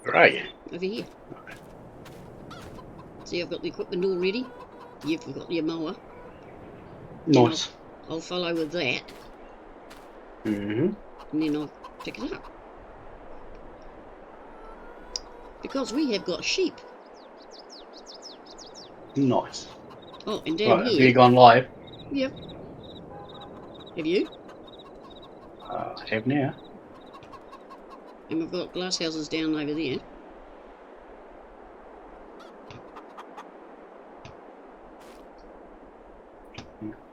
Great. Over here. See, I've got the equipment all ready. You've got your mower. Nice. I'll follow with that. Mm-hmm. And then I'll pick it up. Because we have got sheep. Nice. Oh, and down Right, here. have you gone live? Yep. Have you? I have now. And we've got glass houses down over there.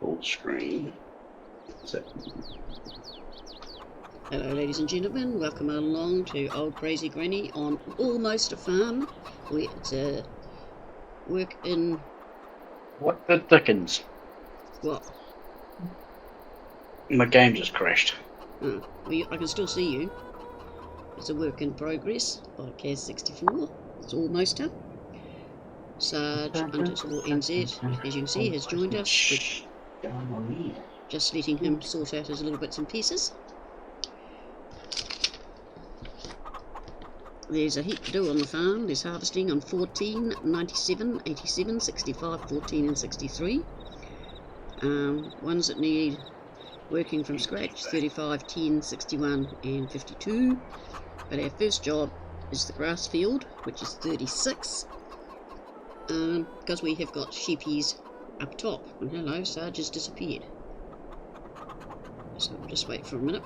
Full screen. So, Hello ladies and gentlemen, welcome along to Old Crazy Granny on almost a farm. It's a work in... what the dickens? What? My game just crashed. Oh, well, I can still see you. It's a work in progress by cazz64. It's almost up. Sarge _NZ, as you can see, has joined us. Just letting him sort out his little bits and pieces. There's a heap to do on the farm. There's harvesting on 14, 97, 87, 65, 14 and 63. Ones that need working from scratch, 35, 10, 61 and 52. But our first job is the grass field, which is 36. Because we have got sheepies up top. And hello, Sarge has disappeared. So we'll just wait for a minute.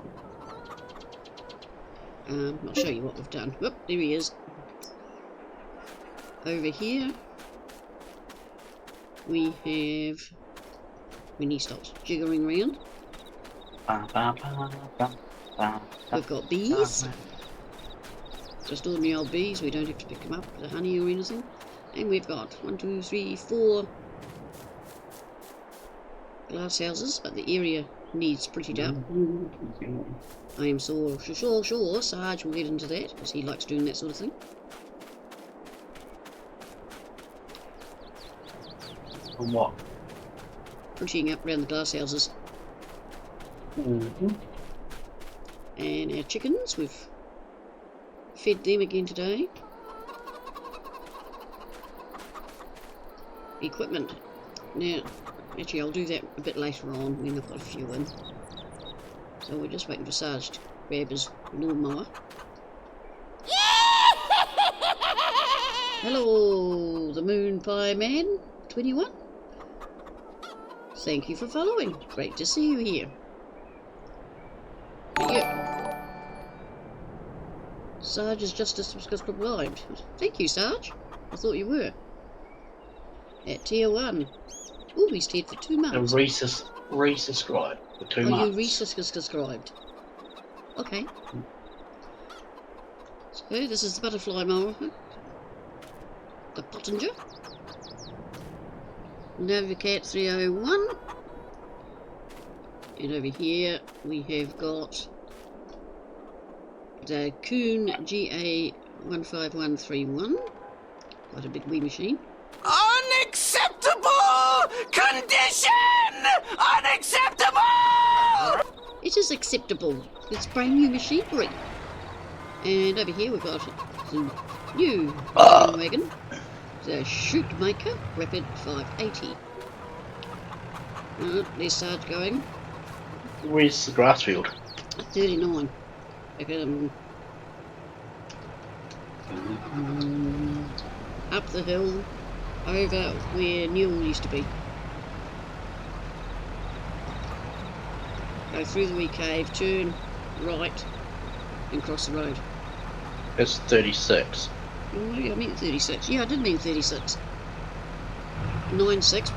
I'll show you what we've done. Whoop, there he is. Over here we have, when he stops jiggering around, we've got bees. Just ordinary old bees, we don't have to pick them up for the honey or anything. And we've got 1, 2, 3, 4 glass houses, but the area needs prettied up. I am sure Sarge will get into that, because he likes doing that sort of thing. And what? Prettying up around the glass houses. And our chickens, we've fed them again today. Equipment. Now, actually I'll do that a bit later on when I've got a few in. So we're just waiting for Sarge to grab his lawnmower. Hello, the Moon Pie Man 21. Thank you for following. Great to see you here. Yeah. Sarge is just subscribed. Thank you, Sarge. I thought you were. At tier 1. Oh, he's stayed for 2 months. Resubscribe for 2 months. Are you resubscribed? Okay. So this is the butterfly mower. The Pottinger. Navicat 301. And over here we have got the Kuhn GA15131. Quite a big wee machine. Unacceptable condition! Unacceptable! It is acceptable. It's brand new machinery. And over here we've got some new wagon. The Shootmaker Rapid 580. There's Sarge going. Where's the grass field? 39. Up the hill, over where Newell used to be. Go through the wee cave, turn right, and cross the road. It's 36. Oh, I meant 36. Yeah, I did mean 36. 9, 6,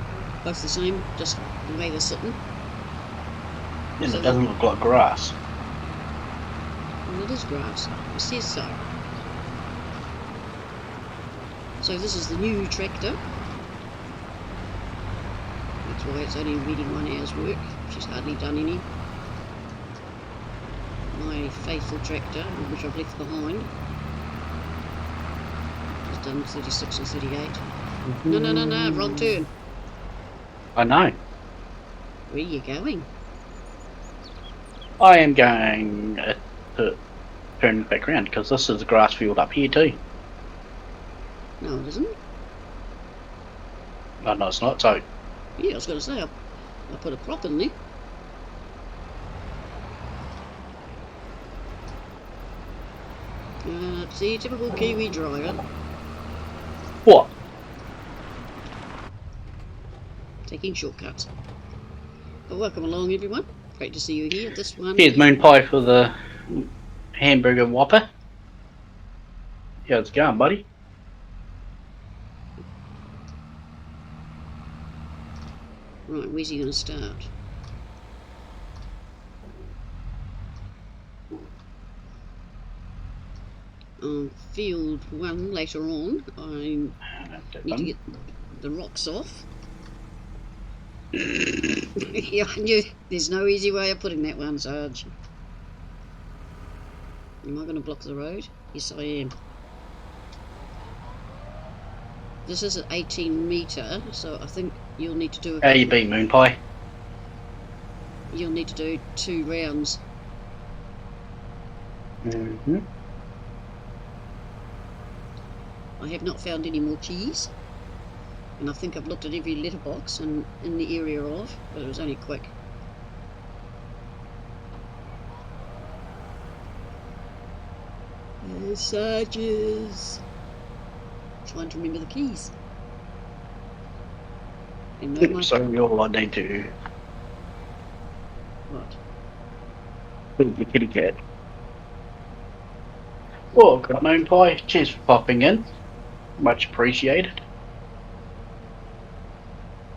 both the same, just the way they're sitting. Yeah, So it doesn't look like grass. Well, it is grass. It says so. So this is the new tractor. That's why it's only reading 1 hour's work. She's hardly done any. My faithful tractor, which I've left behind, has done 36 or 38. No, wrong turn. I know. Where are you going? I am going to turn back around because this is a grass field up here too. No, it isn't. Oh, no, it's not. So, Yeah, I was going to say, I put a prop in there. See, typical Kiwi driver. what? Taking shortcuts. But welcome along, everyone. Great to see you here. This one. Here's Moon Pie for the hamburger whopper. How's it going, buddy? Right, where's he going to start? On field 1 later on, I need to get the rocks off. Yeah, I knew there's no easy way of putting that one, Sarge. Am I going to block the road? Yes, I am. This is an 18 metre, so I think you'll need to do How you been, Moon Pie? You'll need to do 2 rounds. Mm-hmm. I have not found any more keys, and I think I've looked at every letterbox and in the area of, but it was only quick. Sarges. Trying to remember the keys. And no, So all I need to what? build the kitty cat. Well, good Moon Pie. Cheers for popping in. Much appreciated.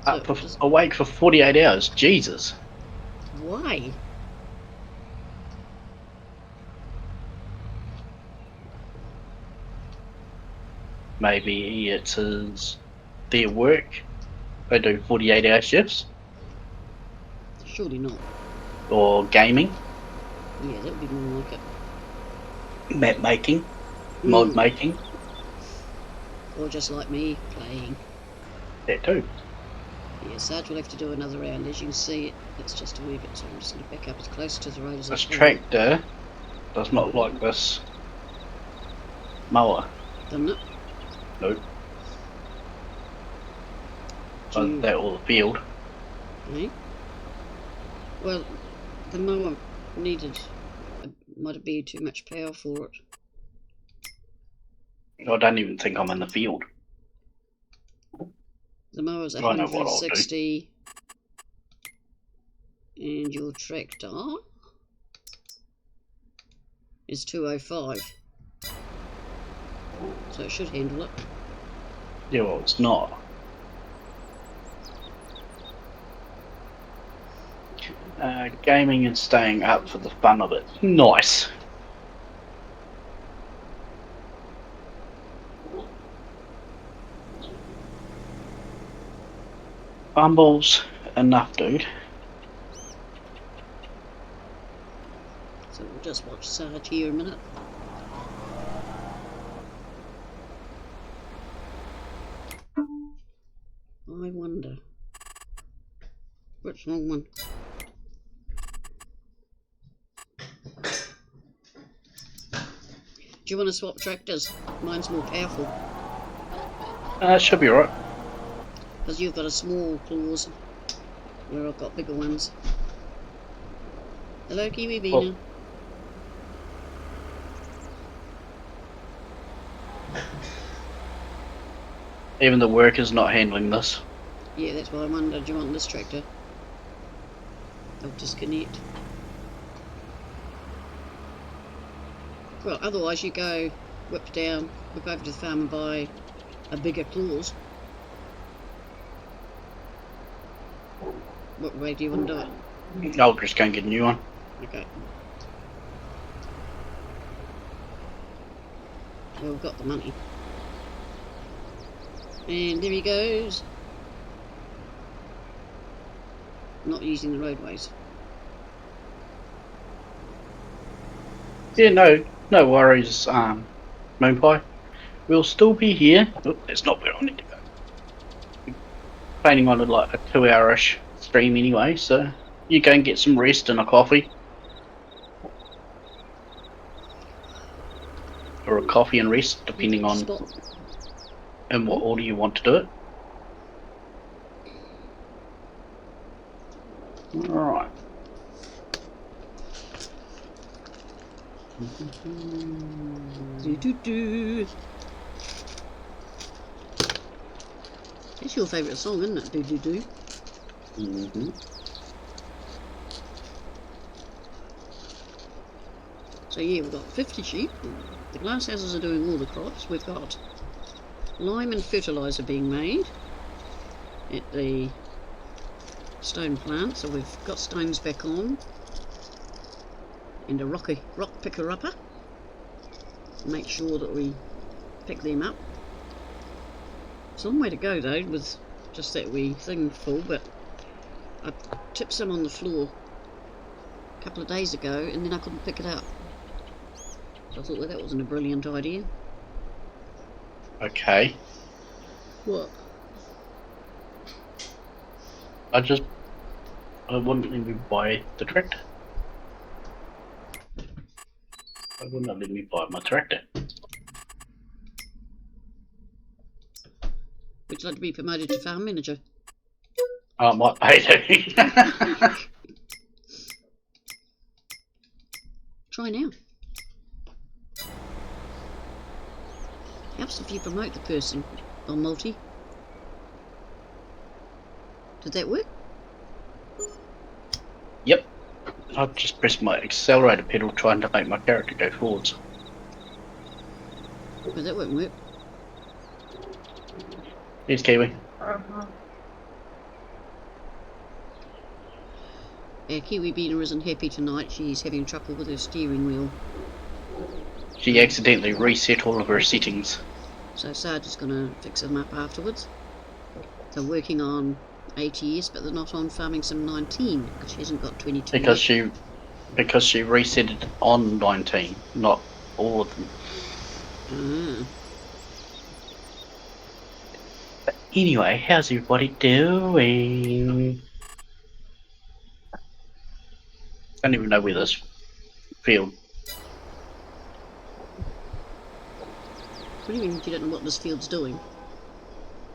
So, Awake for 48 hours. Jesus. why? Maybe it's their work. They do 48-hour shifts. Surely not. Or gaming. Yeah, that would be more like it. Map making. Mod making. Or just like me, playing. That too. Yeah, Sarge will have to do another round. As you can see, it's just a wee bit, so I'm just going to back up as close to the road as I This can. tractor does not like this mower. Doesn't it? Nope. Do you- That or the field. Eh? Well, the mower needed, might be too much power for it. I don't even think I'm in the field. The mower's I know what I'll do. 160, and your tractor is 205. So it should handle it. Yeah, well, it's not. Gaming and staying up for the fun of it. Nice. Fumbles enough, dude. So we'll just watch Sarge here a minute. I wonder. Which wrong one? Do you want to swap tractors? Mine's more powerful. Should be alright. Because you've got a small claws, where I've got bigger ones. Hello, Kiwi Beaner. Even the worker's not handling this. Yeah, that's why I wondered, do you want this tractor? I'll disconnect. Well, otherwise you go whip down, whip over to the farm and buy a bigger claws. What way do you want to do it? I'll just go and get a new one. Okay. Well, we've got the money. And there he goes. Not using the roadways. Yeah, no worries, Moon Pie. We'll still be here. Oh, that's not where I need to go. Planning on like a 2-hour-ish stream anyway, so you go and get some rest and a coffee. or a coffee and rest, depending on Spot. in what order you want to do it. Alright. Do. It's your favourite song, isn't it? Do. Mm-hmm. So yeah, we've got 50 sheep. The glasshouses are doing all the crops. We've got lime and fertiliser being made at the stone plant. So we've got stones back on. And a rock picker-upper. Make sure that we pick them up. It's a long way to go though, with just that wee thing full, but I tipped some on the floor a couple of days ago and then I couldn't pick it up. So I thought that wasn't a brilliant idea. Okay. What? I wouldn't let me buy the tractor. I wouldn't let me buy my tractor. Would you like to be promoted to farm manager? I might pay to. Try now. Helps if you promote the person on multi. Did that work? Yep. I just pressed my accelerator pedal trying to make my character go forwards. But that won't work. Here's Kiwi. Kiwi Beaner isn't happy tonight. She's having trouble with her steering wheel. She accidentally reset all of her settings. So Sarge is going to fix them up afterwards. They're working on ATS, but they're not on Farming Sim 19 because she hasn't got 22 yet. Because she reset it on 19, not all of them. Ah. But anyway, how's everybody doing? I don't even know where this field. What do you mean you don't know what this field's doing?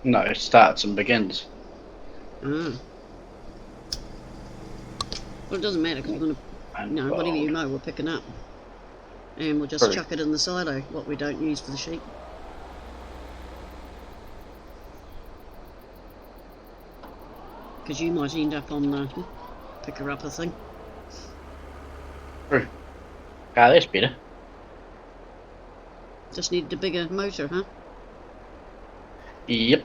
No, it starts and begins. Ah. Well, it doesn't matter because we're going to, no, whatever you mow, we're picking up. And we'll just chuck it in the silo, what we don't use for the sheep. Because you might end up on the picker-upper thing. True. Ah, that's better. Just needed a bigger motor, huh? Yep.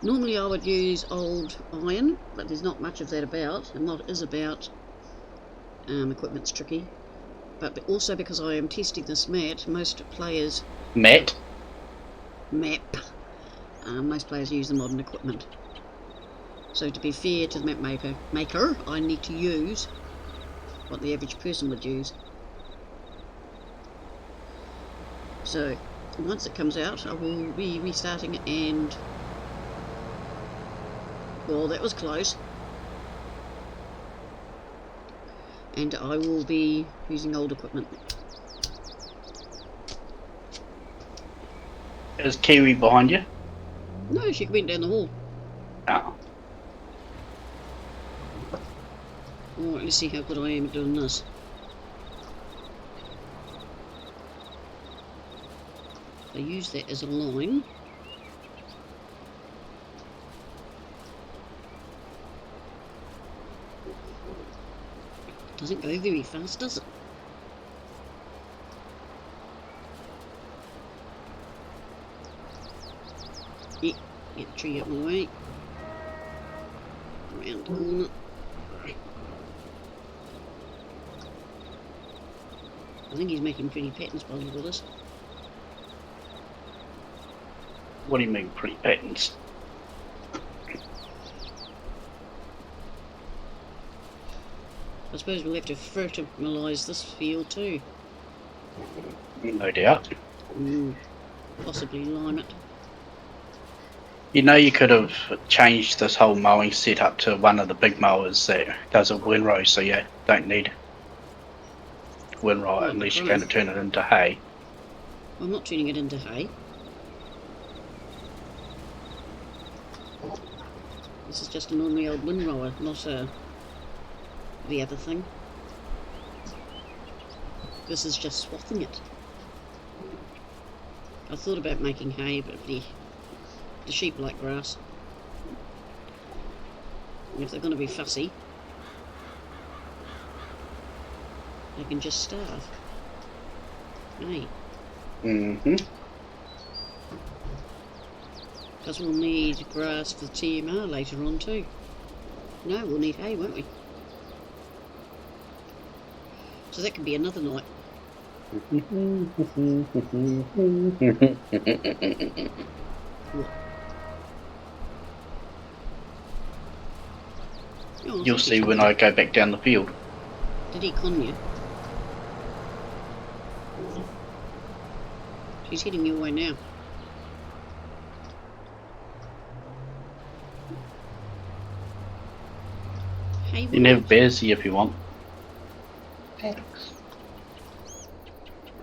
Normally I would use old iron, but there's not much of that about, and what is about equipment's tricky. But also because I am testing this map, most players... Map. Most players use the modern equipment. So to be fair to the map maker, I need to use what the average person would use. So once it comes out, I will be restarting and... Well, that was close. And I will be using old equipment. Is Kiwi behind you? No, she went down the hall. Oh. Alright, let's see how good I am at doing this. I use that as a line. Doesn't go very fast, does it? Yeah, get the tree out of my way. Round the corner. I think he's making pretty patterns by the look of this. What do you mean, pretty patterns? I suppose we'll have to fertilise this field too. No doubt. Possibly lime it. You know, you could have changed this whole mowing setup to one of the big mowers that does a windrow, so you don't need windrow unless you're going to turn it into hay. I'm not turning it into hay. This is just an ordinary old windrower, not the other thing. This is just swathing it. I thought about making hay, but the sheep like grass. And if they're going to be fussy, they can just starve. Hey. Mm-hmm. Because we'll need grass for the TMR later on too. No, we'll need hay, won't we? So that could be another night. What? Oh, You'll see when I go back down the field. Did he con you? She's heading your way now. Hey, You can have Bearsy if you want. Thanks.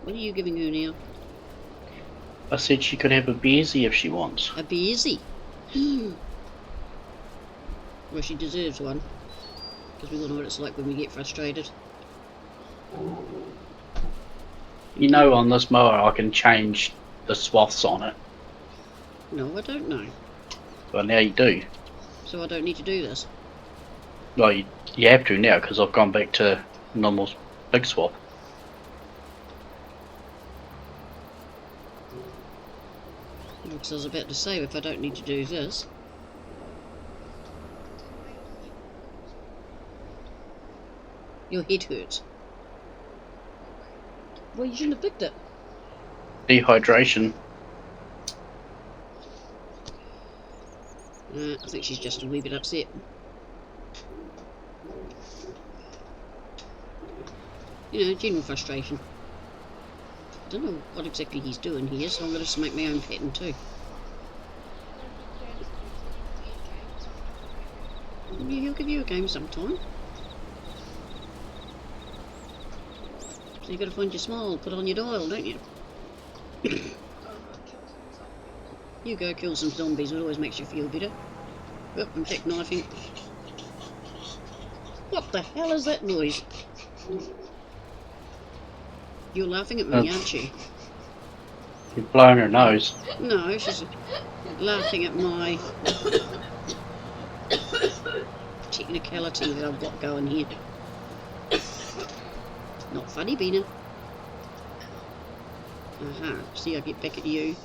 what are you giving her now? I said she could have a Bearsy if she wants. A Bearsy. Well, she deserves one. Because we all know what it's like when we get frustrated. You know, on this mower I can change the swaths on it. No, I don't know. Well, now you do. So I don't need to do this. Well, you have to now because I've gone back to normal big swath. Because I was about to say, if I don't need to do this. Your head hurts. Well, you shouldn't have picked it. Dehydration. I think she's just a wee bit upset. You know, general frustration. I don't know what exactly he's doing here, so I'm going to just make my own pattern too. Yeah, he'll give you a game sometime. So you've got to find your smile, put on your dial, don't you? You go kill some zombies, it always makes you feel better. Oh, I'm jackknifing. What the hell is that noise? You're laughing at me, aren't you? You're blowing her nose. No, she's laughing at my technicality that I've got going here. Not funny, Bina. Aha, see, I get back at you.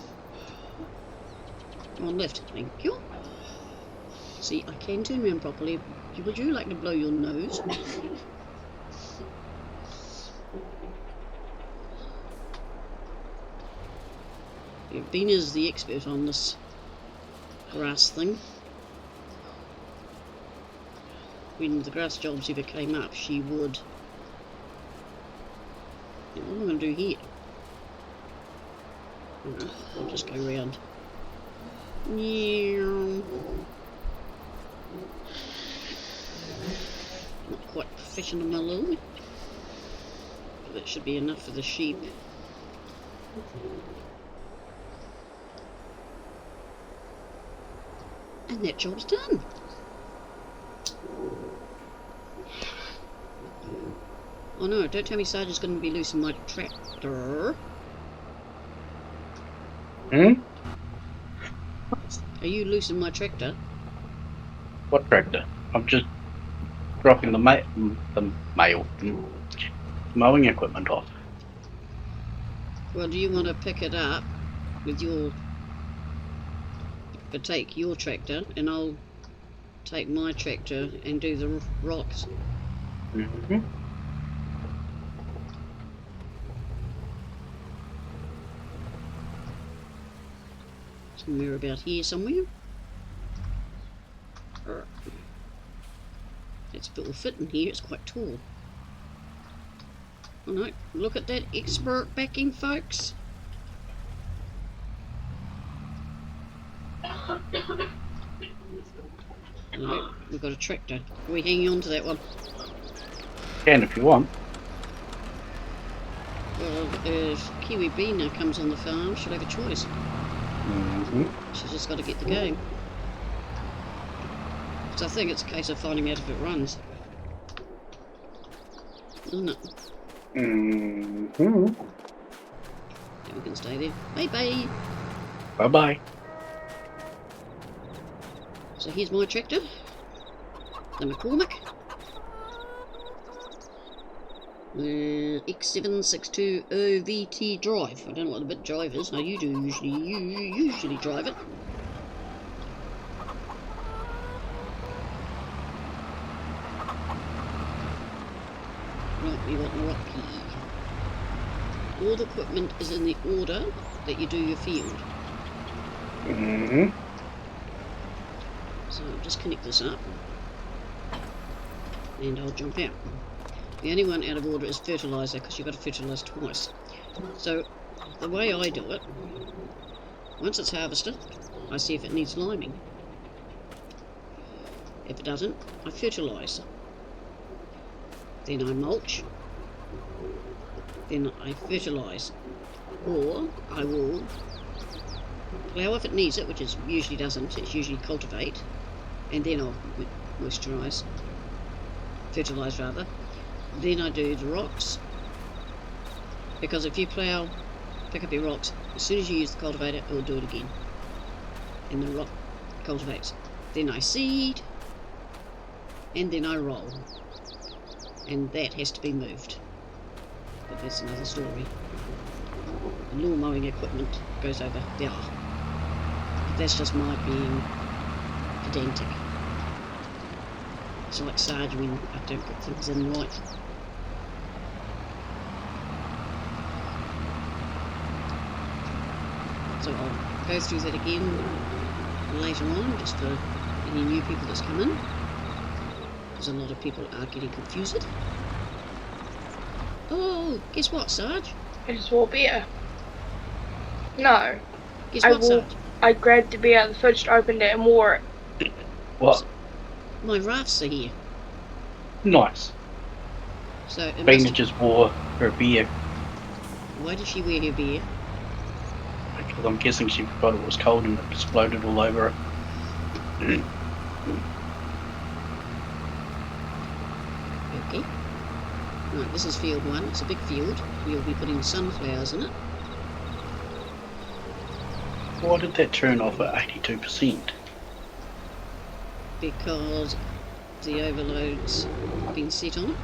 On left, thank you. See, I can turn around properly. Would you like to blow your nose? Yeah, Bina's the expert on this grass thing. When the grass jobs ever came up, she would... Yeah, what am I going to do here? I'll just go round. Not quite professional, but that should be enough for the sheep. And that job's done. Oh no, don't tell me Sarge's going to be loose in my tractor. Hmm? Are you loose in my tractor? What tractor? I'm just dropping the mowing equipment off. Well, do you want to pick it up with your... But take your tractor and I'll take my tractor and do the rocks. Mm-hmm. Somewhere about here somewhere. That's a bit will fit in here, it's quite tall. Oh no, look at that expert backing, folks. No, we've got a tractor. Are we hanging on to that one? Can if you want. Well, if Kiwi Bean comes on the farm, she'll have a choice. She's just got to get the game. So I think it's a case of finding out if it runs. Isn't it? Yeah, we can stay there. Bye-bye. Bye-bye. So here's my tractor. The McCormick. X762 OVT drive. I don't know what the bit drive is. Now you do usually drive it. Right, we want the rock key. All the equipment is in the order that you do your field. So I'll just connect this up. And I'll jump out. The only one out of order is fertiliser, because you've got to fertilise twice. So the way I do it, once it's harvested, I see if it needs liming. If it doesn't, I fertilise. Then I mulch. Then I fertilise. Or I will plough if it needs it, which it usually doesn't. It's usually cultivate. And then I'll moisturise. Fertilise rather. Then I do the rocks, because if you plough, pick up your rocks, as soon as you use the cultivator it will do it again, and the rock cultivates. Then I seed, and then I roll, and that has to be moved, but that's another story. The lawn mowing equipment goes over there, but that's just my being pedantic. It's like Sarge when I don't put things in right. So I'll go through that again later on, just for any new people that's come in, because a lot of people are getting confused. Oh, guess what, Sarge? I just wore beer. No. Guess what, Sarge? I grabbed the beer out of the fridge, opened it, and wore it. What? My rafts are here. Nice. So it Bina must... just wore her beer. Why did she wear her beer? Because I'm guessing she forgot it was cold and it exploded all over her. Okay. Right, this is field 1. It's a big field. You'll be putting sunflowers in it. Why did that turn off at 82%? Because the overload's been set on it.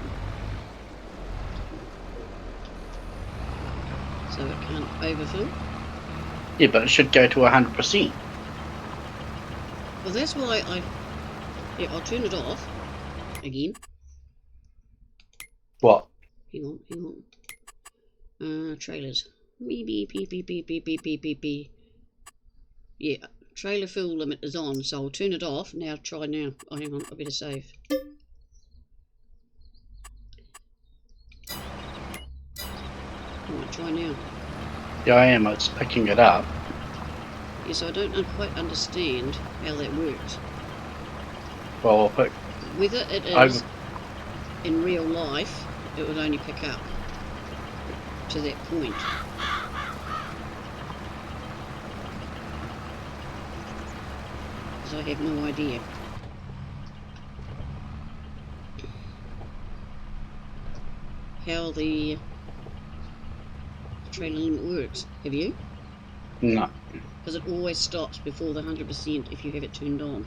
So it can't overfill. Yeah, but it should go to 100%. Well, that's why I'll turn it off again. What? Hang on. Trailers. Beep, beep, beep, beep, beep, beep, beep, beep, beep, beep. Yeah, trailer fuel limit is on, so I'll turn it off. Now try now. Oh, hang on, I better save. Alright, try now. Yeah, I am. It's picking it up. Yes, I don't quite understand how that works. Well, I'll pick. Whether it is in real life, it would only pick up to that point. Because I have no idea. How the trailer limit works. Have you? No. Because it always stops before the 100% if you have it turned on.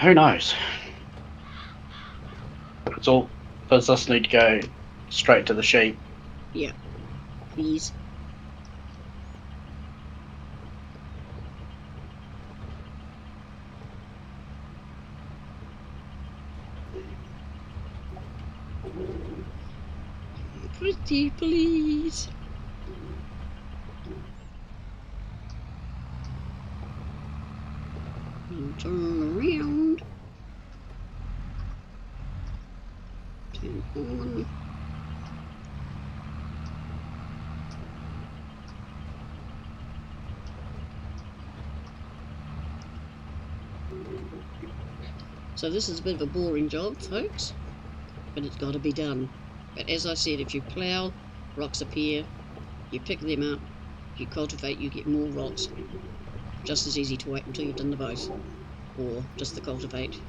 Who knows? It's all. Does this need to go straight to the sheep? Yeah. Please. Pretty please. And turn around. Turn on. So this is a bit of a boring job, folks, but it's got to be done. But as I said, if you plough, rocks appear, you pick them up, you cultivate, you get more rocks. Just as easy to wait until you've done the both, or just the cultivate.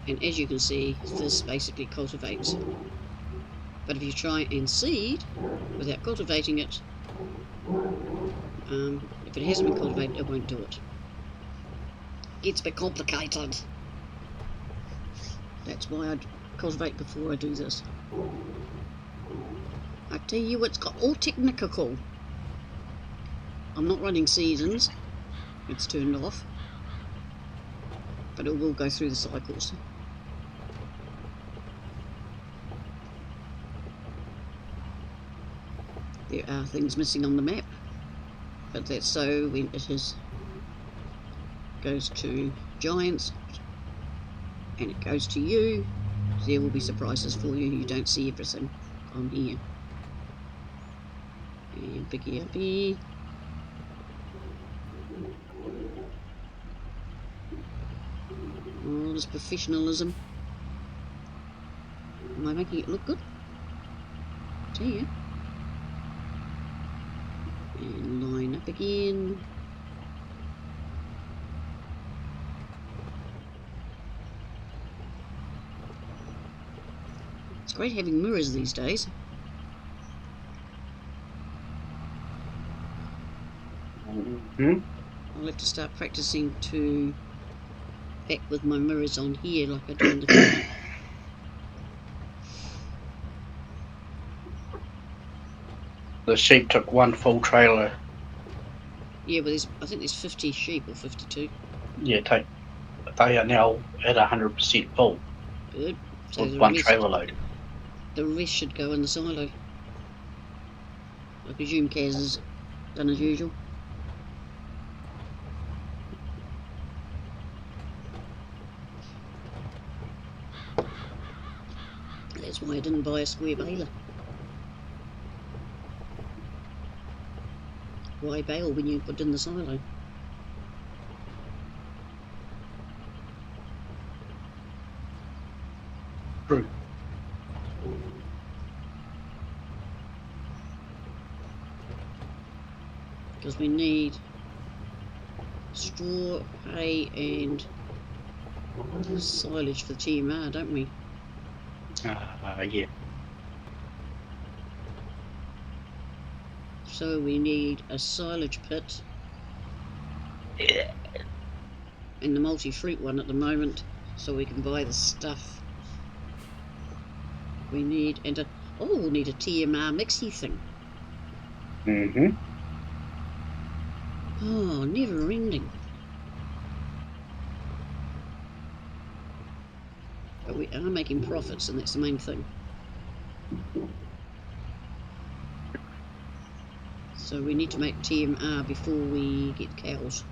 And as you can see, this basically cultivates. But if you try and seed without cultivating it, if it hasn't been cultivated, it won't do it. Gets a bit complicated. That's why I cultivate before I do this. I tell you, it's got all technical. I'm not running seasons. It's turned off. But it will go through the cycles. There are things missing on the map, but that's so when it goes to giants and it goes to you, there will be surprises for you. You don't see everything on here. And Biggie Uppy. All this professionalism. Am I making it look good? Tell you. And line up again. It's great having mirrors these days. I'll have to start practicing to act with my mirrors on here like I do in the film. The sheep took one full trailer. Yeah, but I think there's 50 sheep or 52. Yeah, they are now at 100% full. Good. So With one trailer load. The rest should go in the silo. I presume Cazz has done as usual. That's why I didn't buy a square baler. Why bale when you put in the silo? True. Because we need straw, hay and silage for the TMR, don't we? Yeah. So we need a silage pit. Yeah. And the multi-fruit one at the moment, so we can buy the stuff. We need, we'll need a TMR mixie thing. Oh, never ending. But we are making profits, and that's the main thing. So we need to make TMR before we get cows.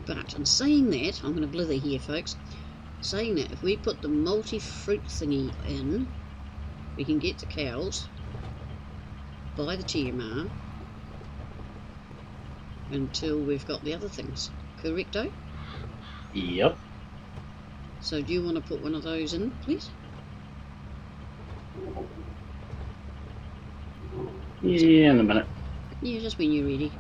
But in saying that, I'm going to blither here, folks. Saying that, if we put the multi-fruit thingy in, we can get the cows, buy the TMR, until we've got the other things. Correcto? Yep. So do you want to put one of those in, please? Yeah, in a minute. Yeah, just when you're ready.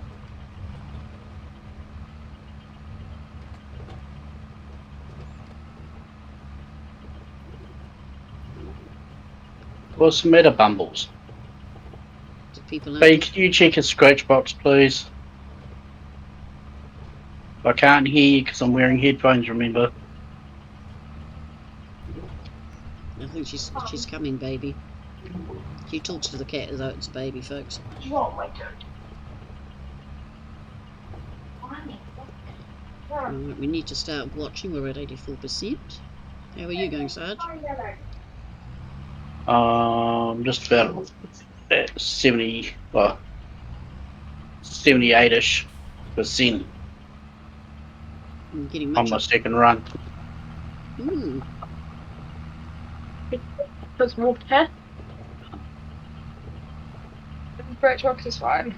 What's the matter, Bumbles? The people Hey, can you check his scratch box, please? I can't hear you because I'm wearing headphones, remember? I think she's coming, baby. She talks to the cat as though it's a baby, folks. Right, we need to start watching. We're at 84%. How are you going, Sarge? Just about at 70, well, 78-ish %. I'm getting On much. my second run. Ooh, There's more pet. Birch box is fine.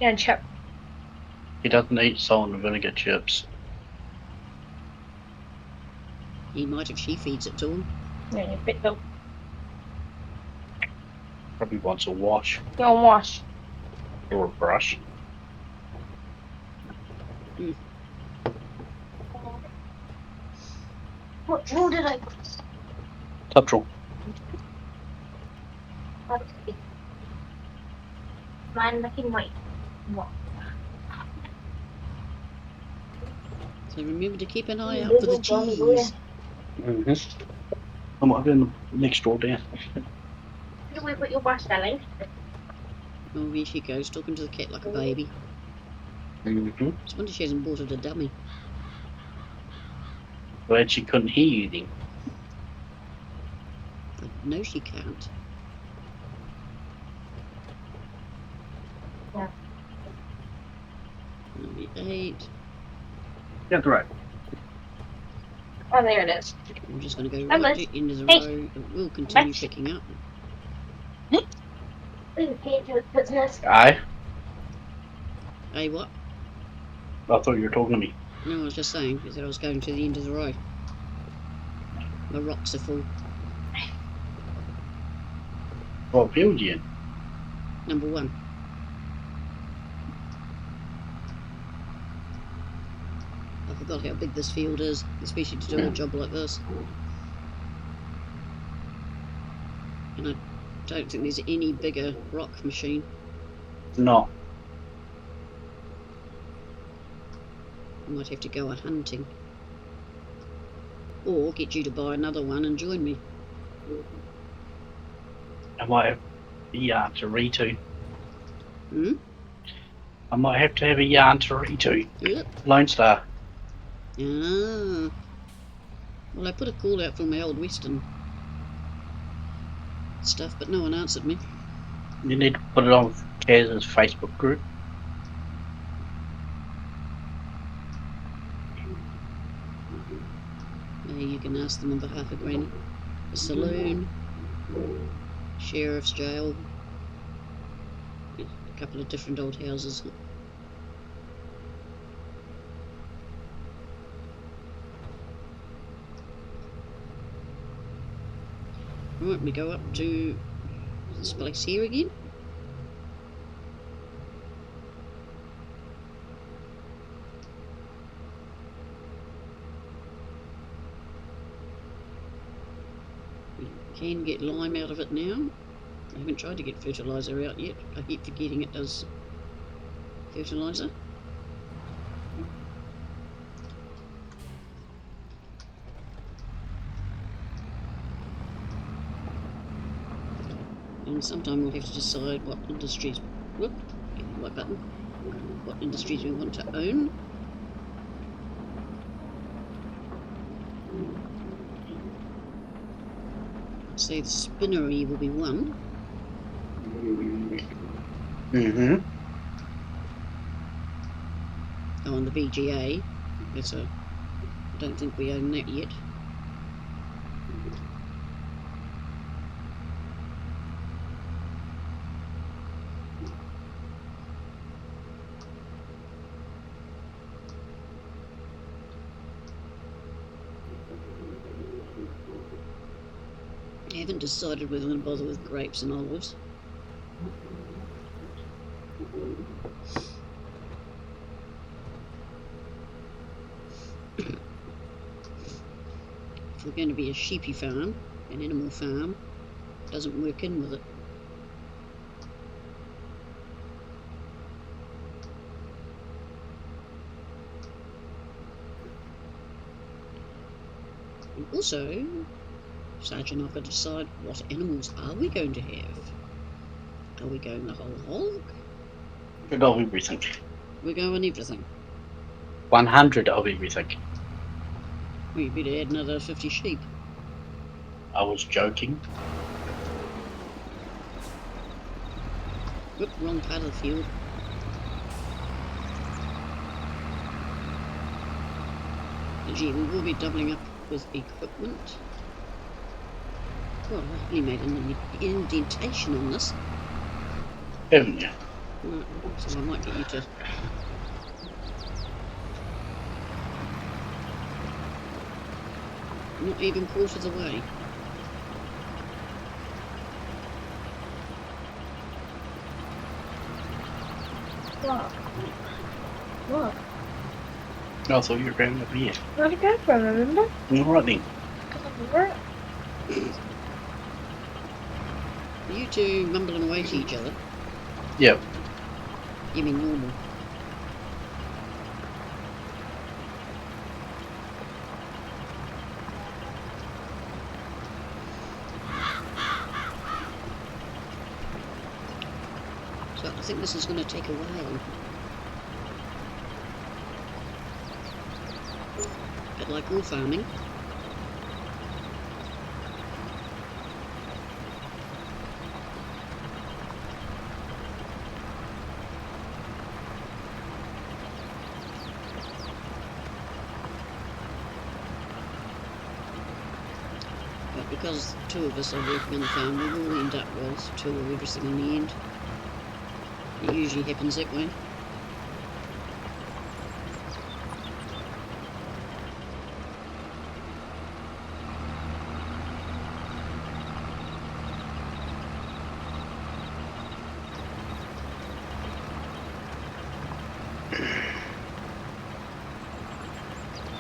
Yeah, and chip. He doesn't eat salt and vinegar chips. He might if she feeds it to him. Yeah, you bit though. Probably wants a wash Go and wash. or a brush. What drawer did I put? Top drawer. Okay. Mine looking white. What? So remember to keep an eye out This for the is Johnny Boy. cheese. I might have in the next drawer down. Where do we put your brush, darling? Oh, here she goes, talking to the cat like a baby. Just wonder she hasn't bought it a dummy. Glad she couldn't hear you then. But no, she can't. Yeah. Number 8. That's right. Oh, there it is. I'm just going to go Emma. right to the end of the Hey. row. It will continue Max. picking up. Ooh, can't do it business. Aye. Hey, what? I thought you were talking to me. No, I was just saying, is that I was going to the end of the row. The rocks are full. What field you in? Number 1. I forgot how big this field is, especially to do a job like this. And I don't think there's any bigger rock machine. No. I might have to go a hunting. Or get you to buy another one and join me. I might have a yarn to reto. Hmm? I might have to have a yarn to reto. Yep. Lone Star. Ah. Well, I put a call out for my old Western stuff, but no one answered me. You need to put it on Cazz's Facebook group. You can ask them on behalf of Granny. The saloon, sheriff's jail, a couple of different old houses. Right, we go up to this place here again. Can get lime out of it now. I haven't tried to get fertiliser out yet. I keep forgetting it does fertiliser. And sometime we'll have to decide what industries, whoop, get the right button, what industries we want to own. Say the spinnery will be one. Mm-hmm. Oh, and the BGA. I don't think we own that yet. I haven't decided whether I'm going to bother with grapes and olives. If we're going to be a sheepy farm, an animal farm, doesn't work in with it. And also, Sergeant, I've got to decide what animals are we going to have. Are we going the whole hog? Of everything. We're going everything. 100 of everything. We better add another 50 sheep. I was joking. Whoop, wrong part of the field. Gee, we will be doubling up with equipment. Well, I really made an indentation on this. haven't you? Right, so I might get you to. Not even quarter the way. What? What? I thought you were grabbing a beer. Where'd it go from, remember? All right then. Where? Are you two mumbling away to each other? Yep. You mean normal? So I think this is going to take a while. But like all farming. But because two of us are working on the farm, we will end up with two of everything in the end. It usually happens that way.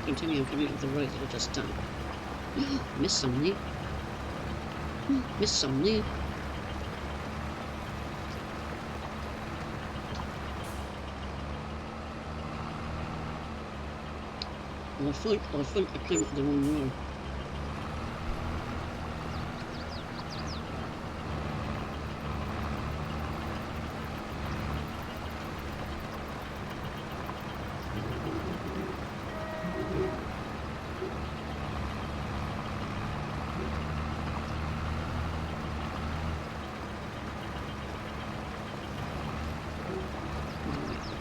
Continue on coming off the road that I just done. Missed some there. Missed some there. Well, I think I came up the wrong road.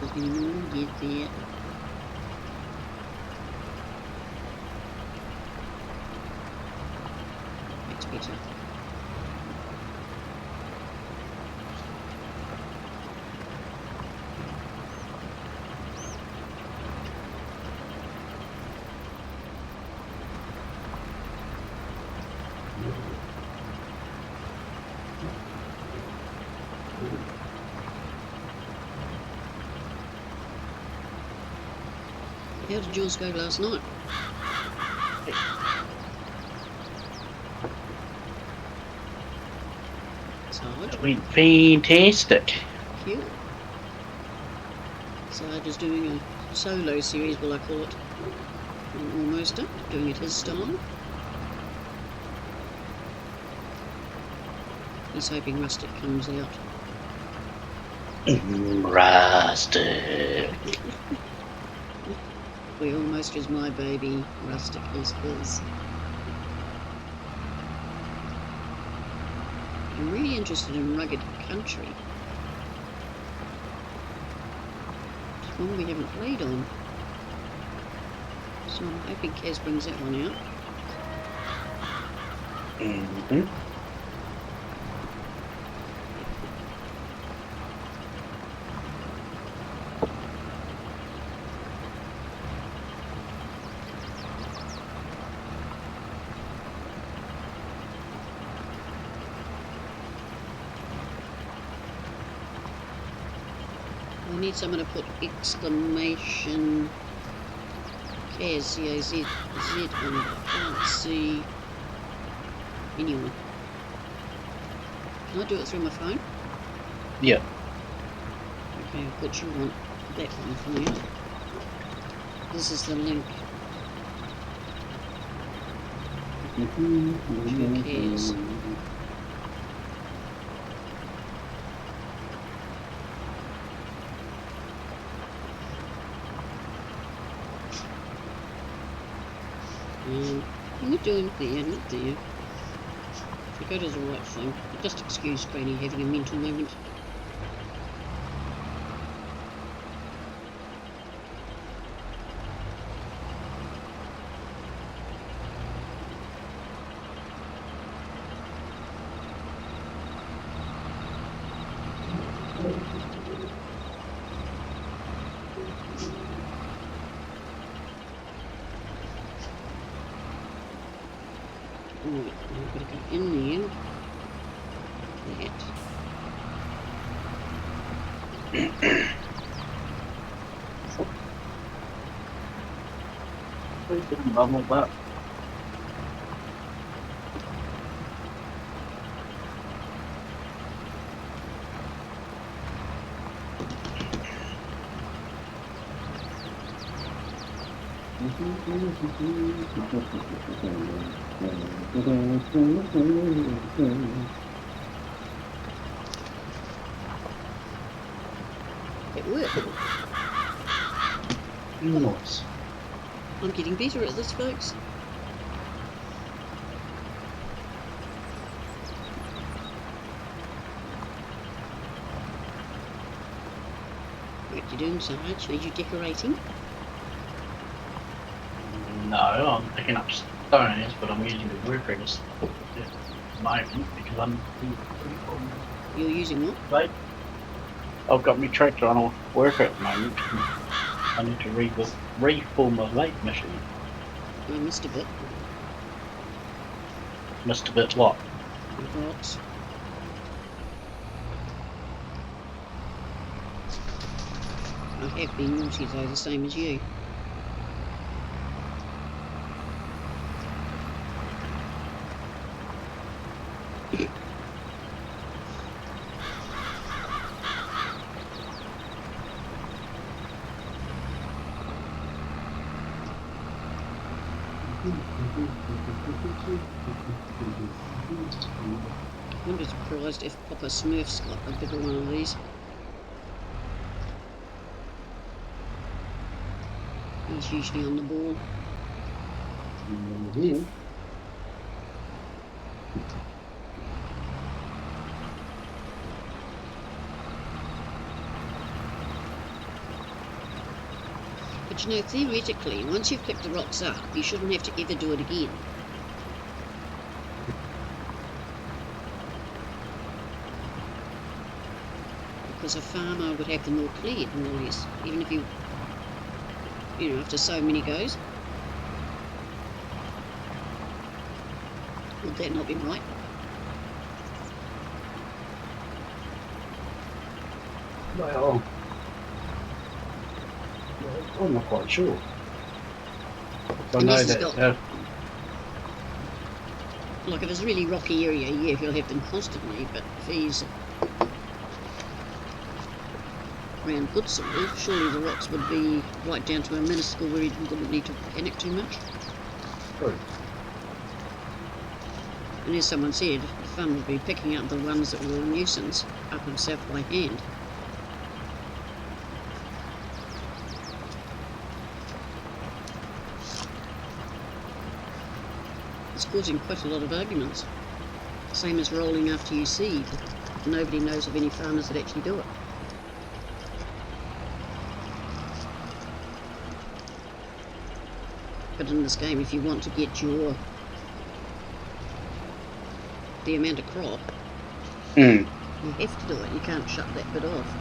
Right, we will get there. That's better. How did yours go last night? Sarge? It went fantastic. Cute. Sarge is doing a solo series, will I call it? On Almost Up, doing it his style. He's hoping Rustic comes out. Rustic. We Almost is my baby, Rustic is his. I'm really interested in rugged country. It's one we haven't played on. So I'm hoping Kaz brings that one out. Mm-hmm. I need someone to put exclamation Kaz, C-A-Z, Z on. I can't see anyone. Can I do it through my phone? Yep. Okay, I'll put you on that one for you. This is the link to Kaz. Not doing there, not there. If we go to the right thing, just excuse Granny having a mental moment. Right, I've got to go in there. That. Please don't bubble that. It worked. Nice. I'm getting better at this, folks. What you doing, Sarge? Are you decorating? No, I'm picking up stones, but I'm using the worker at the moment because I'm You're using what? right. I've got my tractor on a worker at the moment. I need to reform my late machine. I missed a bit. Missed a bit what? The rocks. I have been naughty though, the same as you. I wouldn't be surprised if Papa Smurf's got a bigger one of these. He's usually on the ball. But you know, theoretically, once you've picked the rocks up, you shouldn't have to ever do it again. Because a farmer would have them all cleared, more or less, even if you know, after so many goes. Would that not be right? Well, I'm not quite sure. I And know this has that. got- Like if it's a really rocky area, yeah, he'll have them constantly, but if he's around good soil, surely the rocks would be right down to a minuscule where he wouldn't need to panic too much. True. And as someone said, the fun would be picking up the ones that were a nuisance up himself by hand. It's causing quite a lot of arguments. Same as rolling after you seed. Nobody knows of any farmers that actually do it. But in this game, if you want to get the amount of crop, you have to do it. You can't shut that bit off.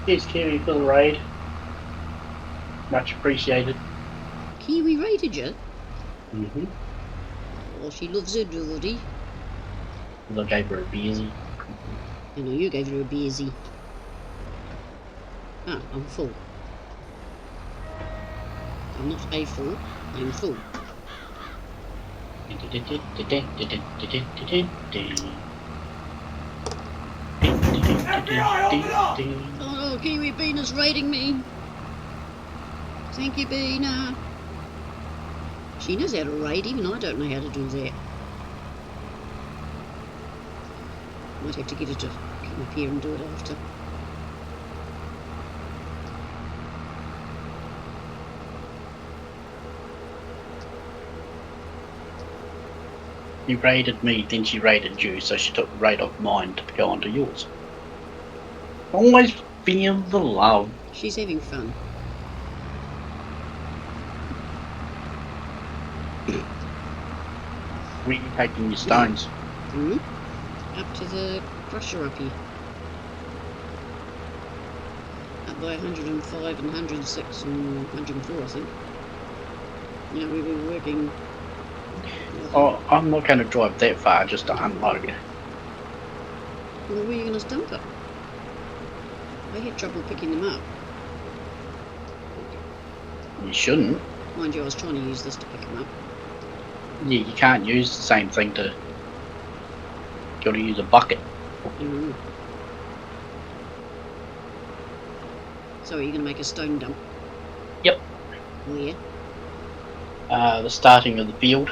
Cheers, Kiwi, for the raid. Much appreciated. Kiwi raided you? Mm-hmm. Oh, she loves her Dory. I gave her a beersy. I know you gave her a beersy. Ah, I'm full. I'm not a fool, I'm full. Oh, Kiwi Bean is raiding me. Thank you, Beana. She knows how to raid, even I don't know how to do that. Might have to get her to come up here and do it after. You raided me, then she raided you, so she took the raid off mine to go onto yours. Always feel the love. She's having fun. Where are you taking your stones? Up to the crusher up here. Up by 105 and 106 and 104, I think. You know, we were working. Oh, I'm not going to drive that far just to unload. Well, where are you going to dump it? I had trouble picking them up. You shouldn't. Mind you, I was trying to use this to pick them up. Yeah, you can't use the same thing to. You got to use a bucket. Mm. So are you going to make a stone dump? Yep. Where? The starting of the field.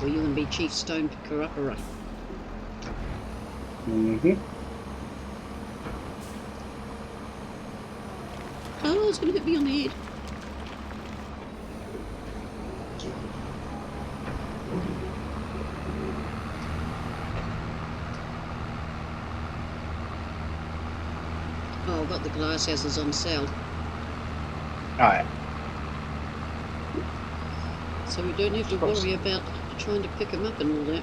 Or you going to be chief stone picker up, right? Mm-hmm. Oh, it's going to hit me on the head. Oh, I've got the glass houses on sale. Alright. So we don't have to worry about trying to pick them up and all that.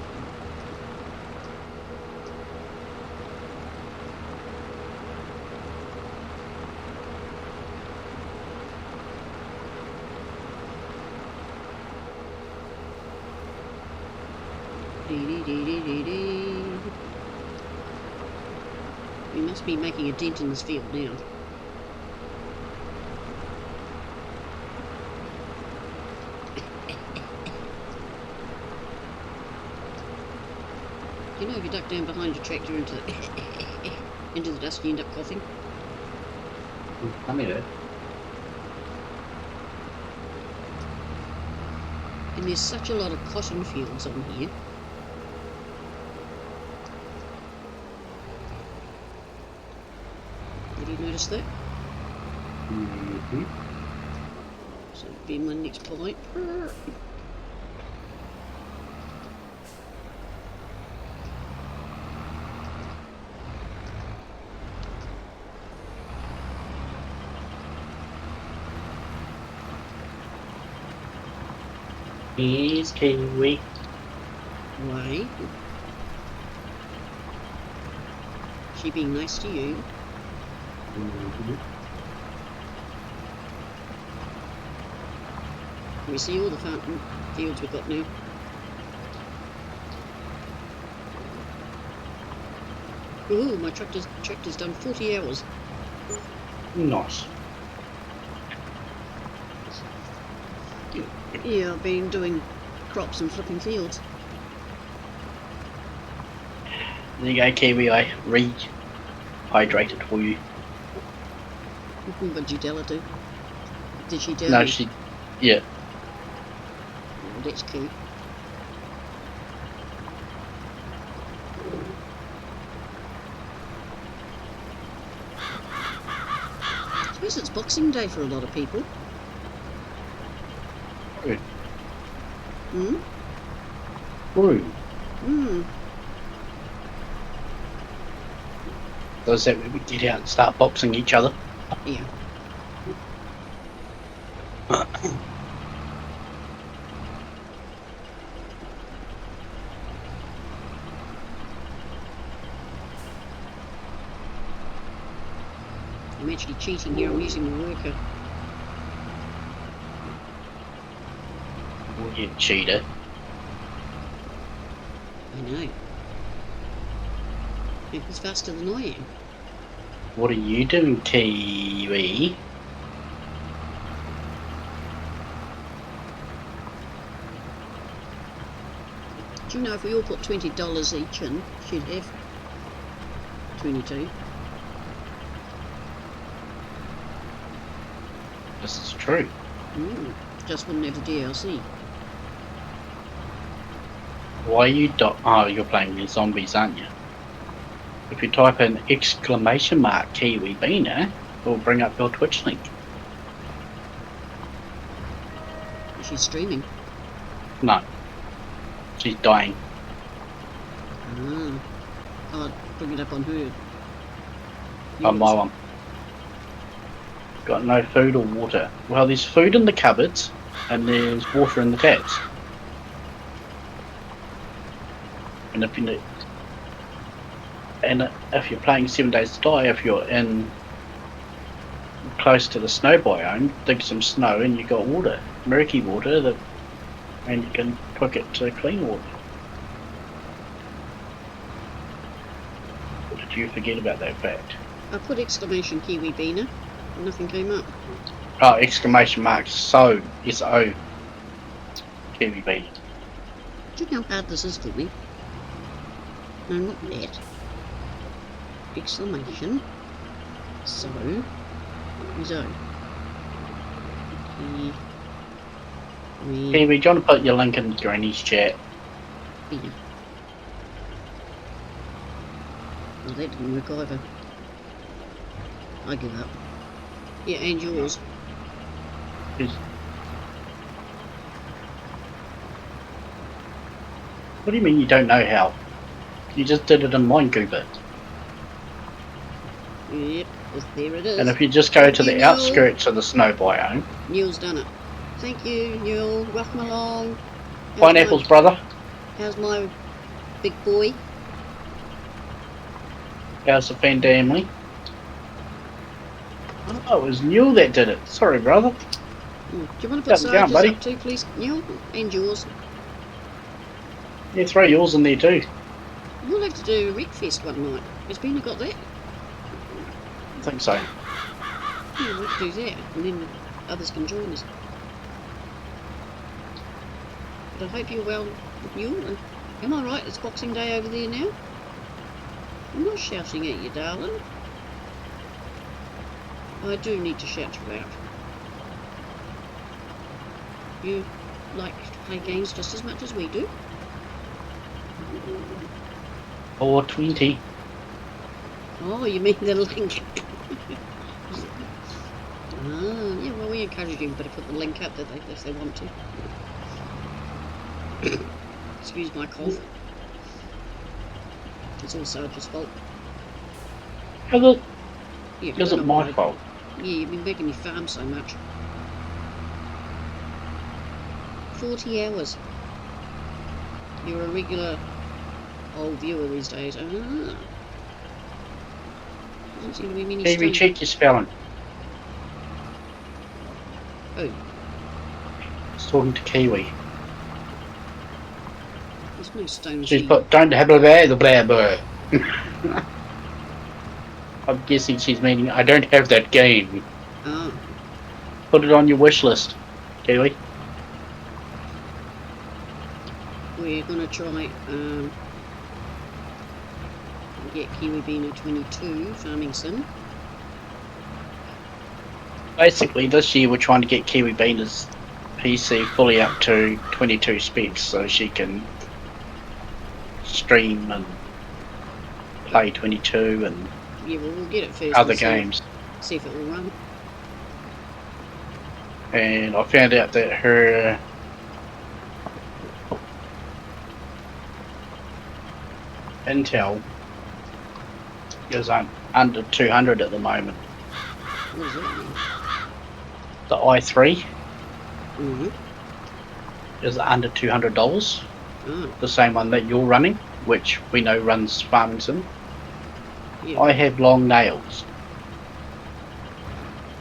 We must be making a dent in this field now. You know, if you duck down behind your tractor into the dust, you end up coughing. I mean it. And there's such a lot of cotton fields on here. Did you notice that? Mm-hmm. So that'll be my next point. He's Kiwi. Why? She being nice to you? Mm-hmm. Can we see all the fields we've got now? Ooh, my tractor's done 40 hours. Nice. Yeah, I've been doing crops and flipping fields. There you go, Kiwi. I rehydrated for you. What did you tell her to? Did she tell No, you? she. Yeah. Oh, that's cool. I suppose it's Boxing Day for a lot of people. Good. Hmm? True. Hmm. Does that when we get out and start boxing each other? Yeah. I'm actually cheating here. I'm using the worker. Oh, you cheater. I know. He's faster than I am. What are you doing, Kiwi? Do you know if we all put $20 each in, she'd have 22. This is true. Just wouldn't have the DLC. Why you oh, you're playing with zombies, aren't you? If you type in exclamation mark Kiwi Beaner, it'll bring up your Twitch link. She's streaming. No. She's dying. Ah. I'll bring it up on her. On my one. Got no food or water. Well, there's food in the cupboards and there's water in the taps. And if you're playing 7 Days to Die, if you're in close to the snow biome, dig some snow and you got water, murky water, and you can cook it to clean water. Or did you forget about that fact? I put exclamation Kiwi Beaner, and nothing came up. Oh, exclamation mark, so, S-O, Kiwi Bean. Do you know how hard this is for me? No, not that. Exclamation. So. So. Kiwi, do you want to put your link in Granny's chat? Beaner. Well, that didn't work either. I give up. Yeah, and yours. What do you mean you don't know how? You just did it in Minecraft. Yep, there it is. And if you just go to the Newell. outskirts of the snow biome. Newell's done it. Thank you, Newell. Welcome along. Pineapples, brother. How's my big boy? How's the family? Oh, it was Newell that did it. Sorry, brother. Do you want to put Down, Sarge's buddy. up too, please, Newell? And yours. Yeah, throw yours in there too. We'll have to do a Wreckfest one night. Has Bina got that? I think so. Yeah, we'll do that, and then others can join us. But I hope you're well with you. And am I right? It's Boxing Day over there now? I'm not shouting at you, darling. I do need to shout you out. You like to play games just as much as we do? 420. Oh, you mean the link? Yeah, well, we encourage you to put the link up if they want to. Excuse my cough. It's all Sarge's fault. Is it? Yeah, Is it my fault? Yeah, you've been making me farm so much. 40 hours. You're a regular old viewer these days. Doesn't seem to be many Kiwi, stones. check your spelling. Oh, It's talking to Kiwi. there's no stones She's here. put, don't have the blah blah. I'm guessing she's meaning, I don't have that game. Ah, Put it on your wish list, Kiwi. we're gonna try get Kiwi Beaner 22 farming sim. Basically, this year we're trying to get Kiwi Beaner's PC fully up to 22 specs so she can stream and play 22 and Yeah, well, we'll get it first. other and games. See if it will run. And I found out that her Intel is under 200 at the moment. What does that mean? The i3 Mm-hmm. is under $200. Ah, The same one that you're running, which we know runs Farming Sim. yeah. I have long nails.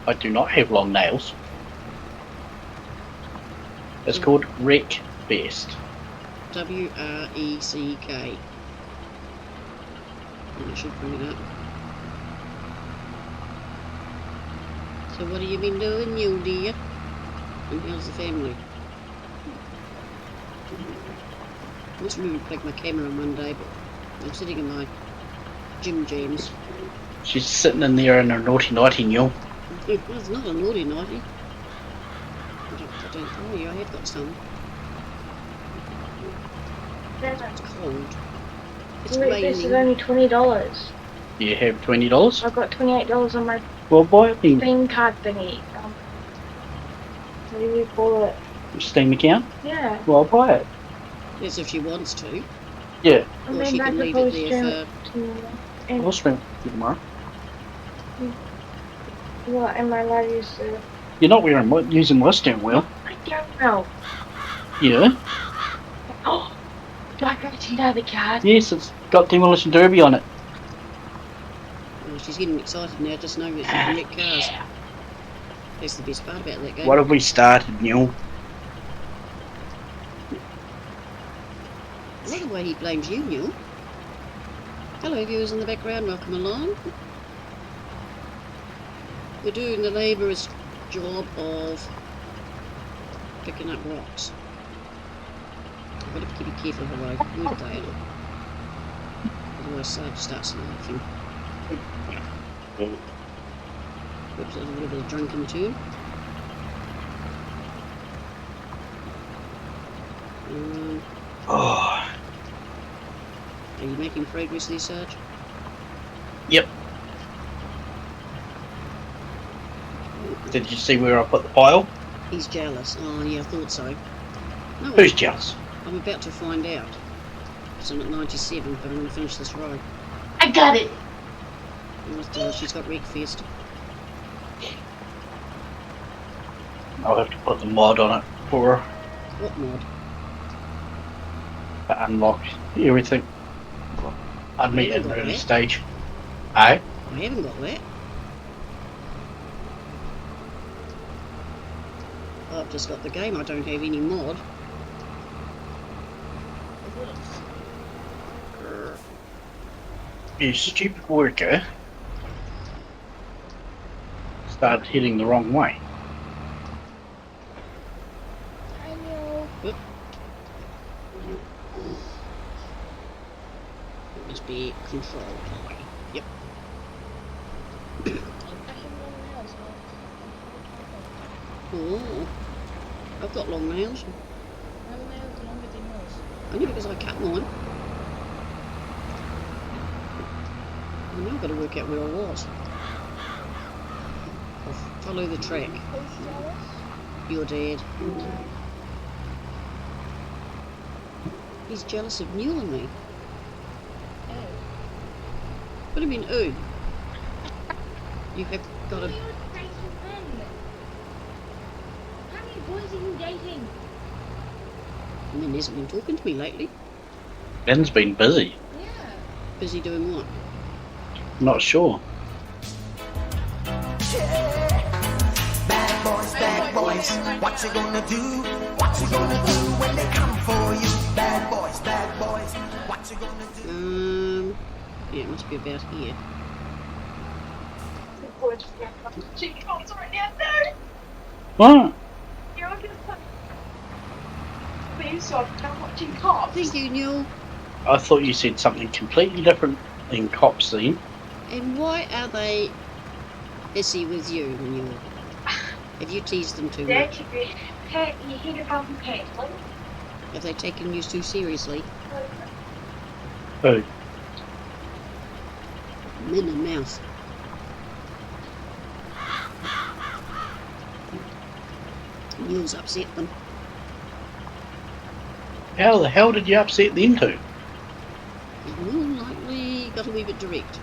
I do not have long nails. It's called Wreck Best. W-R-E-C-K. And I should bring it up. So what have you been doing, you dear? And how's the family? I must really plug my camera on one day, but I'm sitting in my gym jams. She's sitting in there in her naughty nighty, Neil. Well, it's not a naughty nighty. I don't tell you, I have got some. It's cold. It's Wait, this is raining. only $20. You have $20? I've got $28 on my Well, buy it then. Steam card thingy. What do you call it? Steam account? Yeah. Well, I'll buy it. Yes, if she wants to. Yeah, And Or then she I can could leave probably it stream there it for... to I'll stream it tomorrow. what am I allowed to use the... You're not using my steering wheel. I don't know. Yeah. Oh, Do you know the card? Yes, it's got Demolition Derby on it. Oh, she's getting excited now, just knowing that she can wreck cars. That's the best part about that game. What have we started, Neil? I like the way he blames you, Neil. Hello, viewers in the background, welcome along. We're doing the labourer's job of picking up rocks. I've got to be careful of how I word that. Otherwise Sarge starts laughing. Oops, there's a little bit of drunk in the tune. Oh, Are you making progress there, Sarge? yep. Did you see where I put the pile? He's jealous. Oh, yeah, I thought so. No, Who's jealous? I'm about to find out. So I'm at 97, but I'm going to finish this row. I got it. She's got wreck first. I'll have to put the mod on it for her What mod? to unlock everything. I'd meet at an early stage. Eh? I haven't got that. I've just got the game, I don't have any mod. You stupid worker started heading the wrong way. I know. It must be controlled. Yep. Oh, I've got long nails. Only because I cut mine. I've now got to work out where I was. I'll follow the track. You're dead. He's jealous of Newell and me. What do you mean, ooh? You have got a... How many boys are you dating? And then he hasn't been talking to me lately. Ben's been busy. Yeah. Busy doing what? Not sure. Bad boys, what you gonna do? What you gonna do when they come for you? Bad boys, what you gonna do? Yeah, it must be about here. She comes right now. No! What? You're gonna put me off. I'm watching cops. Thank you, Newell. I thought you said something completely different in cops then. And why are they hissy with you, Newell? Have you teased them too Dad, much? you hear about the pet, please? Have they taken you too seriously? Who? Min and Mouse. Newell's upset them. How the hell did you upset them two? More than likely got a wee bit direct.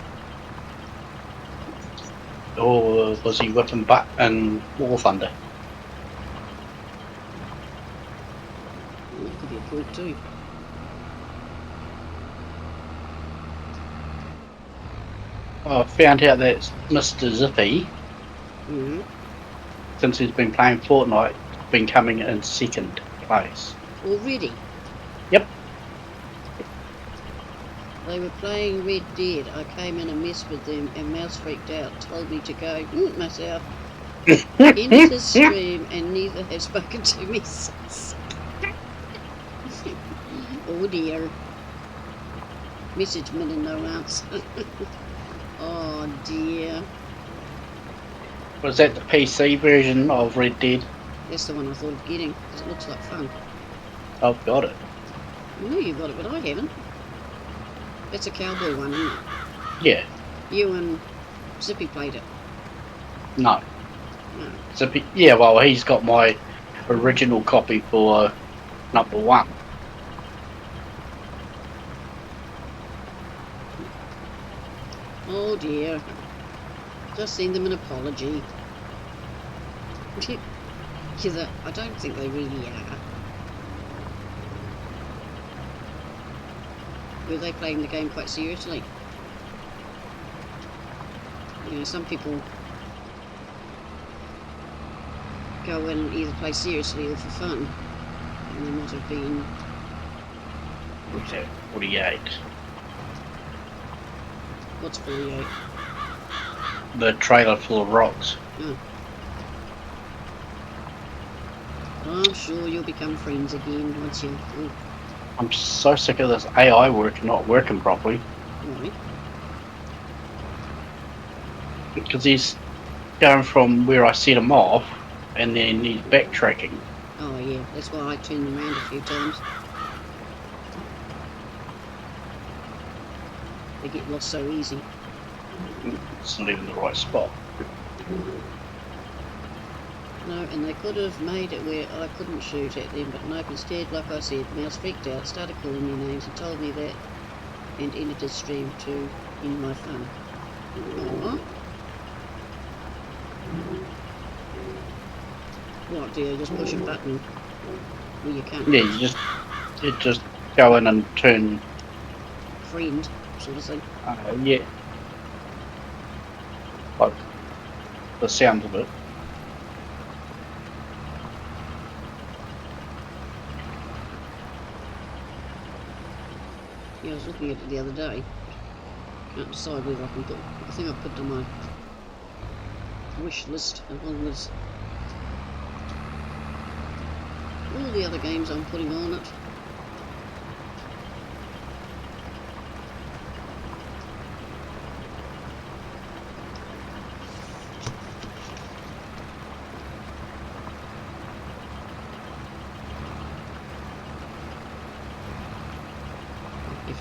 Or was he whipping butt and War Thunder? Well, that could be a point too. I found out that Mr. Zippy, Mm-hmm. since he's been playing Fortnite, been coming in second place. Already? Yep. They were playing Red Dead. I came in and messed with them and Mouse freaked out, told me to go myself. Ended his stream and neither have spoken to me since. Oh dear. Message Min and no answer. Oh dear. Was that the PC version of Red Dead? That's the one I thought of getting, because it looks like fun. I've got it. I know you've got it, but I haven't. That's a cowboy one, isn't it? Yeah. You and Zippy played it. No. No. Zippy. Yeah, well, he's got my original copy for number 1. Oh dear. Just send them an apology. Because I don't think they really are. Were they playing the game quite seriously? You know, some people go in and either play seriously or for fun, and they might have been. What's that? 48. What's 48? The trailer full of rocks. Oh. I'm sure you'll become friends again once you. Oh, I'm so sick of this AI work not working properly. right. Because he's going from where I set him off, and then he's backtracking. Oh yeah, that's why I turned them around a few times. They get lost so easy. It's not even the right spot. No, and they could have made it where I couldn't shoot at them, but nope, instead, like I said, Mouse freaked out, started calling me names and told me that, and ended his stream to end my fun. Aww. What, do you just push a button? Well, you can't. Yeah, you just go in and turn. Friend, sort of thing. Yeah. Like the sound of it. Yeah, I was looking at it the other day. Can't decide whether I can put. I think I put on my wish list along with all the other games I'm putting on it.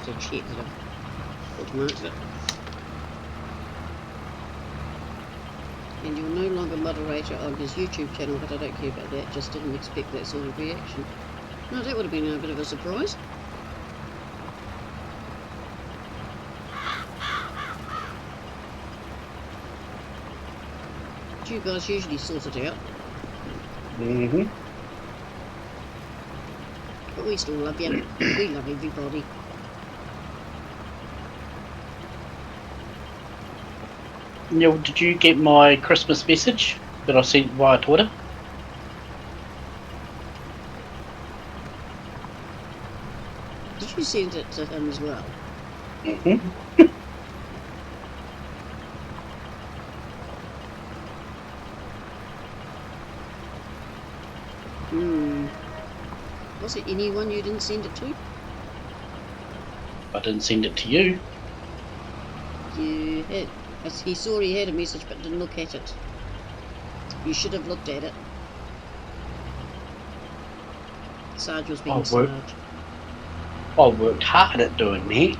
To check that I've marked it. And you're no longer moderator on his YouTube channel, but I don't care about that, just didn't expect that sort of reaction. No, that would have been a bit of a surprise. But you guys usually sort it out. Mm-hmm. But we still love you. We love everybody. Neil, did you get my Christmas message that I sent via Twitter? Did you send it to him as well? Mm-hmm. Was it anyone you didn't send it to? I didn't send it to you. You had. He saw he had a message but didn't look at it. You should have looked at it. Sarge was being Sarge. I worked hard at doing that. You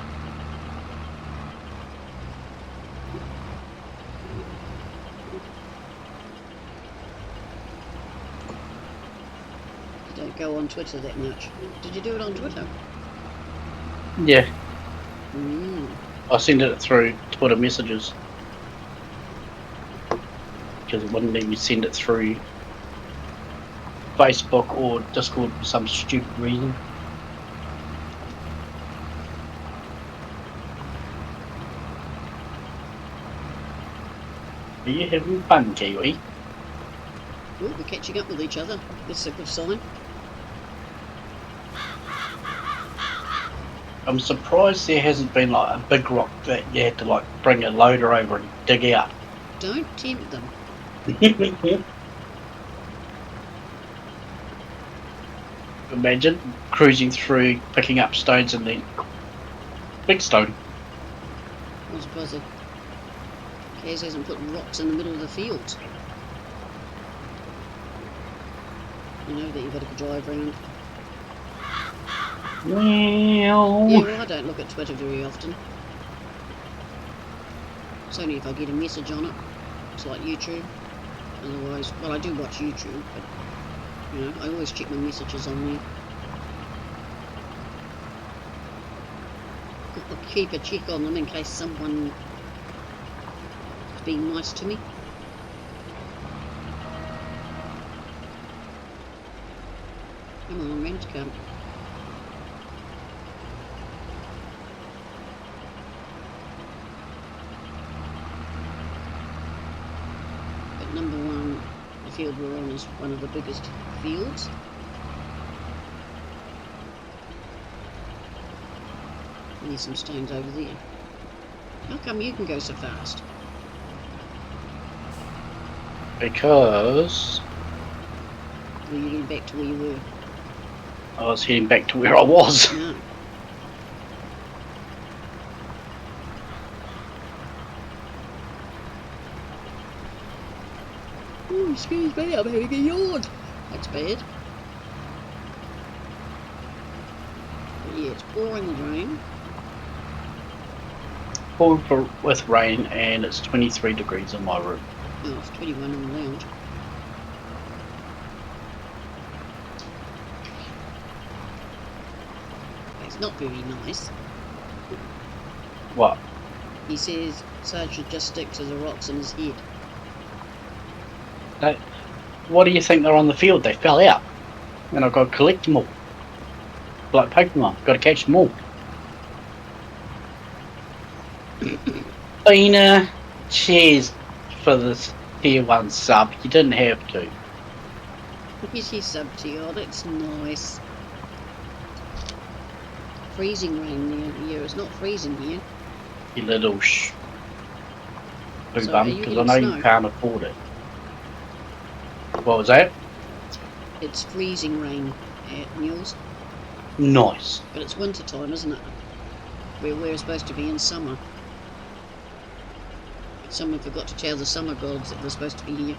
don't go on Twitter that much. Did you do it on Twitter? Yeah. Mm. I sent it through Twitter messages. Because it wouldn't let me send it through Facebook or Discord for some stupid reason. Are you having fun, Kiwi? Oh, we're catching up with each other. That's a good sign. I'm surprised there hasn't been like a big rock that you had to like bring a loader over and dig out. Don't tempt them. Imagine cruising through, picking up stones and then big stone. I'm surprised that Caz hasn't put rocks in the middle of the field. You know that you've got to drive around. Well, Yeah, well, I don't look at Twitter very often. It's only if I get a message on it. It's like YouTube. Otherwise, well, I do watch YouTube, but, you know, I always check my messages on there. I'll keep a check on them in case someone is being nice to me. Come on, rent come. number one, the field we're on is one of the biggest fields. And there's some stones over there. How come you can go so fast? Because Or are you getting back to where you were? I was heading back to where I was. No. Oh, excuse me, I'm having a yawn. That's bad. But yeah, it's pouring with rain. Pouring with rain, and it's 23 degrees in my room. Oh, it's 21 in the lounge. It's not very nice. What? He says Sarge should just stick to the rocks in his head. What do you think they're on the field? They fell out. And I've got to collect them all. Like Pokemon, got to catch them all. Bina, cheers for this tier 1 sub. You didn't have to. Yes, he subbed to you. Oh, that's nice. Freezing rain there. Yeah, it's not freezing here. You little boo So, bum, are you because I getting know snow? you can't afford it. What was that? It's freezing rain at Mules, Nice. but it's winter time, isn't it? We're supposed to be in summer. Someone forgot to tell the summer gods that they're supposed to be here.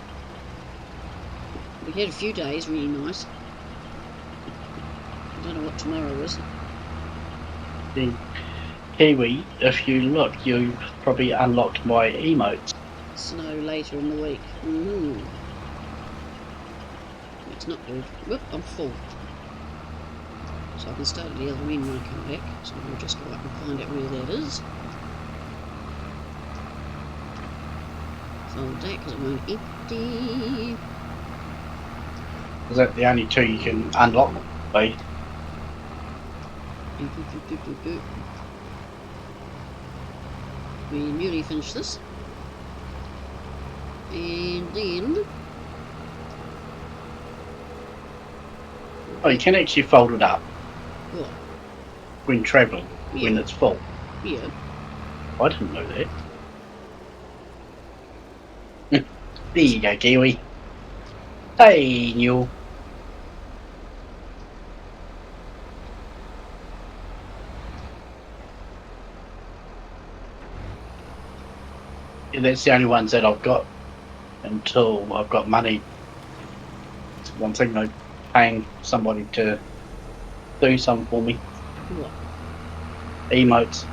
We had a few days really nice. I don't know what tomorrow is. The Kiwi, if you look, you probably unlocked my emotes. Snow later in the week. Ooh. It's not good. Whoop, I'm full. So I can start at the other end when I come back. So we'll just go up and find out where that is. Fold that because it won't empty. Is that the only 2 you can unlock? By? We nearly finished this. And then Oh, you can actually fold it up what? when travelling, when Yeah. it's full. Yeah. I didn't know that. There you go, Kiwi. Hey, Neil. Yeah, that's the only ones that I've got until I've got money. It's one thing, though, paying somebody to do something for me. What? Emotes.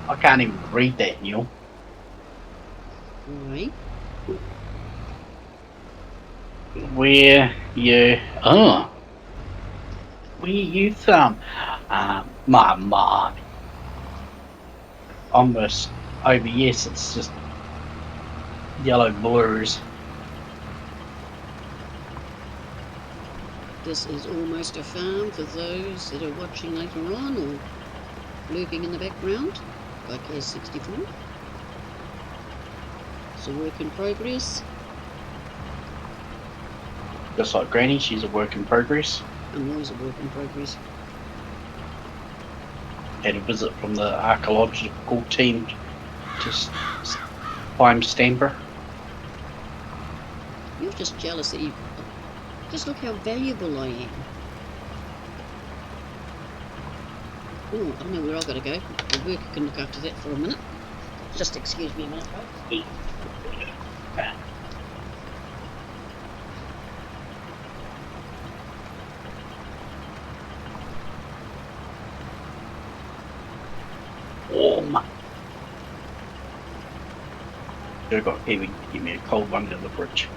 I can't even read that, Neil. Right. Where you where you from? My mom. Almost over, yes, it's just yellow blurs. This is almost a farm for those that are watching later on or lurking in the background by cazz64. It's a work in progress. Just like Granny, she's a work in progress. I'm always a work in progress. Had a visit from the archaeological team to find Stamper. You're just jealous that you... Just look how valuable I am. Oh, I know where I've got to go. The worker can look after that for a minute. Just excuse me a minute, folks. Warm. I've got Kiwi to give me a cold one to the fridge.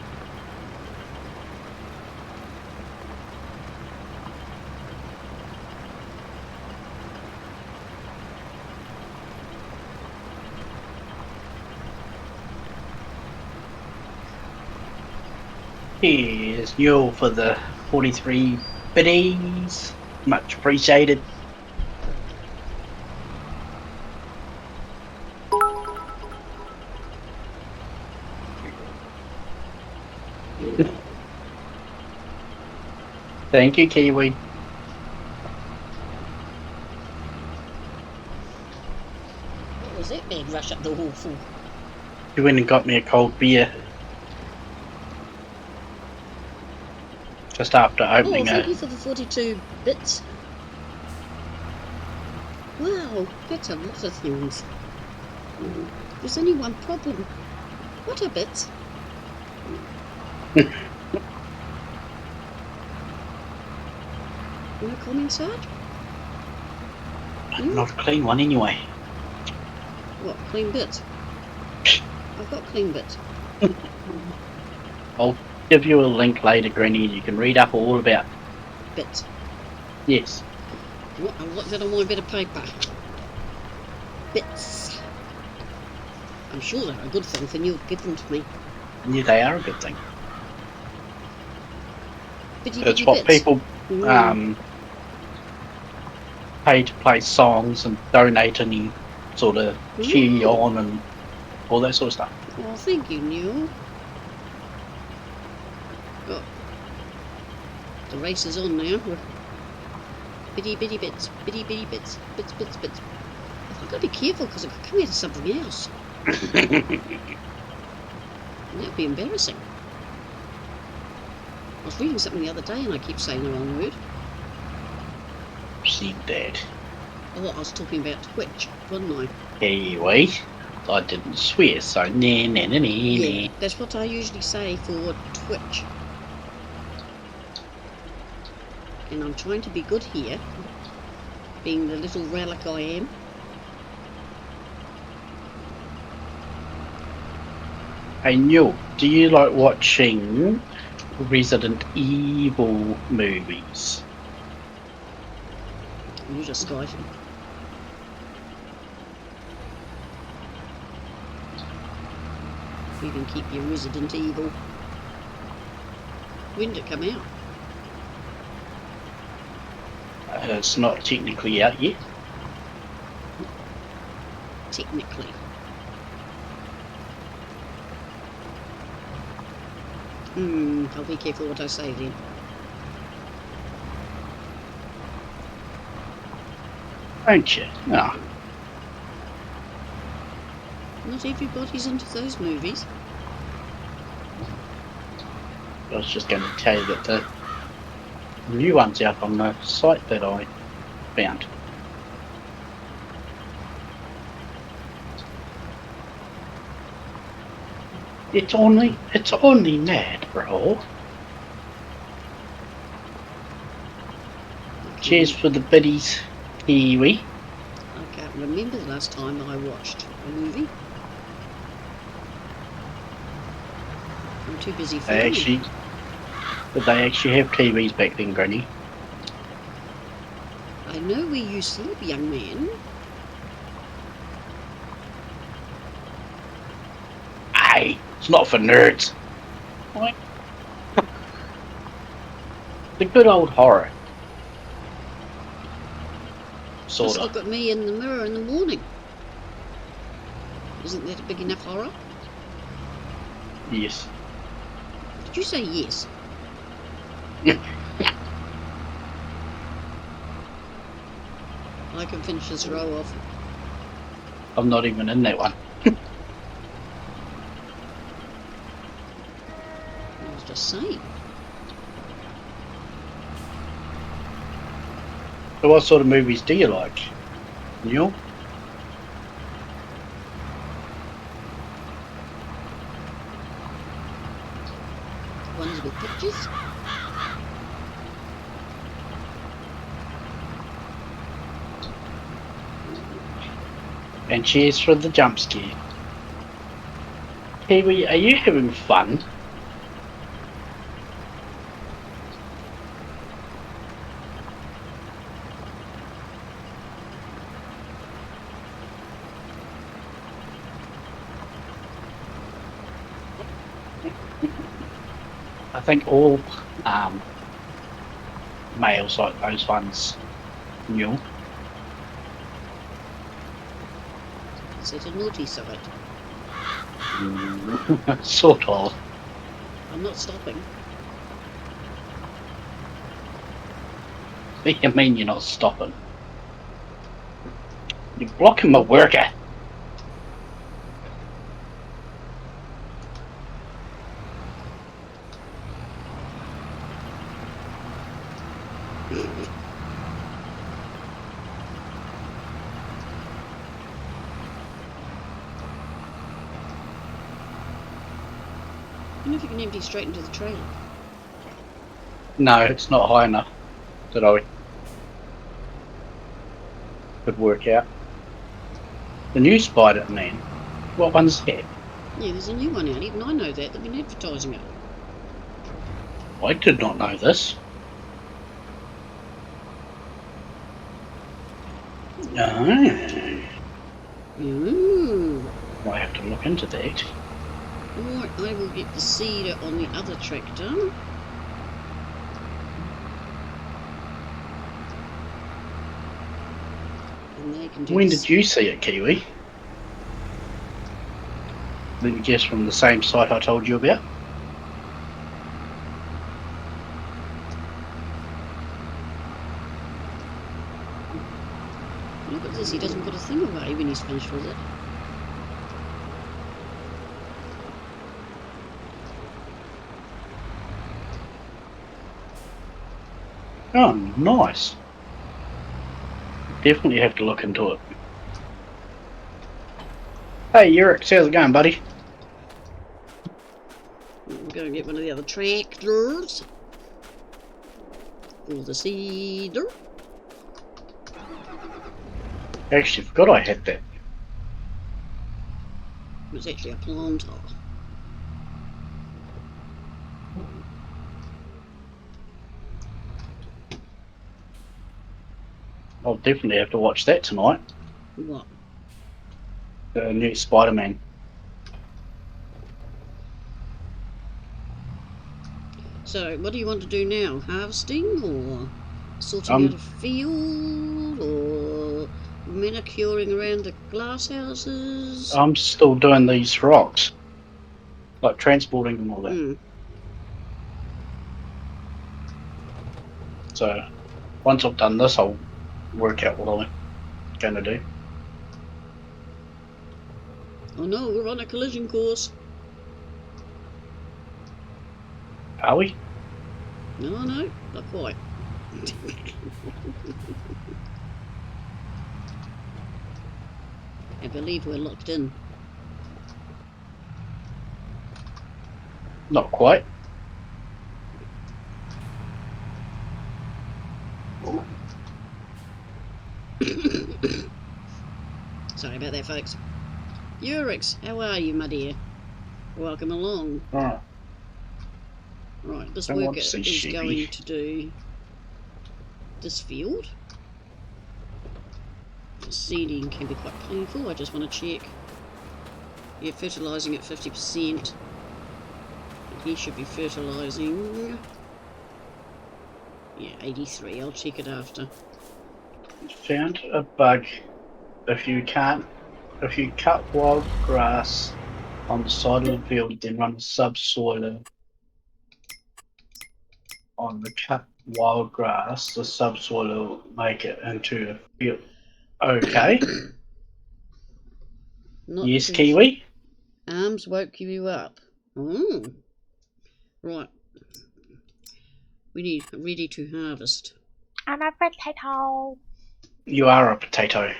Here's Yule for the 43 biddies. Much appreciated. Thank you, Kiwi. What was that big rush up the hall for? You went and got me a cold beer. Just after Oh, opening thank it. you for the 42 bits. Wow, that's a lot of things. There's only one problem. What are bits? No comment, Sarge? Not a clean one anyway. What, clean bits? I've got clean bits. I'll give you a link later, Granny, and you can read up all about Bits. yes. What's that on my bit of paper? Bits. I'm sure they're a good thing for you to give them to me. Yeah, they are a good thing. Bitty It's bitty what bits. people pay to play songs and donate any sort of cheer on and all that sort of stuff. Oh, thank you, Neil. Oh. The race is on now. Bitty bitty bits, bitty bitty bits, bits, bits, bits. I've got to be careful because it could come out of something else. That'd be embarrassing. I was reading something the other day and I keep saying the wrong word. See that. Oh, I was talking about Twitch, wasn't I? Anyway, I didn't swear, so nah. Yeah, that's what I usually say for Twitch. And I'm trying to be good here, being the little relic I am. Hey Neil, do you like watching Resident Evil movies? You're just skyfing. You can keep your Resident Evil. When did it come out? It's not technically out yet. Technically. I'll be careful what I say then. Don't you? No. Not everybody's into those movies. I was just going to tell you that the new one's out on the site that I found. It's only mad, bro. Cheers for the biddies, Kiwi. I can't remember the last time I watched a movie. I'm too busy filming. Did they actually have TVs back then, Granny? I know where you sleep, young man. Aye, it's not for nerds. What? The good old horror. Sort Just of. look at me in the mirror in the morning. Isn't that a big enough horror? Yes. Did you say yes? I can finish this row off. I'm not even in that one. I was just saying. So what sort of movies do you like, Neil? Ones with pictures. And cheers for the jump scare. Kiwi, are you having fun? I think all males like those ones, Neil. Is it a naughty side? Sort of. I'm not stopping. What do you mean you're not stopping? You're blocking my worker. I wonder if you can empty straight into the trailer. No, it's not high enough that I could work out. The new Spider-Man. What one's that? Yeah, there's a new one out. Even I know that. They've been advertising it. I did not know this. Oh, Ooh. I have to look into that. Right, I will get the seeder on the other tractor. And they can do When this. did you see it, Kiwi? Let me guess, from the same site I told you about? Look at this, he doesn't put a thing away when he's finished with it. Oh, nice. Definitely have to look into it. Hey, Yurik, how's it going, buddy? I'm going to get one of the other tractors for the seeder. Actually, forgot I had that. It was actually a planter. I'll definitely have to watch that tonight. What? The new Spider-Man. So, what do you want to do now? Harvesting or sorting out a field or manicuring around the glass houses? I'm still doing these rocks. Like transporting them all that. Hmm. So, once I've done this, I'll work out what I'm going to do. Oh no, we're on a collision course. Are we? No, not quite. I believe we're locked in. Not quite. Sorry about that, folks. Urix, how are you, my dear? Welcome along. Alright. Right, this Don't want worker to see is sheepy. going to do this field. The seeding can be quite painful. I just want to check. Yeah, fertilising at 50%. He should be fertilising. Yeah, 83. I'll check it after. Found a bug. If you cut wild grass on the side of the field, then run a subsoiler on the cut wild grass, the subsoiler will make it into a field. Okay. Not Yes, too- Kiwi? Arms woke you up. Oh. Right. We need ready to harvest. I'm a potato. You are a potato.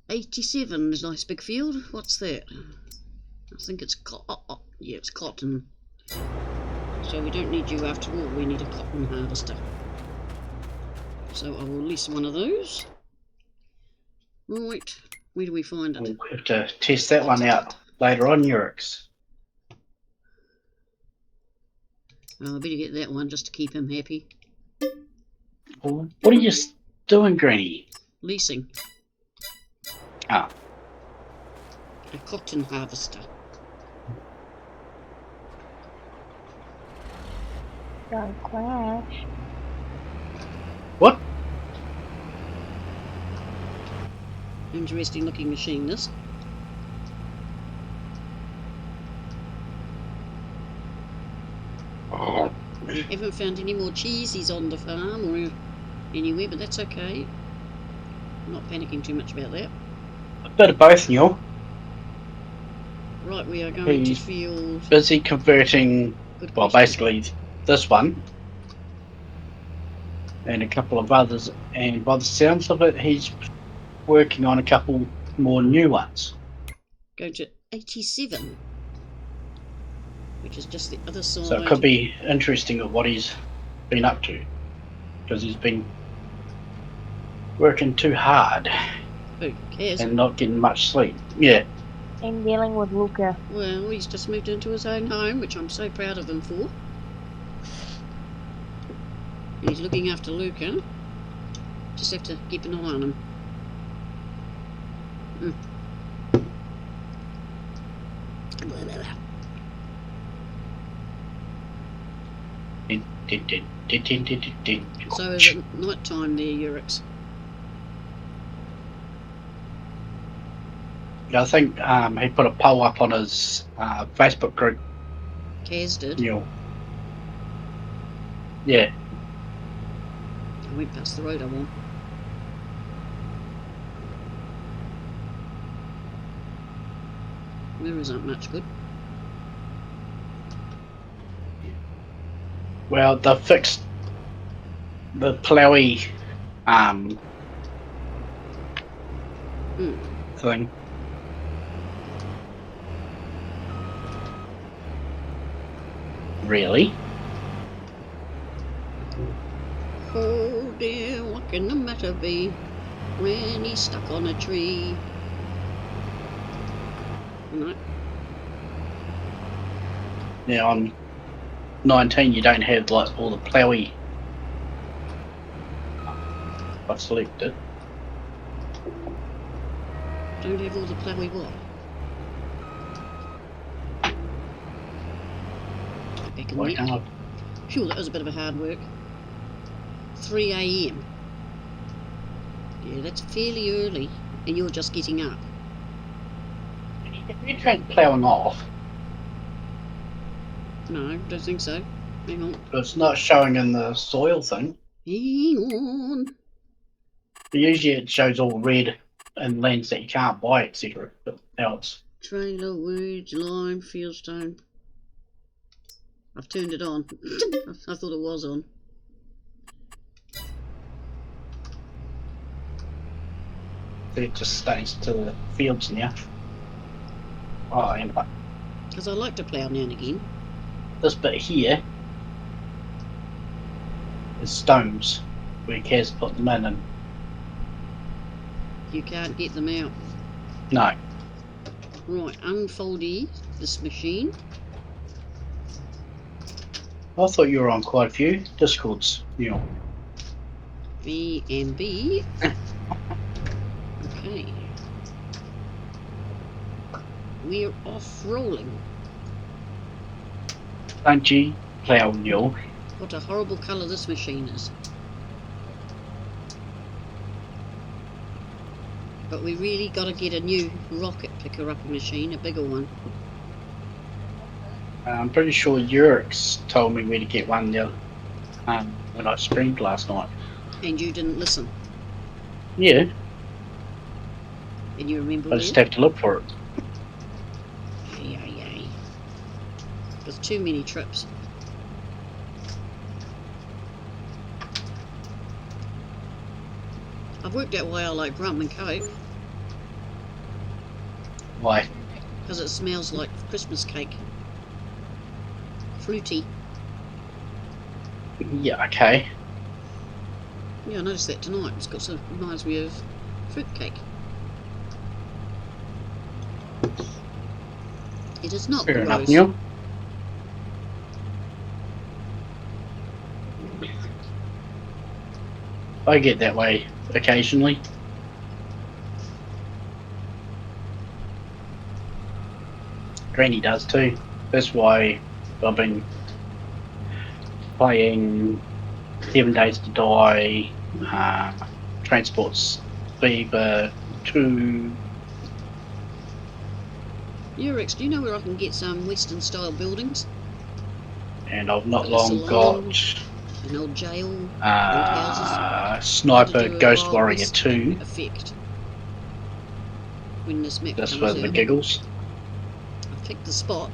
87 is a nice big field. What's that? I think it's yeah, it's cotton. So we don't need you after all. We need a cotton harvester. So I will lease one of those. Right. Where do we find it? We'll have to test that one out later on, Urix. Oh, I better get that one just to keep him happy. What are you doing, Granny? Leasing. Ah. A cotton harvester. Don't crash. What? Interesting looking machine, this. We haven't found any more cheesies on the farm or anywhere, but that's okay. I'm not panicking too much about that. A bit of both, Neil. Right, we are going to He's field. busy converting, Good well, question. basically this one and a couple of others, and by the sounds of it, he's working on a couple more new ones. Going to 87, which is just the other side. So it could be interesting of what he's been up to, because he's been working too hard Who cares? and not getting much sleep. Yeah. I'm dealing with Luca. Well, he's just moved into his own home, which I'm so proud of him for. He's looking after Luca. Just have to keep an eye on him. Blah, blah, blah. So is it night time there, Urix? I think he put a poll up on his Facebook group. Cazz did. Neil. Yeah. I went past the road I want. Mirrors aren't much good. Well, they fixed the plowy thing. Really? Oh dear, what can the matter be when he's stuck on a tree? Right. Now on 19 you don't have like all the plowy. I selected. Don't have all the plowy what? Back in Like, there. Phew, that was a bit of a hard work. 3 AM. Yeah, that's fairly early, and you're just getting up. if you tried ploughing off, No, don't think so. Hang on. but it's not showing in the soil thing. Hang on. Usually it shows all red and lands that you can't buy, etc. But now it's Trailer, weeds, lime, fieldstone. I've turned it on. I thought it was on. it just stays to the fields now. Oh, and Because I like to plough now and again. this bit here is stones where Kaz put them in, and You can't get them out. no. Right, unfold this machine. I thought you were on quite a few Discords, you know. B and B. Okay. We're off rolling. Don't you plough mule? What a horrible colour this machine is. But we really got to get a new rocket picker up machine, a bigger one. I'm pretty sure Urix told me where to get one there when I streamed last night. And you didn't listen. Yeah, And you remember I where? just have to look for it. Yay. There's too many trips. I've worked out why I like rum and coke. Why? Because it smells like Christmas cake. Fruity. Yeah, okay. Yeah, I noticed that tonight. It's got some reminds me of fruit cake. It is not Fair enough, gross. Neil. I get that way occasionally. Granny does too. That's why I've been playing 7 Days to Die, Transports Fever 2. Urix, do you know where I can get some Western style buildings? And I've not Got a long salon. got An old jail, old houses. Had to Sniper do a Ghost Wild Warrior West 2, effect when this map just comes for the out. giggles. I've picked the spot.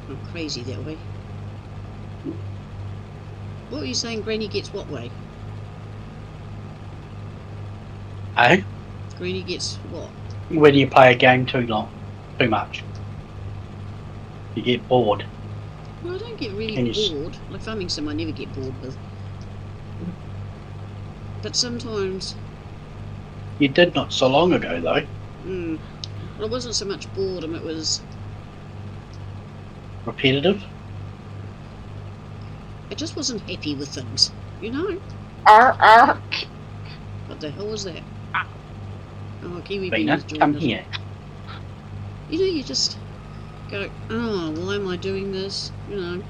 I'm crazy that way. What were you saying? Granny gets what way? Eh? Granny gets what? When you play a game too much, you get bored. Well, I don't get really And you bored. Like farming sim, I never get bored with. But sometimes, You did not so long ago, though. well, it wasn't so much boredom. It was. Repetitive. I just wasn't happy with things, you know. Arr. What the hell was that? Oh, Kiwi Bean Bina, has joined come us. here. You know, you just go, oh, why am I doing this? You know.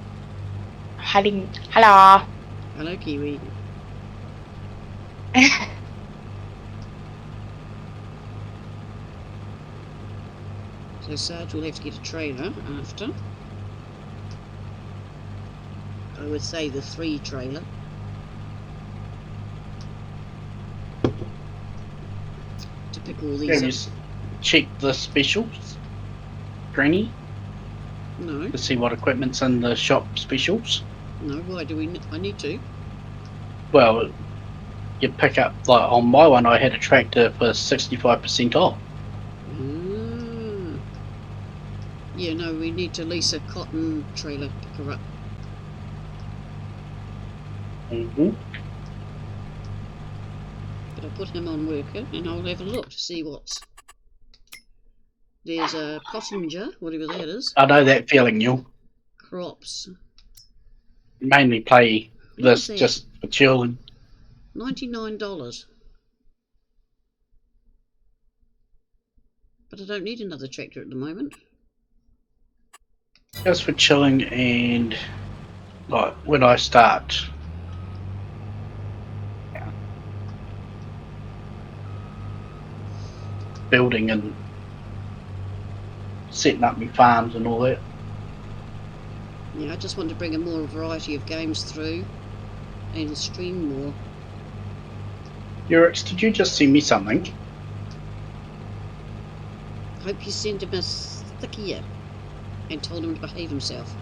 Hello. Hello, Kiwi. So Sarge will have to get a trailer after. I would say the 3 trailer. To pick all these Have you up. checked the specials, Granny, No, to see what equipment's in the shop specials? no, why do we... I need to. Well, you pick up, like on my one, I had a tractor for 65% off. Ah. Yeah, no, we need to lease a cotton trailer to pick her up. Mm-hmm. But I'll put him on worker and I'll have a look to see what's... There's a Pottinger, whatever that is. I know that feeling, you Crops. mainly play What this is that? just for chilling. $99. But I don't need another tractor at the moment. Just for chilling, and like when I start building and setting up my farms and all that. Yeah, I just want to bring a more variety of games through and stream more. Urix, did you just send me something? Hope you sent him a stickier and told him to behave himself.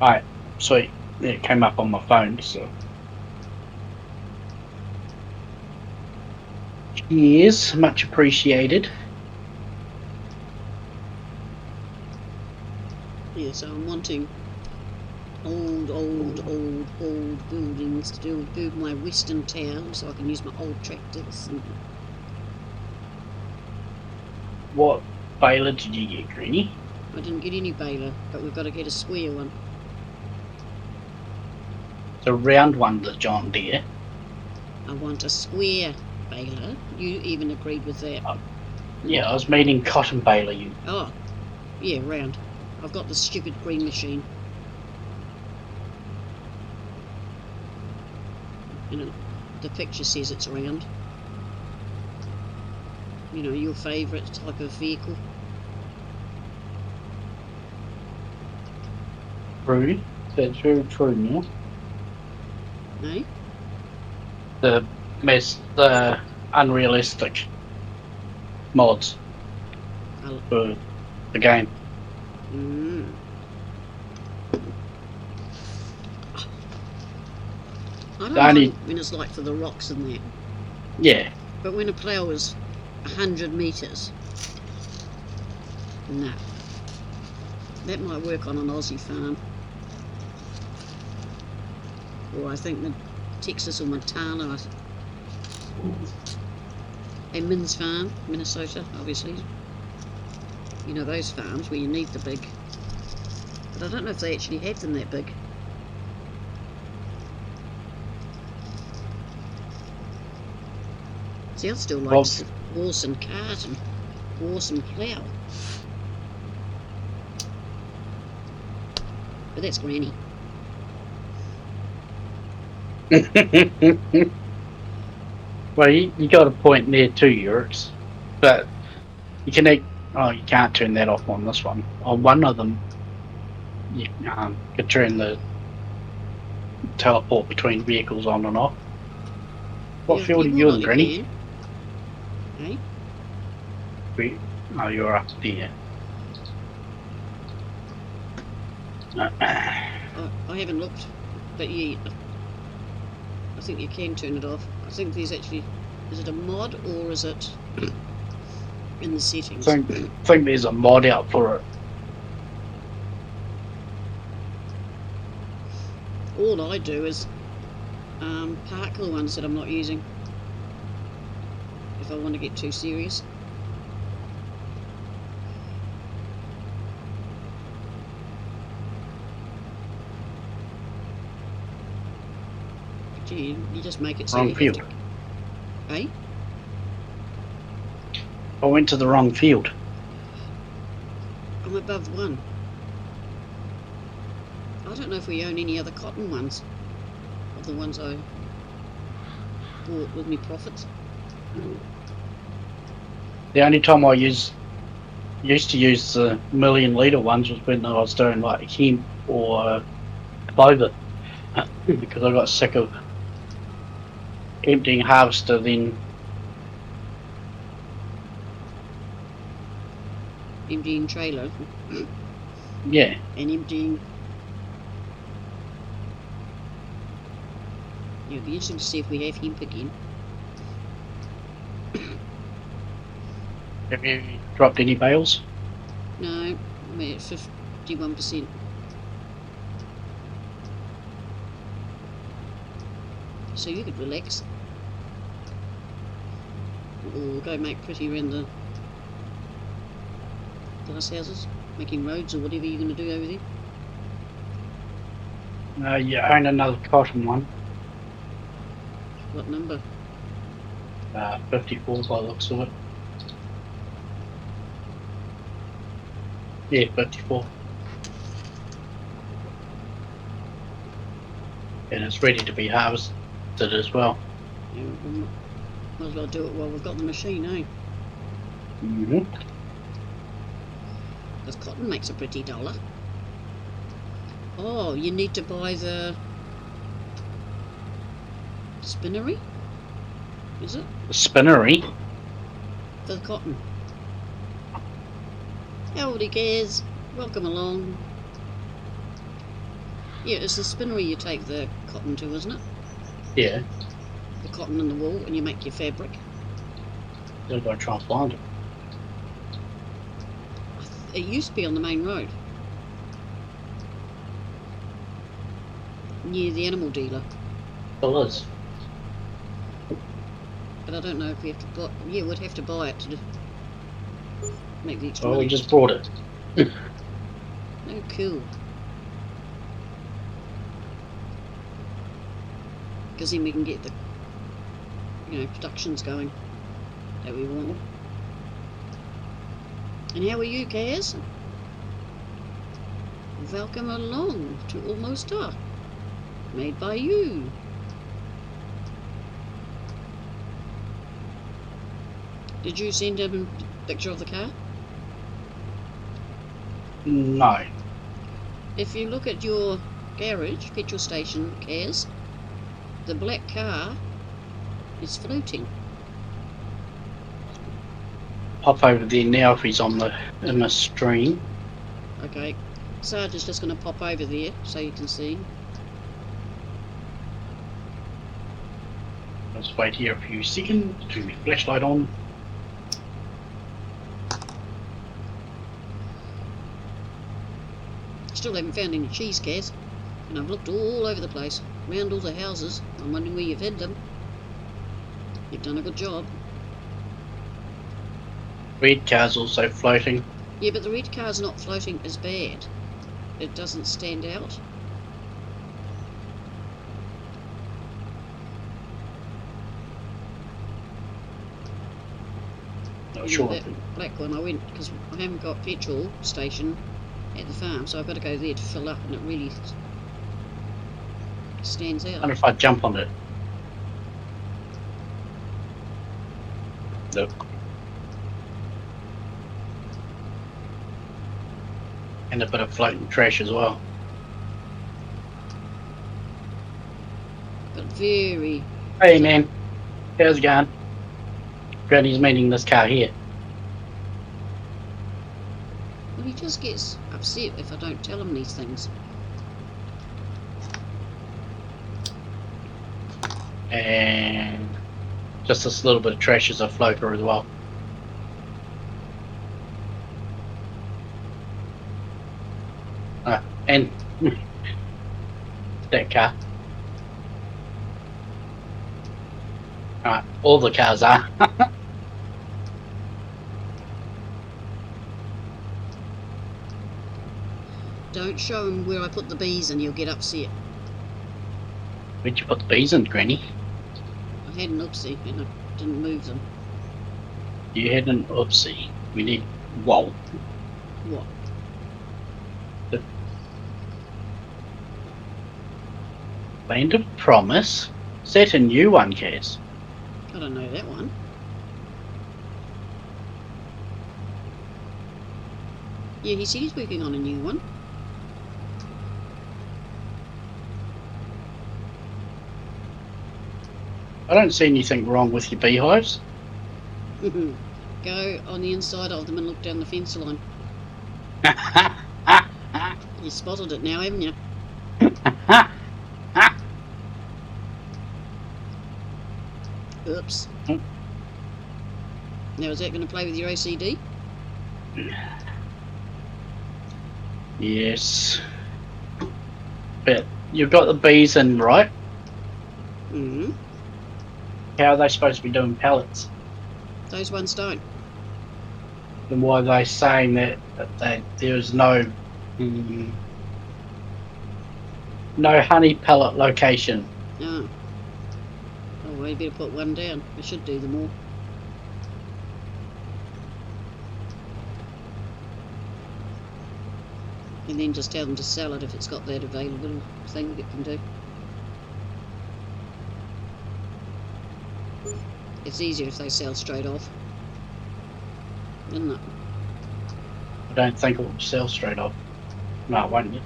Alright, sweet. Yeah, it came up on my phone, so. Yes, much appreciated. Yeah, so I'm wanting old buildings to build my western town so I can use my old tractors. And What baler did you get, Greenie? I didn't get any baler, but we've got to get a square one. The round one, the John Deere. I want a square baler. You even agreed with that. Yeah, I was meaning cotton baler, you. Oh, yeah, round. I've got the stupid green machine. And the picture says it's round. You know, your favourite type of vehicle. True. That's very true, Neil. Eh? The unrealistic mods for the game. I don't Only- mind when it's like for the rocks and that, Yeah. but when a plough is 100 metres, nah. That might work on an Aussie farm. Or I think the Texas or Montana and Min's farm, Minnesota, obviously. You know, those farms where you need the big. But I don't know if they actually have them that big. See, I still like horse and cart and horse and plough. But that's Granny. Well, you got a point there too, Eurix. But you can. Oh, you can't turn that off on this one. On one of them, you can turn the teleport between vehicles on and off. What Yeah, field are you more you in, likely Granny? can. Eh? Oh, you're up there. I haven't looked, but yeah, I think you can turn it off. I think there's actually, is it a mod or is it in the settings? I think there's a mod out for it. All I do is park the ones that I'm not using if I want to get too serious. But you just make it so Wrong you field. have to. Eh? I went to the wrong field. I'm above one. I don't know if we own any other cotton ones of the ones I bought with me profits. The only time I used to use the 1,000,000 litre ones was when I was doing like hemp or clover, because I got sick of emptying harvester, then Emptying trailer yeah. and emptying. Yeah, it'll be interesting to see if we have hemp again. Have you dropped any bales? No, we're at 51%. So you could relax. Or go make pretty around the glass houses, making roads or whatever you're going to do over there. You own another cotton one. What number? 54 by the looks of it. Yeah, 54. And it's ready to be harvested as well. Yeah, we might as well do it while we've got the machine, eh? Mm-hmm. Because cotton makes a pretty dollar. Oh, you need to buy the spinnery? Is it? The spinnery. For the cotton. Howdy, Cazz. Welcome along. Yeah, it's the spinnery you take the cotton to, isn't it? Yeah. The cotton and the wool, and you make your fabric. They'll go try and find it. It used to be on the main road. Near the animal dealer. Still is. But I don't know if we have to buy... Yeah, we'd have to buy it to make the extra Well, we money. just brought it. Oh, cool. Because then we can get the, productions going that we want. And how are you, Cazz? Welcome along to Almost Dark, made by you. Did you send him a picture of the car? No. If you look at your garage, petrol station, Cazz, the black car is floating. Pop over there now if he's in the stream. Okay, Sarge is just going to pop over there so you can see. Let's wait here a few seconds. Turn my flashlight on. Still haven't found any cheese, Cazz, and I've looked all over the place, round all the houses. I'm wondering where you've hid them. You've done a good job. Red car's also floating. Yeah, but the red car's not floating as bad. It doesn't stand out. Not Yeah, sure. that black one, I went because I haven't got petrol station at the farm, so I've got to go there to fill up, and it really stands I out. wonder if I jump on it. Nope. And a bit of floating trash as well. But very... Hey man, how's it going? Granny's meeting this car here. Well, he just gets upset if I don't tell him these things. And just this little bit of trash as a floater as well. And that car. Alright, all the cars are. Don't show him where I put the bees and he'll get upset. Where'd you put the bees in, Granny? I had an oopsie and I didn't move them. You had an oopsie. We need... Whoa. What? Land of Promise? Is that a new one, Kaz? I don't know that one. Yeah, he said he's working on a new one. I don't see anything wrong with your beehives. Go on the inside of them and look down the fence line. You spotted it now, haven't you? Oops. Now is that going to play with your OCD? Yes. But you've got the bees in, right? Mm-hmm. How are they supposed to be doing pellets? Those ones don't. Then why are they saying that there's no no honey pellet location? Oh. Oh, well, you better put one down. We should do them all. And then just tell them to sell it if it's got that available thing it can do. It's easier if they sell straight off, isn't it? I don't think it will sell straight off. No, it won't.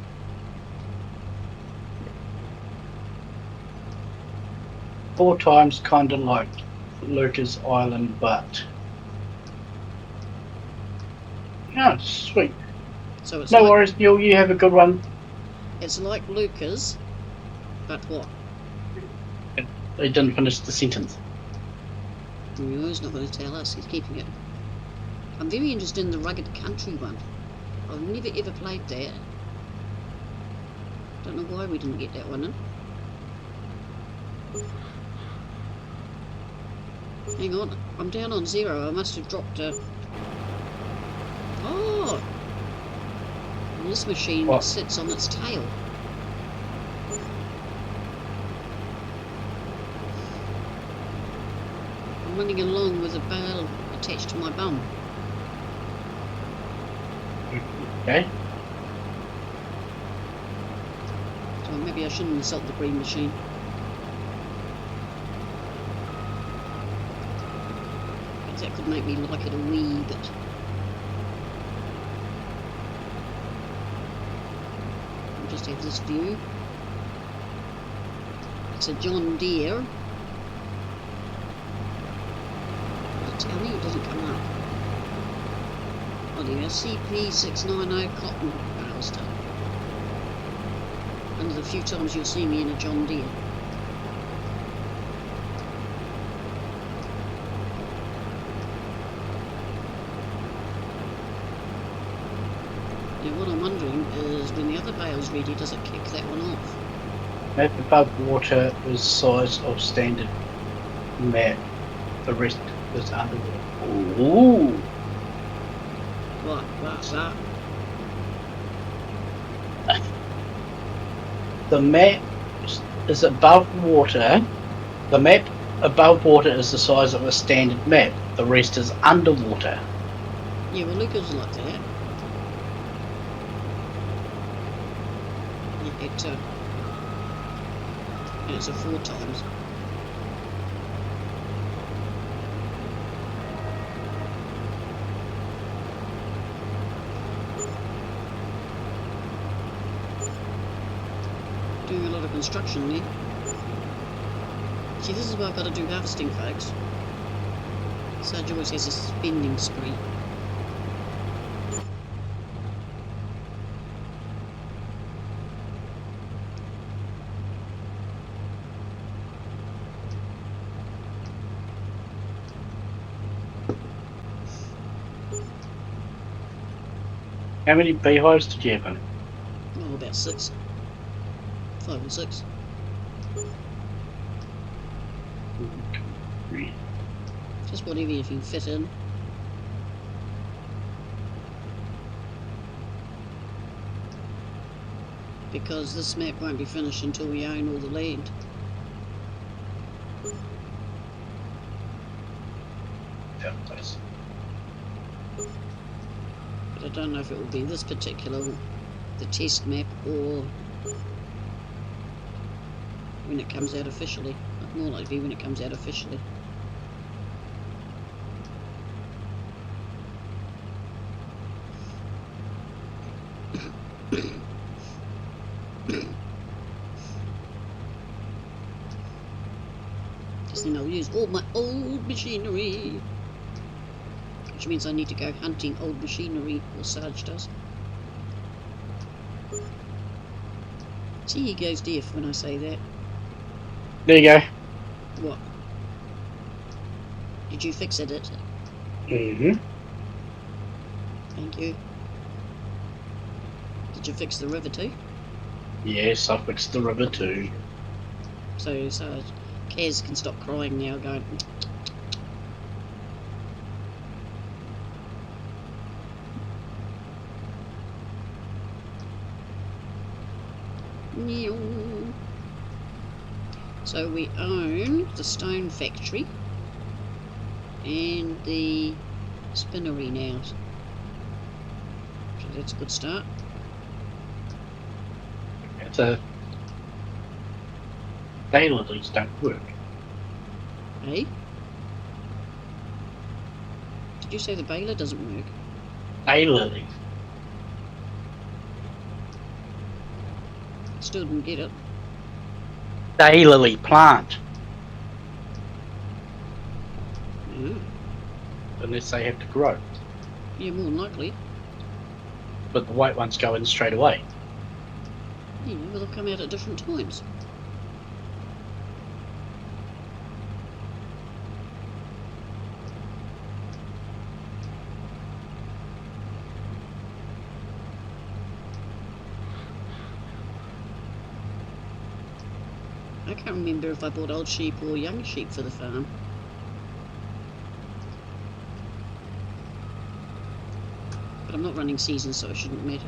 4 times kind of like Lucas Island, but yeah, sweet. So it's No like, worries, Neil. You have a good one. it's like Lucas, but what? They didn't finish the sentence. No, he's not going to tell us. He's keeping it. I'm very interested in the Rugged Country one. I've never ever played that. Don't know why we didn't get that one in. Hang on, I'm down on 0. I must have dropped a... Oh! And this machine What? sits on its tail. I'm running along with a bale attached to my bum. Okay. So maybe I shouldn't insult the green machine. Because that could make me like it a wee bit. I'll just have this view. It's a John Deere. Does it tell me? It doesn't come up. Oh, there, CP690 cotton bales done. One of the few times you'll see me in a John Deere. Now what I'm wondering is when the other bale's ready, does it kick that one off? Map above water is size of standard map. The rest is underwater. Ooh. What? The map is above water. The map above water is the size of a standard map. The rest is underwater. Yeah, well Lucas like that. It's a 4 times. Doing a lot of construction there. See, this is why I've got to do harvesting, folks. Sarge always has a spending spree. How many beehives did you have in? Oh, about 6. 5 or 6. Just whatever you can fit in. Because this map won't be finished until we own all the land. But I don't know if it will be this particular, the test map, or when it comes out officially. More likely to be when it comes out officially. Because then I'll use all my old machinery. Which means I need to go hunting old machinery, or Sarge does. See, he goes deaf when I say that. There you go. What? Did you fix it? Mm-hmm. Thank you. Did you fix the river too? Yes, I fixed the river too. So Cazz can stop crying now, going. So we own the stone factory and the spinnery now. So that's a good start. It's a daylilies don't work. Hey? Did you say the baler doesn't work? Daylilies. Still didn't get it. Daylily plant. Oh. Unless they have to grow. Yeah, more than likely. But the white ones go in straight away. Yeah, well, they'll come out at different times. I can't remember if I bought old sheep or young sheep for the farm. But I'm not running seasons, so it shouldn't matter.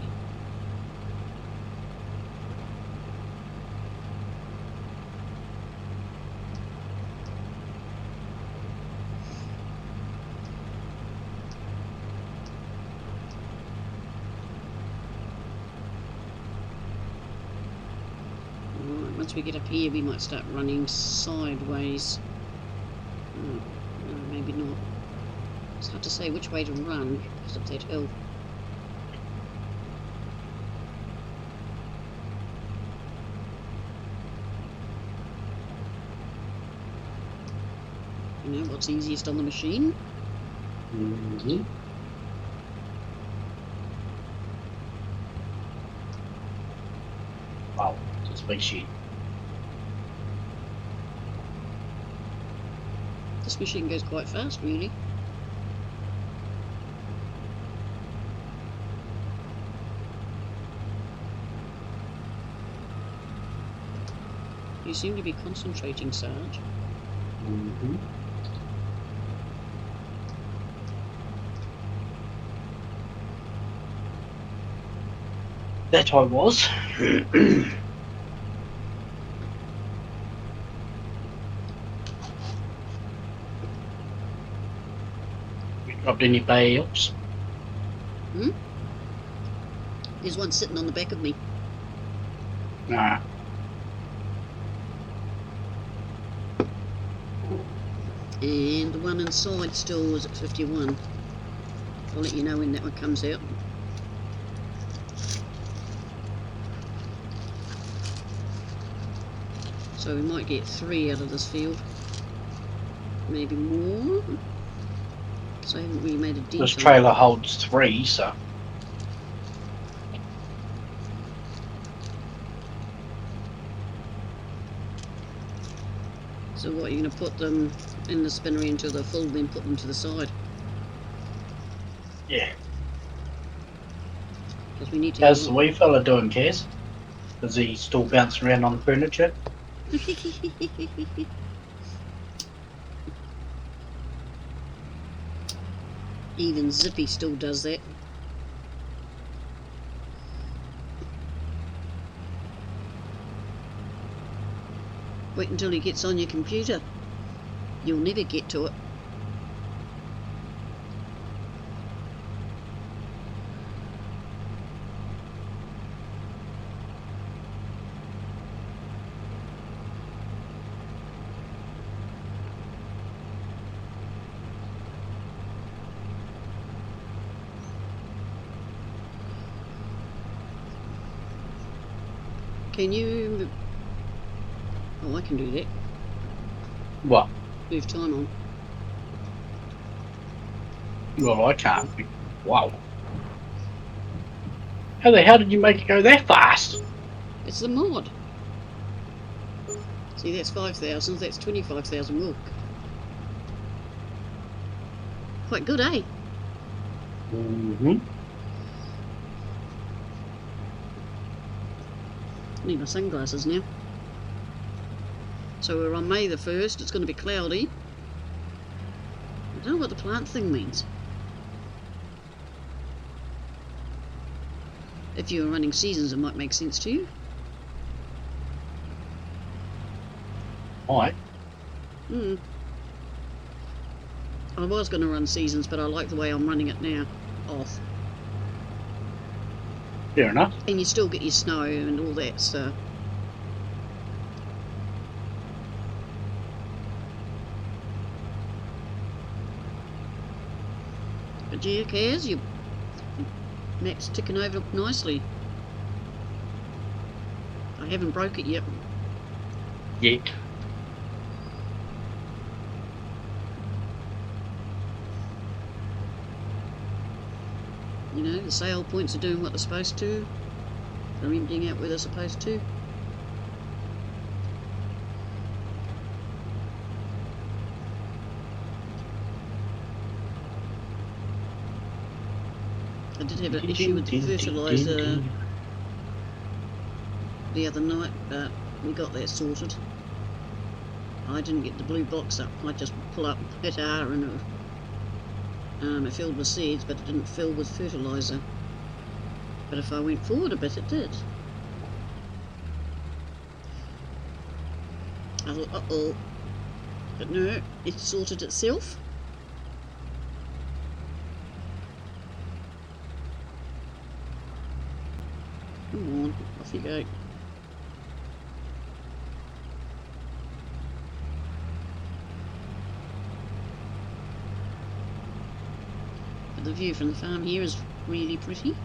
Once we get up here, we might start running sideways. No, maybe not. It's hard to say which way to run because of that hill. You know what's easiest on the machine? Mm-hmm. Wow, it's a big sheet. This machine goes quite fast, really. You seem to be concentrating, Sarge. Mm-hmm. That I was. You dropped any bales? Hmm? There's one sitting on the back of me. Nah. And the one inside still is at 51. I'll let you know when that one comes out. So we might get 3 out of this field. Maybe more. Because I haven't really made a dent. This trailer holds 3, so. So what, you're going to put them in the spinner until they're full, then put them to the side? Yeah. Because we need to... How's the wee fella doing, Kaz? Is he still bouncing around on the furniture? Even Zippy still does that. Wait until he gets on your computer. You'll never get to it. Can you... Oh, I can do that. What? Move time on. Well, I can't. Wow. How the hell did you make it go that fast? It's the mod. See, that's 5,000, that's 25,000 milk. Quite good, eh? Mm-hmm. Need my sunglasses now. So we're on May the 1st, it's going to be cloudy. I don't know what the plant thing means. If you were running seasons, it might make sense to you. Alright. I was going to run seasons, but I like the way I'm running it now. Off. Fair enough. And you still get your snow and all that, so... But yeah, Kaz, your map's ticking over nicely. I haven't broke it yet. Yet. You know, the sale points are doing what they're supposed to. They're emptying out where they're supposed to. I did have an issue with the fertiliser the other night, but we got that sorted. I didn't get the blue box up. I just pull up hit R and it filled with seeds, but it didn't fill with fertiliser. But if I went forward a bit, it did. I thought, uh-oh. But no, it sorted itself. Come on, off you go. But the view from the farm here is really pretty.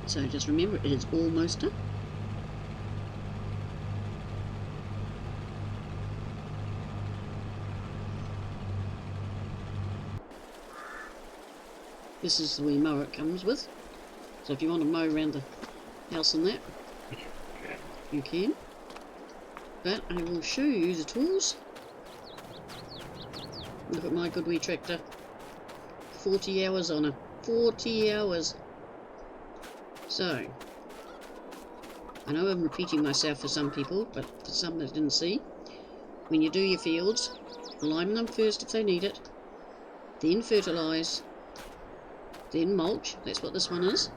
So just remember, it is almost done. This is the wee mower it comes with. So if you want to mow around the house and that, you can. But I will show you the tools. Look at my good wee tractor. 40 hours on her. 40 hours. So, I know I'm repeating myself for some people, but for some that didn't see, when you do your fields, lime them first if they need it, then fertilise, then mulch, that's what this one is,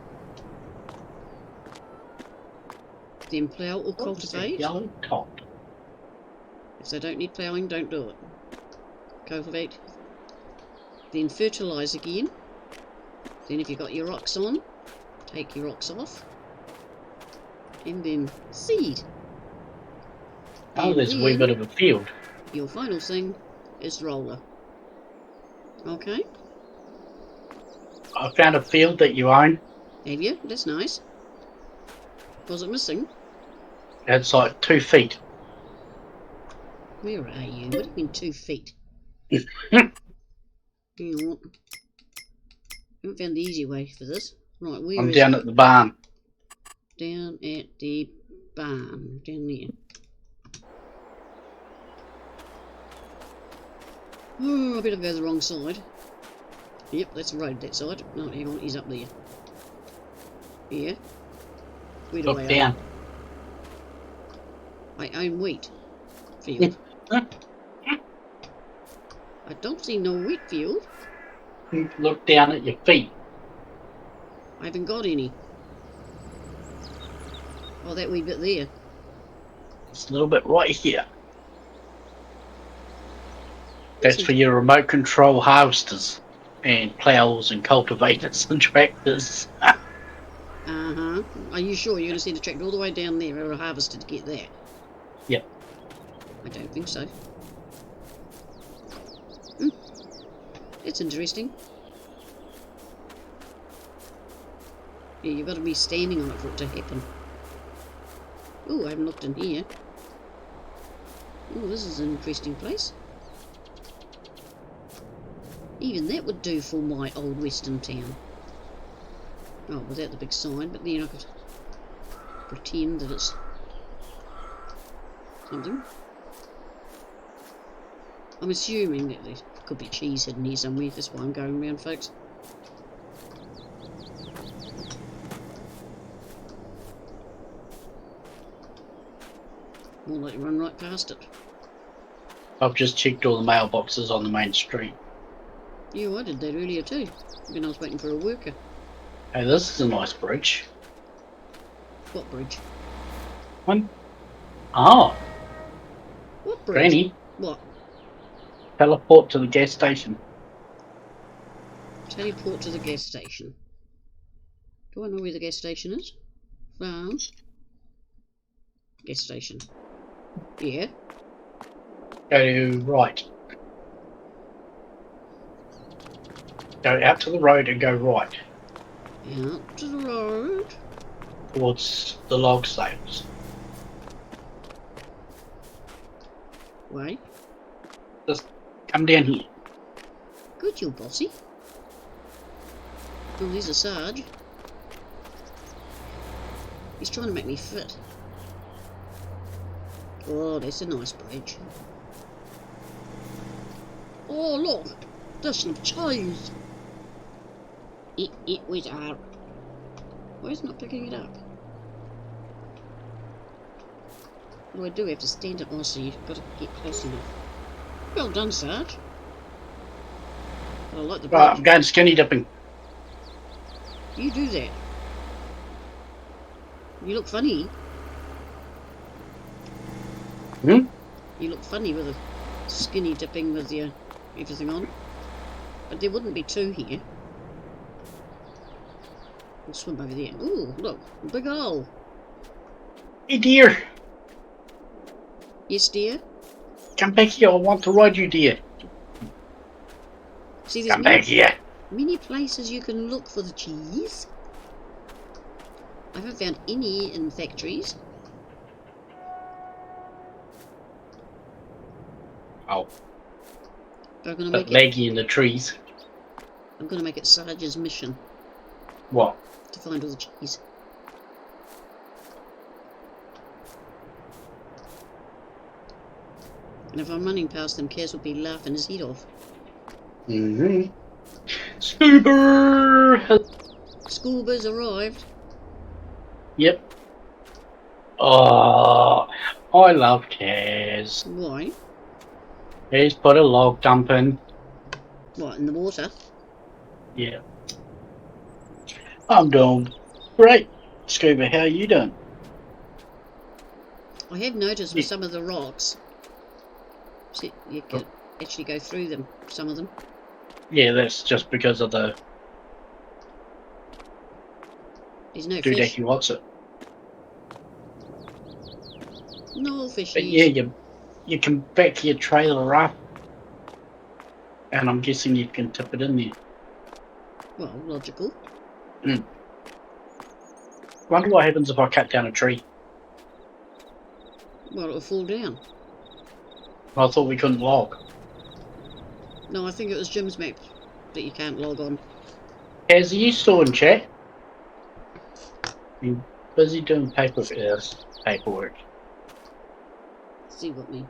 then plough or cultivate. Yellow top. If they don't need ploughing, don't do it. Cultivate, then fertilise again, then if you've got your rocks on, take your rocks off, and then seed. Oh, And there's a wee then bit of a field. your final thing is the roller. Okay, I found a field that you own. have you? That's nice. Was it missing? It's like 2 feet. Where are you? What do you mean 2 feet? I'm Hang on. I haven't found the easy way for this. Right, where is down it? at the barn. Down at the barn. Down there. Oh, I better go the wrong side. Yep, that's the road, that side. No, hang on, he's up there. Yeah. Where do Look I down. I own wheat field. I don't see no wheat field. Look down at your feet. I haven't got any. Oh, that wee bit there. It's a little bit right here. That's for your remote control harvesters and plows and cultivators and tractors. Uh-huh. Are you sure you're going to send a tractor all the way down there or a harvester to get there? Yep. I don't think so. It's interesting. Yeah, you've got to be standing on it for it to happen. Oh, I haven't looked in here. Oh, this is an interesting place. Even that would do for my old western town. Oh, without the big sign, but then I could pretend that it's something. I'm assuming that there could be cheese hidden here somewhere. That's why I'm going around, folks. More likely run right past it. I've just checked all the mailboxes on the main street. Yeah, I did that earlier too, when I was waiting for a worker. Hey, this is a nice bridge. What bridge? One. Oh, What bridge? Granny. What? Teleport to the gas station. Teleport to the gas station. Do I know where the gas station is? Farm. Gas station. Yeah. Go right. Go out to the road and go right Out to the road. towards the log sales. Wait. Just come down here. Good, you bossy. Oh, there's a Sarge. He's trying to make me fit. Oh, that's a nice bridge. Oh, look! There's some cheese! It was out. Why is it not picking it up? What do I do? I have to stand up. Oh, so you've got to get close enough. Well done, Sarge. I like the bridge. Right, I'm going skinny dipping. You do that. You look funny. Hmm? You look funny with a skinny dipping with your everything on. But there wouldn't be two here. We'll swim over there. Ooh, look, a big hole. Hey dear, Yes, dear. come back here. I want to ride you, dear. See, there's Come back here. many places you can look for the cheese. I haven't found any in factories. Oh, But I'm gonna but make it. laggy in the trees. I'm gonna make it Sarge's mission What? to find all the cheese. And if I'm running past them, Kaz will be laughing his head off. Mm-hmm. Scuba! Scuba's arrived. Yep. Oh, I love Kaz. Why? He's put a log dump in. What, in the water? Yeah. I'm doing great. Scuba, how are you doing? I have noticed with some of the rocks, see, you can actually go through them, some of them. Yeah, that's just because of the There's no fish. doodacky what's it. No fishies. But yeah, you can back your trailer up, and I'm guessing you can tip it in there. Well, logical. Wonder what happens if I cut down a tree. Well, it'll fall down. I thought we couldn't log. No, I think it was Jim's map that you can't log on. Kaz, are you still in chat? Been busy doing paperwork. See what me.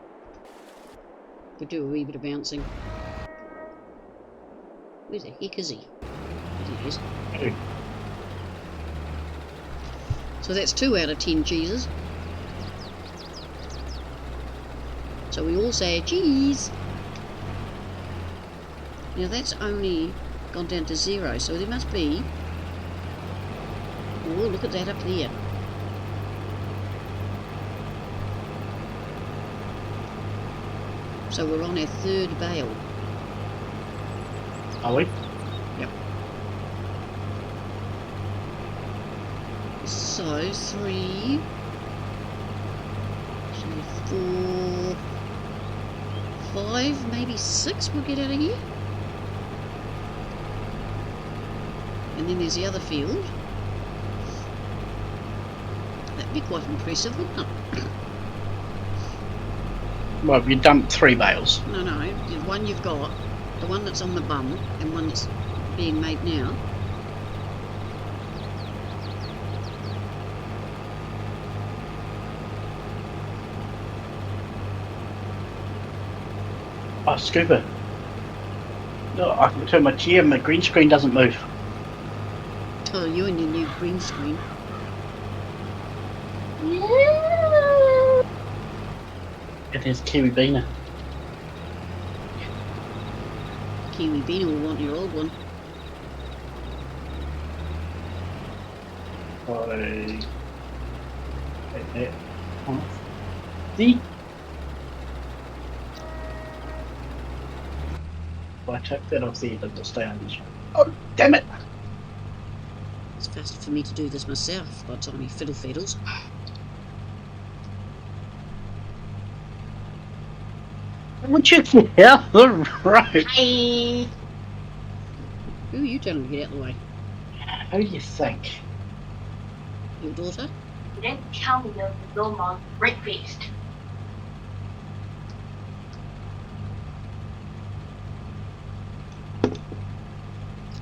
Could do a wee bit of bouncing. Where the heck is he? There he is. Oh. So that's 2 out of 10 cheeses. So we all say cheese. Now that's only gone down to 0, so there must be... Oh, look at that up there. So we're on our 3rd bale. Are we? Yep. So 3, 4, 5, maybe 6 we'll get out of here. And then there's the other field. That'd be quite impressive, wouldn't it? Well, you dumped 3 bales. No, the one you've got, the one that's on the bum, and one that's being made now. Oh, scuba. No, I can turn my chair and my green screen doesn't move. Oh, you and your new green screen. It is Kiwi Beaner. Kiwi Beaner will want your old one. See? If I check that off there, it'll stay on this one. Oh, damn it! It's faster for me to do this myself by the time he fiddle fiddles. Would you get out the road? Hi. Who are you telling to get out of the way? Who do you think? Your daughter? You didn't tell me there was a little mom breakfast.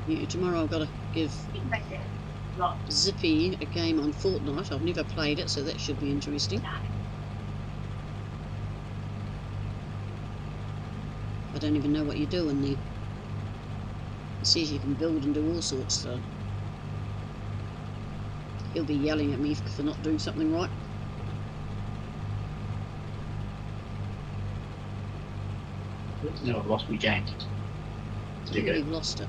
Yeah, tomorrow I've got to give Zippy a game on Fortnite. I've never played it, so that should be interesting. I don't even know what you're doing there. It says you can build and do all sorts, so he'll be yelling at me for not doing something right. No, I've lost my game. There you go. You've lost it.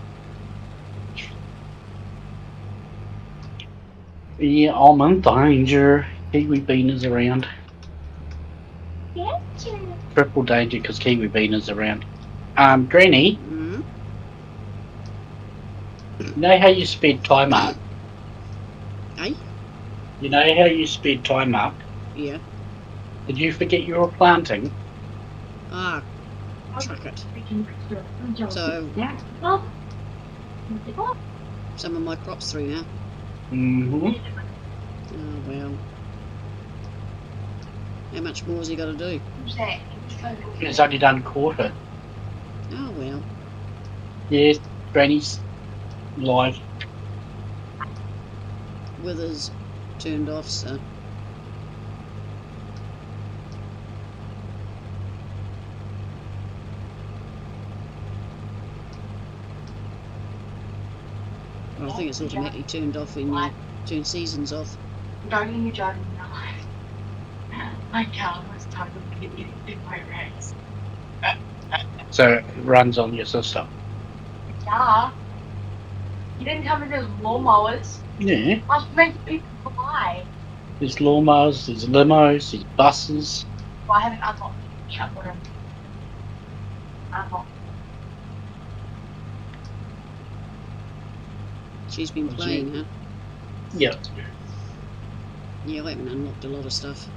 Yeah, I'm in danger. Kiwi Beaner's around. Yes, Triple danger because Kiwi Beaner's around. Granny, Mm-hmm. you know how you speed time up? Hey? You know how you speed time up? Yeah. Did you forget you were planting? Ah, chuck it. So, yeah. Well, some of my crops through now. Mm-hmm. Oh, well. How much more has he got to do? who's that? It's only done quarter. Oh, well. Yes, Granny's live. Withers turned off, so. Well, I think it's automatically turned off when you turn seasons off. Darling, you're driving me alive. My cow was talking to me in my race. So it runs on your system. Yeah. You didn't tell me there's lawnmowers. Yeah. I was making people fly. There's lawnmowers, there's limos, there's buses. Well, I haven't unlocked the shut one. Unlocked. She's been What's playing, huh? Yeah. Yeah, I haven't unlocked a lot of stuff.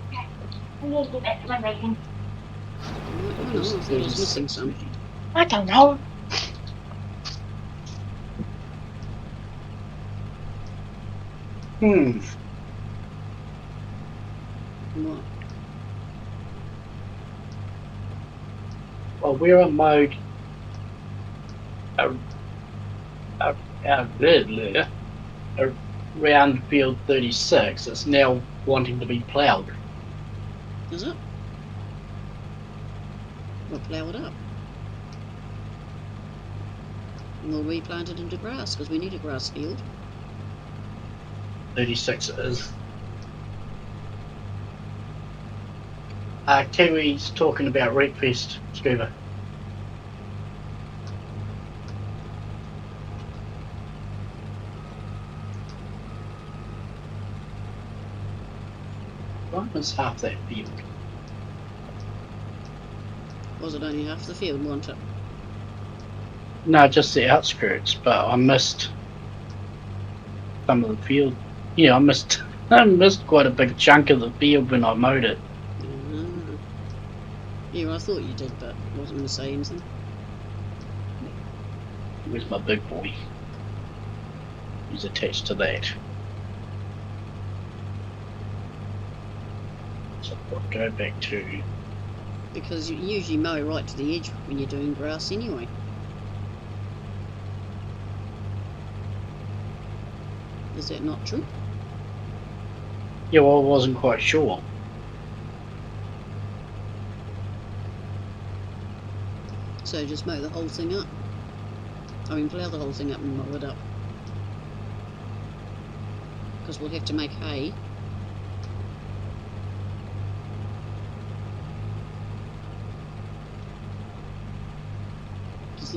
need to get back to my reading. Why not? I thought I was missing some. I don't know. What? Well, we're on mode around field 36. It's now wanting to be ploughed. Is it? We'll plough it up. And we'll replant it into grass, because we need a grass field. 36 it is. Kiwi's talking about Wreckfest, Scuba. Why was half that field? Was it only half the field, wasn't it? No, just the outskirts, but I missed some of the field. Yeah, I missed quite a big chunk of the field when I mowed it. Yeah, I thought you did, but I wasn't going to say anything. Where's my big boy? He's attached to that. So I'll go back to... Because you usually mow right to the edge when you're doing grass anyway. Is that not true? Yeah, well, I wasn't quite sure. So just mow the whole thing up. I mean, plough the whole thing up and mow it up. Because we'll have to make hay.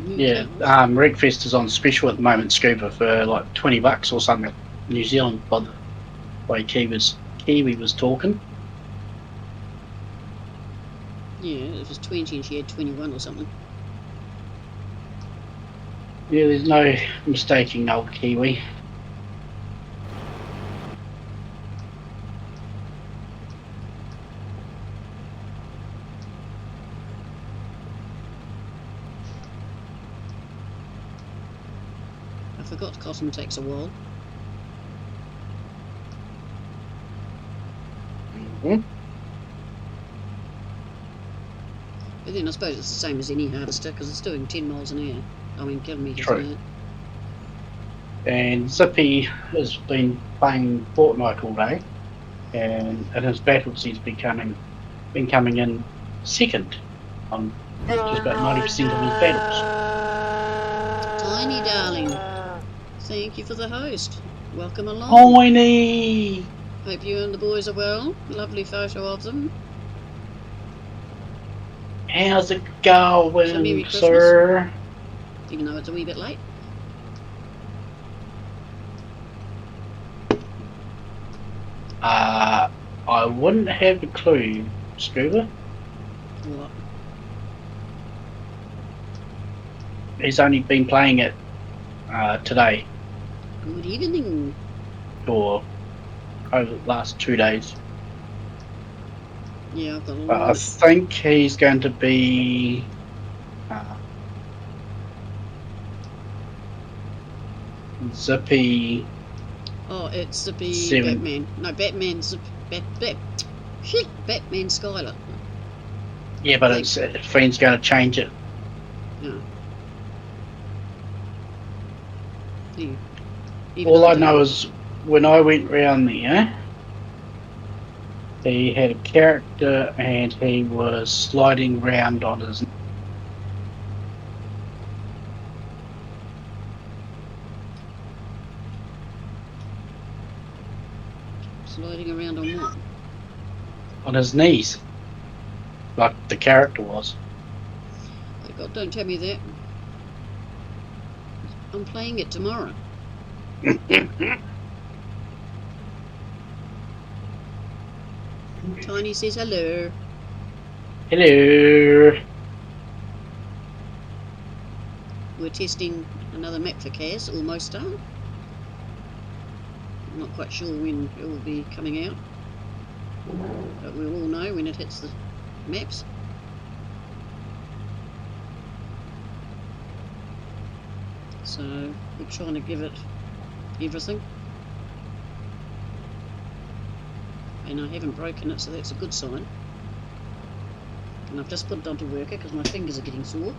Yeah, Wreckfest is on special at the moment, Scuba, for like $20 or something. New Zealand, by the way Kiwi was talking. Yeah, it was 20 and she had 21 or something. Yeah, there's no mistaking old Kiwi. I forgot cotton takes a while. Mm-hmm. But then I suppose it's the same as any harvester because it's doing 10 miles an hour. I mean, kilometres True. an hour. And Zippy has been playing Fortnite all day, and in his battles he's been coming in second on just about 90% of his battles. Tiny darling, thank you for the host. Welcome along. Tiny! Hope you and the boys are well. Lovely photo of them. How's it So Merry going, Christmas. sir? Even though it's a wee bit late. I wouldn't have a clue, Scuba. What? He's only been playing it today, Good evening. or over the last 2 days. Yeah, I've got a But I lot. think he's going to be Zippy. Oh, it's Zippy 7. Batman. No, Batman's Batman Skylar. Yeah, but it's Fiend's going to change it. No. Yeah. All I know is when I went round there, he had a character and he was sliding round on his. Sliding around on what? On his knees, like the character was. Oh God, don't tell me that. I'm playing it tomorrow. Tiny says hello. Hello. We're testing another map for cazz, almost done. I'm not quite sure when it will be coming out. But we'll all know when it hits the maps. So we're trying to give it everything. And I haven't broken it, so that's a good sign. And I've just put it onto worker because my fingers are getting sore.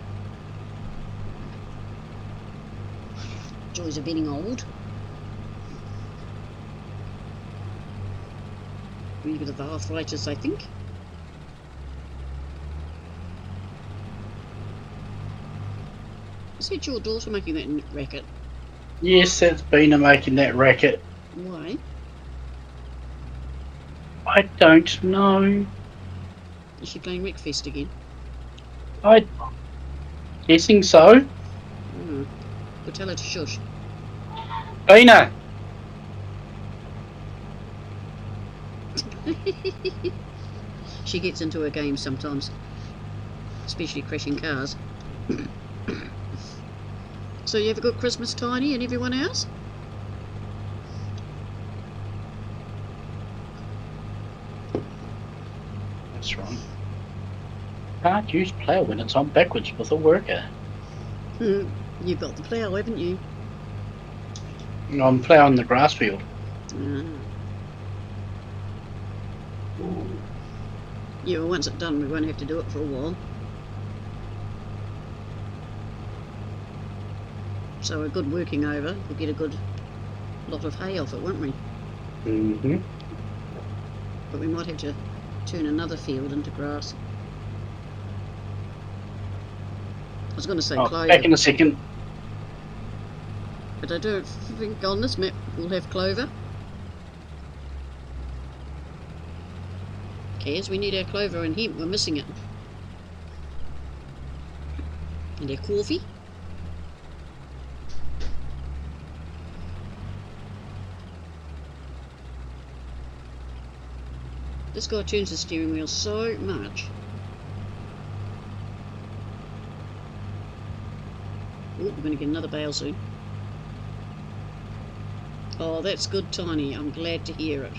Joys of getting old. A wee bit of arthritis, I think. Is it your daughter making that racket? Yes, it's Bina making that racket. Why? I don't know. Is she playing Wreckfest again? I'm guessing so. Hmm. But tell her to shush. Bina! She gets into her games sometimes, especially crashing cars. So you have a good Christmas, Tiny, and everyone else? That's right. Can't use plough when it's on backwards with a worker. You've got the plough, haven't you? I'm ploughing the grass field. Ah. Yeah, well, once it's done, we won't have to do it for a while. So a good working over, we'll get a good lot of hay off it, won't we? Mm-hmm. But we might have to turn another field into grass. I was going to say clover, Back in a second. but I don't think on this map we'll have clover. Caz, we need our clover and hemp, we're missing it. And our coffee. This guy turns the steering wheel so much. Oh, we're going to get another bale soon. Oh, that's good, Tiny. I'm glad to hear it.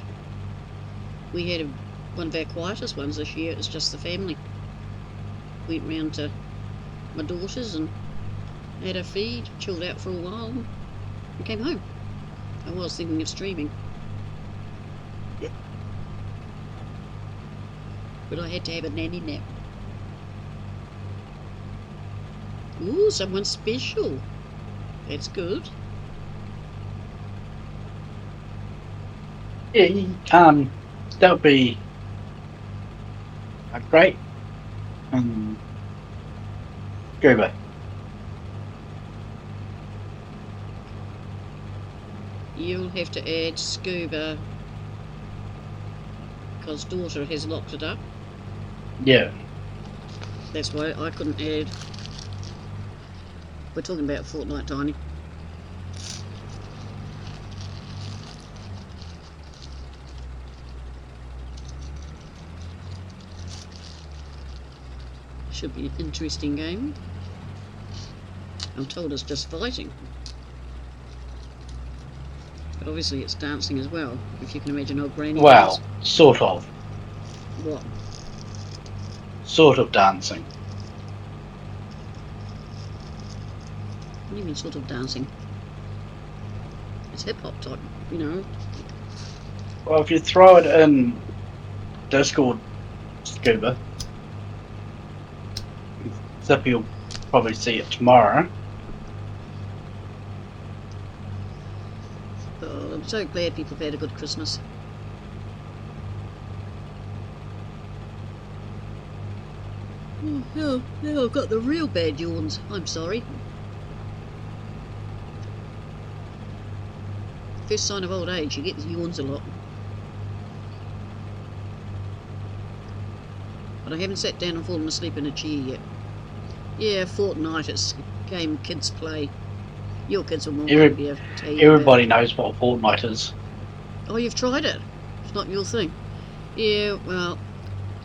We had one of our quietest ones this year. It's just the family. Went round to my daughter's and had a feed, chilled out for a while, and came home. I was thinking of streaming. But I had to have a nanny nap. Ooh, someone special. That's good. Yeah, that would be a great scuba. You'll have to add scuba because daughter has locked it up. Yeah. That's why I couldn't add. We're talking about Fortnite, Tiny. Should be an interesting game. I'm told it's just fighting. But obviously it's dancing as well, if you can imagine old Granny. Well, sort of. What? Sort of dancing. What do you mean sort of dancing? It's hip hop type, you know. Well, if you throw it in Discord scuba, Zippy will probably see it tomorrow. Oh, I'm so glad people have had a good Christmas. Oh, now I've got the real bad yawns. I'm sorry. First sign of old age, you get yawns a lot. But I haven't sat down and fallen asleep in a chair yet. Yeah, Fortnite, it's a game kids play. Your kids will more be able to tell you Everybody knows what Fortnite is. Oh, you've tried it? It's not your thing. Yeah, well,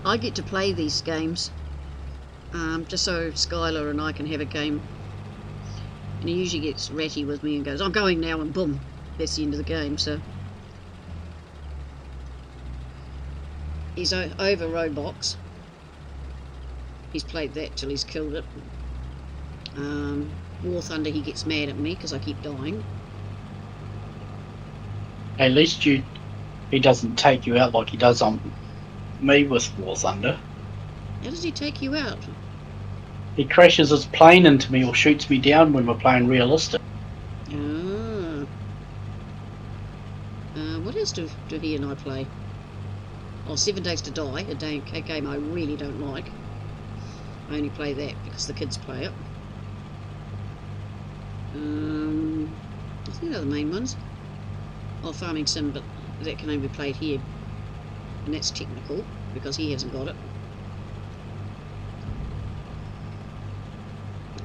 I get to play these games just so Skylar and I can have a game. And he usually gets ratty with me and goes, I'm going now, and boom, that's the end of the game. So He's over Roblox. He's played that till he's killed it. War Thunder, he gets mad at me because I keep dying. At least he doesn't take you out like he does on me with War Thunder. How does he take you out? He crashes his plane into me or shoots me down when we're playing realistic. Ah. What else do he and I play? Oh, 7 Days to Die, a game I really don't like. I only play that because the kids play it. I think they're the main ones. Oh, Farming Sim, but that can only be played here. And that's technical, because he hasn't got it.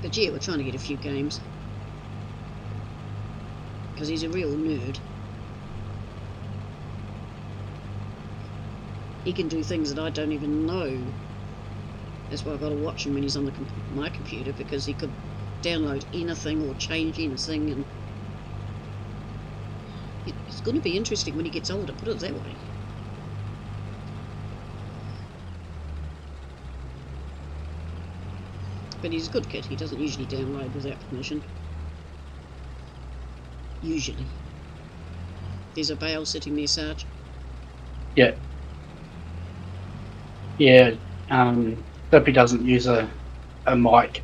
But yeah, we're trying to get a few games. Because he's a real nerd. He can do things that I don't even know. That's why I've got to watch him when he's on my computer, because he could download anything or change anything, and it's going to be interesting when he gets older, put it that way. But he's a good kid, he doesn't usually download without permission. Usually. There's a bale sitting there, Sarge. Yeah. Yeah, Dippy doesn't use a mic.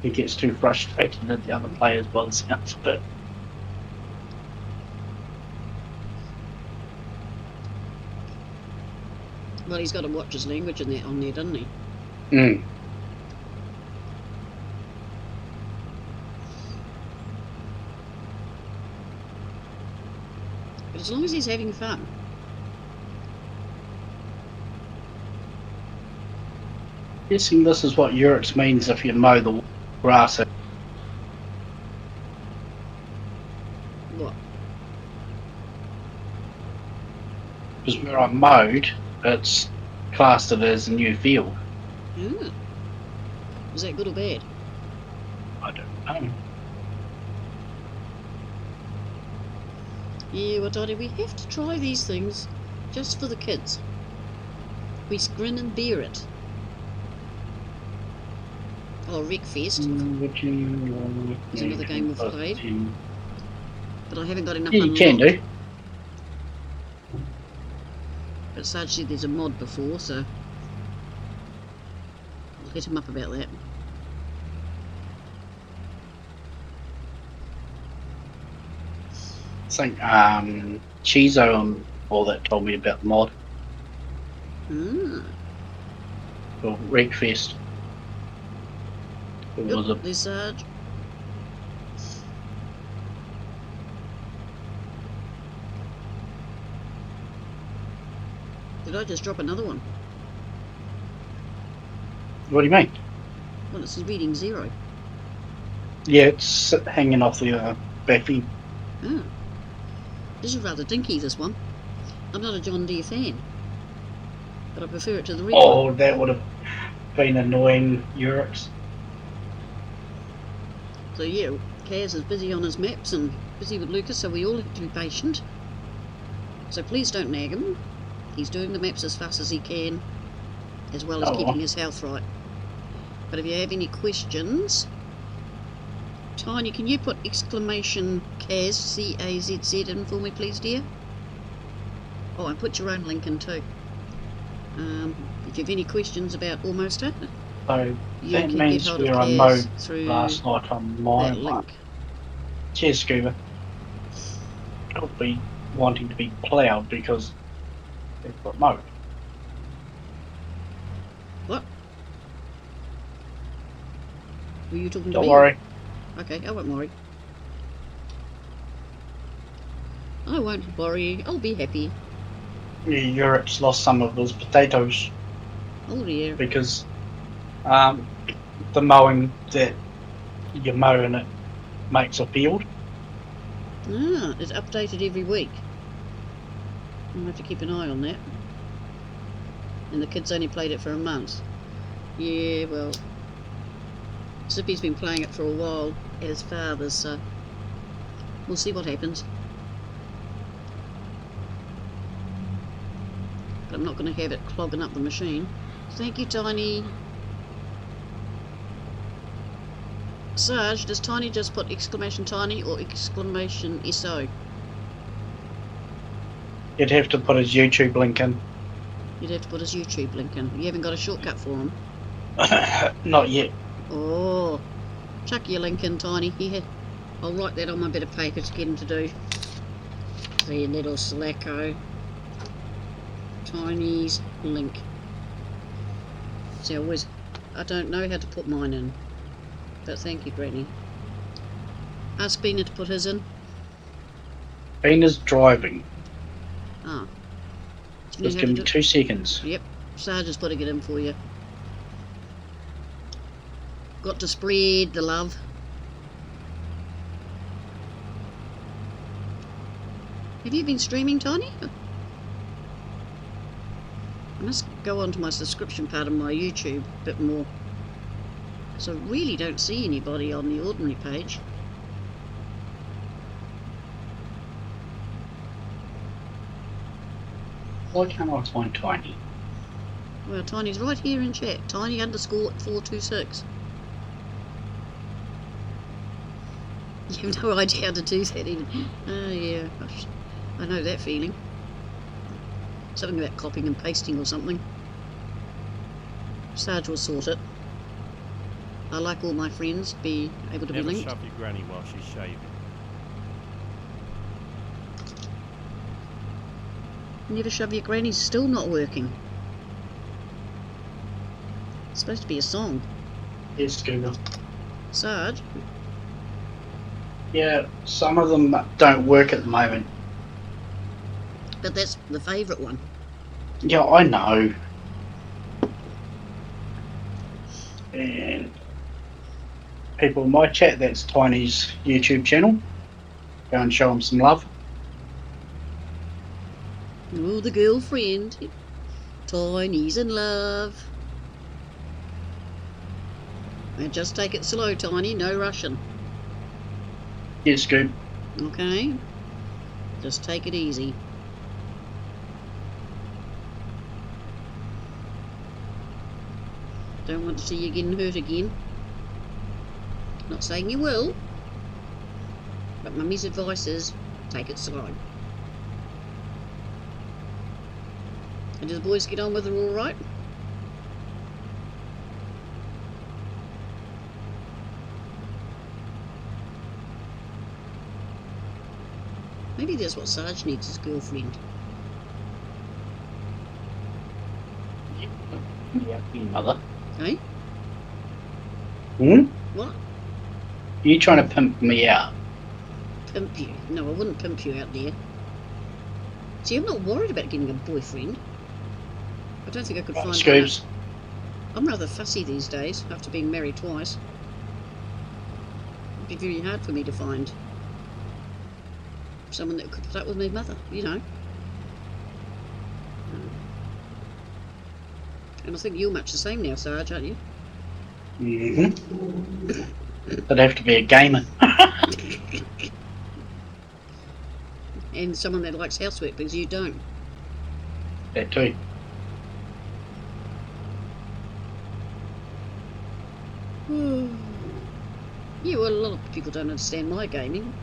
He gets too frustrated at the other players by the sounds of it. Well, he's got to watch his language on there, doesn't he? Mm. But as long as he's having fun. Guessing this is what Urix means if you mow the grass. What? Because where I mowed, it's classed it as a new field. Ah. Is that good or bad? I don't know. Yeah, well, Dottie, we have to try these things just for the kids. We grin and bear it. Oh, Wreckfest. It's another game we've played. But I haven't got enough Yeah, you unlocked. can do. But Sarge said there's a mod before, so I'll hit him up about that. I think Chizo and all that told me about the mod Ah. for Wreckfest. It was Yep, there's Sarge. Did I just drop another one? What do you mean? Well, it's reading 0. Yeah, it's hanging off the back end. Ah. This is rather dinky, this one. I'm not a John Deere fan, but I prefer it to the red one. Oh, that would have been annoying, Urix. So yeah, Caz is busy on his maps and busy with Lucas, so we all have to be patient. So please don't nag him. He's doing the maps as fast as he can, as well as keeping his health right. But if you have any questions, Tanya, can you put exclamation Caz, C-A-Z-Z in for me, please, dear? Oh, and put your own link in too. If you have any questions about Almost Her, So you that can means get hold where of I Caz mowed through last night on that my link. Cheers, Scuba. I'll be wanting to be ploughed because they've got mowed. What? Were you talking to Don't me? worry. Okay, I won't worry. I won't worry. I'll be happy. Yeah, Urix lost some of his potatoes Oh dear. because the mowing that you mow and it makes a field. Ah, it's updated every week. I'll have to keep an eye on that. And the kids only played it for a month. Yeah, well, Zippy's been playing it for a while at his father's, so we'll see what happens. but I'm not going to have it clogging up the machine. Thank you, Tiny. Sarge, does Tiny just put exclamation Tiny or exclamation SO? You'd have to put his YouTube link in. You'd have to put his YouTube link in. You haven't got a shortcut for him? Not yet. Oh, chuck your link in, Tiny. Here, I'll write that on my bit of paper to get him to do. The little slacko. Tiny's link. See, I don't know how to put mine in. But thank you, Granny. Ask Bina to put his in. Bina's driving. Ah. Just give him 2 seconds. Yep, Sarge is putting it in for you. Got to spread the love. Have you been streaming, Tiny? I must go on to my subscription part of my YouTube a bit more. So I really don't see anybody on the ordinary page. Why can't I find Tiny? Well, Tiny's right here in chat. Tiny_426. You have no idea how to do that even. Oh yeah, I know that feeling. Something about copying and pasting or something. Sarge will sort it. I like all my friends be able to Never be linked. shove your granny while she's shaving. Never shove your granny's still not working. It's supposed to be a song. Yes, Google. Sarge? Yeah, some of them don't work at the moment. But that's the favourite one. Yeah, I know. And people in my chat, that's Tiny's YouTube channel. Go and show him some love. Oh, the girlfriend. Tiny's in love. And just take it slow, Tiny. No rushing. Yes, Scoop. Okay? Just take it easy. Don't want to see you getting hurt again. Not saying you will. But Mummy's advice is, take it slow. And do the boys get on with her all right? Maybe that's what Sarge needs, his girlfriend. Yeah, mother. Hey? Hmm? What? You trying to pimp me out? Pimp you? No, I wouldn't pimp you out there. See, I'm not worried about getting a boyfriend. I don't think I could find one. Scoops. I'm rather fussy these days, after being married twice. It'd be very hard for me to find someone that could put up with my mother, you know. And I think you're much the same now, Sarge, aren't you? Mm-hmm. I'd have to be a gamer. And someone that likes housework, because you don't. That too. Yeah, well, a lot of people don't understand my gaming.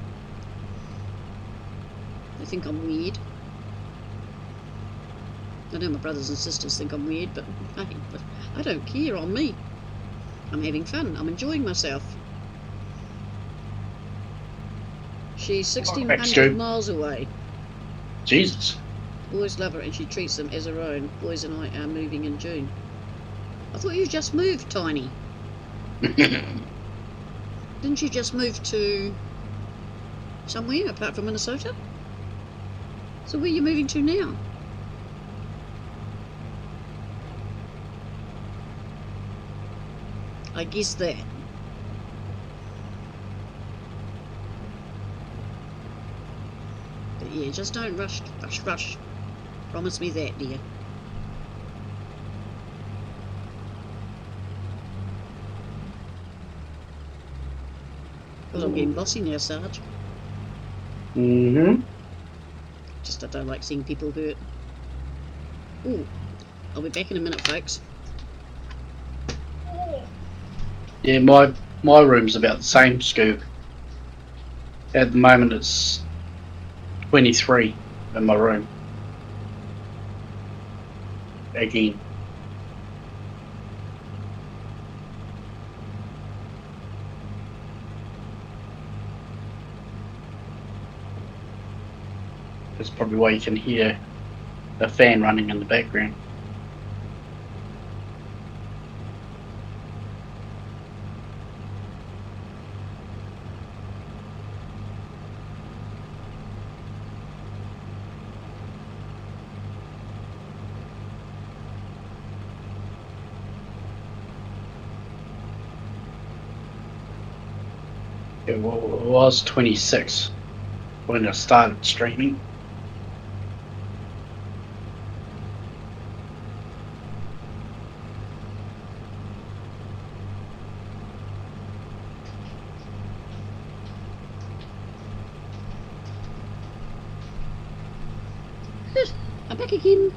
They think I'm weird. I know my brothers and sisters think I'm weird, but I don't care. I'm me. I'm having fun. I'm enjoying myself. She's 1,600 miles away. Jesus. Boys love her and she treats them as her own. Boys and I are moving in June. I thought you just moved, Tiny. Didn't you just move to somewhere apart from Minnesota? So where are you moving to now? I guess that. But yeah, just don't rush. Promise me that, dear. Because I'm getting bossy now, Sarge. Mm-hmm. Just I don't like seeing people hurt. Ooh, I'll be back in a minute, folks. Yeah, my room's about the same, Scoob. At the moment it's 23 in my room. Again. That's probably why you can hear the fan running in the background. It was 26 when I started streaming. I'm back again.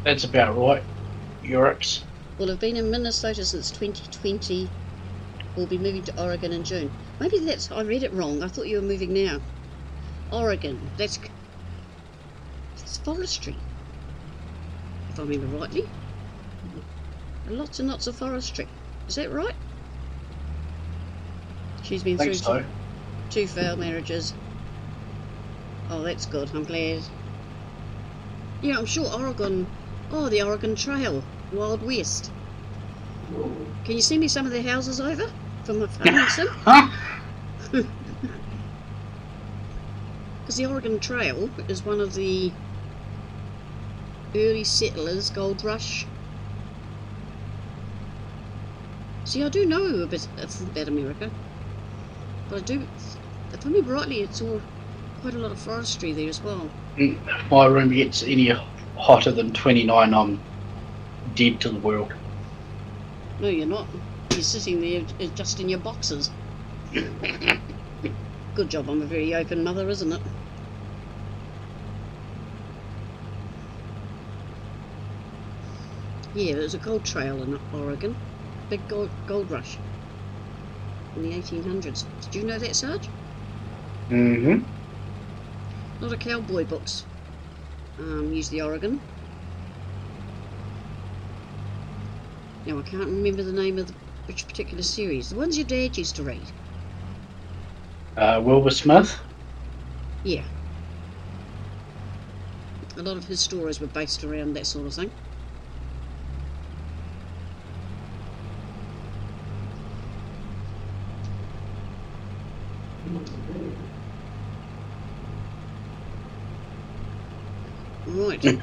That's about right. Euros. Well, I've been in Minnesota since 2020. We'll be moving to Oregon in June. Maybe that's... I read it wrong. I thought you were moving now. Oregon. That's forestry. If I remember rightly. Lots and lots of forestry. Is that right? She's been through So. two failed marriages. Oh, that's good. I'm glad. Yeah, I'm sure Oregon... Oh, the Oregon Trail. Wild West. Can you send me some of their houses over? From my phone sim? Huh? Because the Oregon Trail is one of the early settlers' gold rush. See, I do know a bit about America. But I do... If I remember rightly, it's all quite a lot of forestry there as well. If my room gets any hotter than 29, I'm dead to the world. No, you're not. You're sitting there just in your boxes. Good job, I'm a very open mother, isn't it? Yeah, there's a gold trail in Oregon. Big gold rush. In the 1800s. Did you know that, Sarge? Mm-hmm. A lot of cowboy books use the Oregon. Now, I can't remember the name of which particular series. The ones your dad used to read. Wilbur Smith. Yeah. A lot of his stories were based around that sort of thing. Right.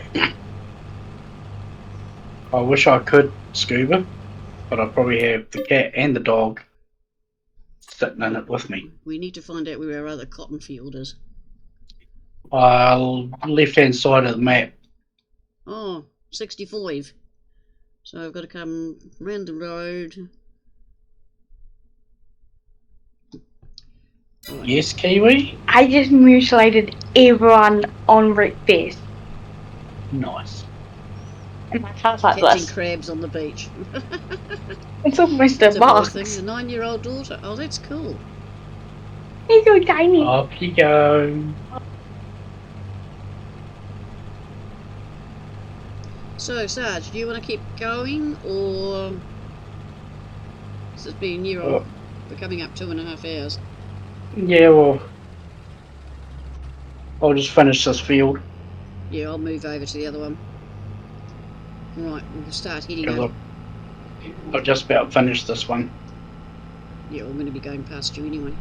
I wish I could scuba, but I'd probably have the cat and the dog sitting in it with me. We need to find out where our other cotton field is. Left-hand side of the map. Oh, 65. So I've got to come round the road. Right. Yes, Kiwi? I just mutilated everyone on Rickfest. Nice. And my car's like Catching this. crabs on the beach. It's almost a It's a boy box. thing. The 9-year-old daughter. Oh, that's cool. He's so tiny. Off you go. So, Sarge, do you want to keep going, or this has been near on? We're coming up 2.5 hours. Yeah, well, I'll just finish this field. Yeah, I'll move over to the other one. Right, we'll start heading Because over. I've just about finished this one. Yeah, I'm going to be going past you anyway.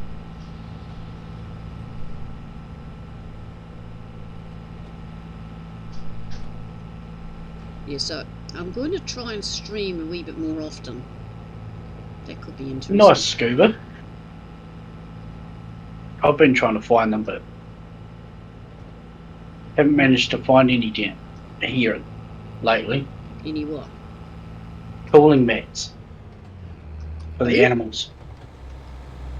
Yeah, so I'm going to try and stream a wee bit more often. That could be interesting. Nice scuba. I've been trying to find them, but haven't managed to find any down here lately. Any what? Cooling mats for the animals.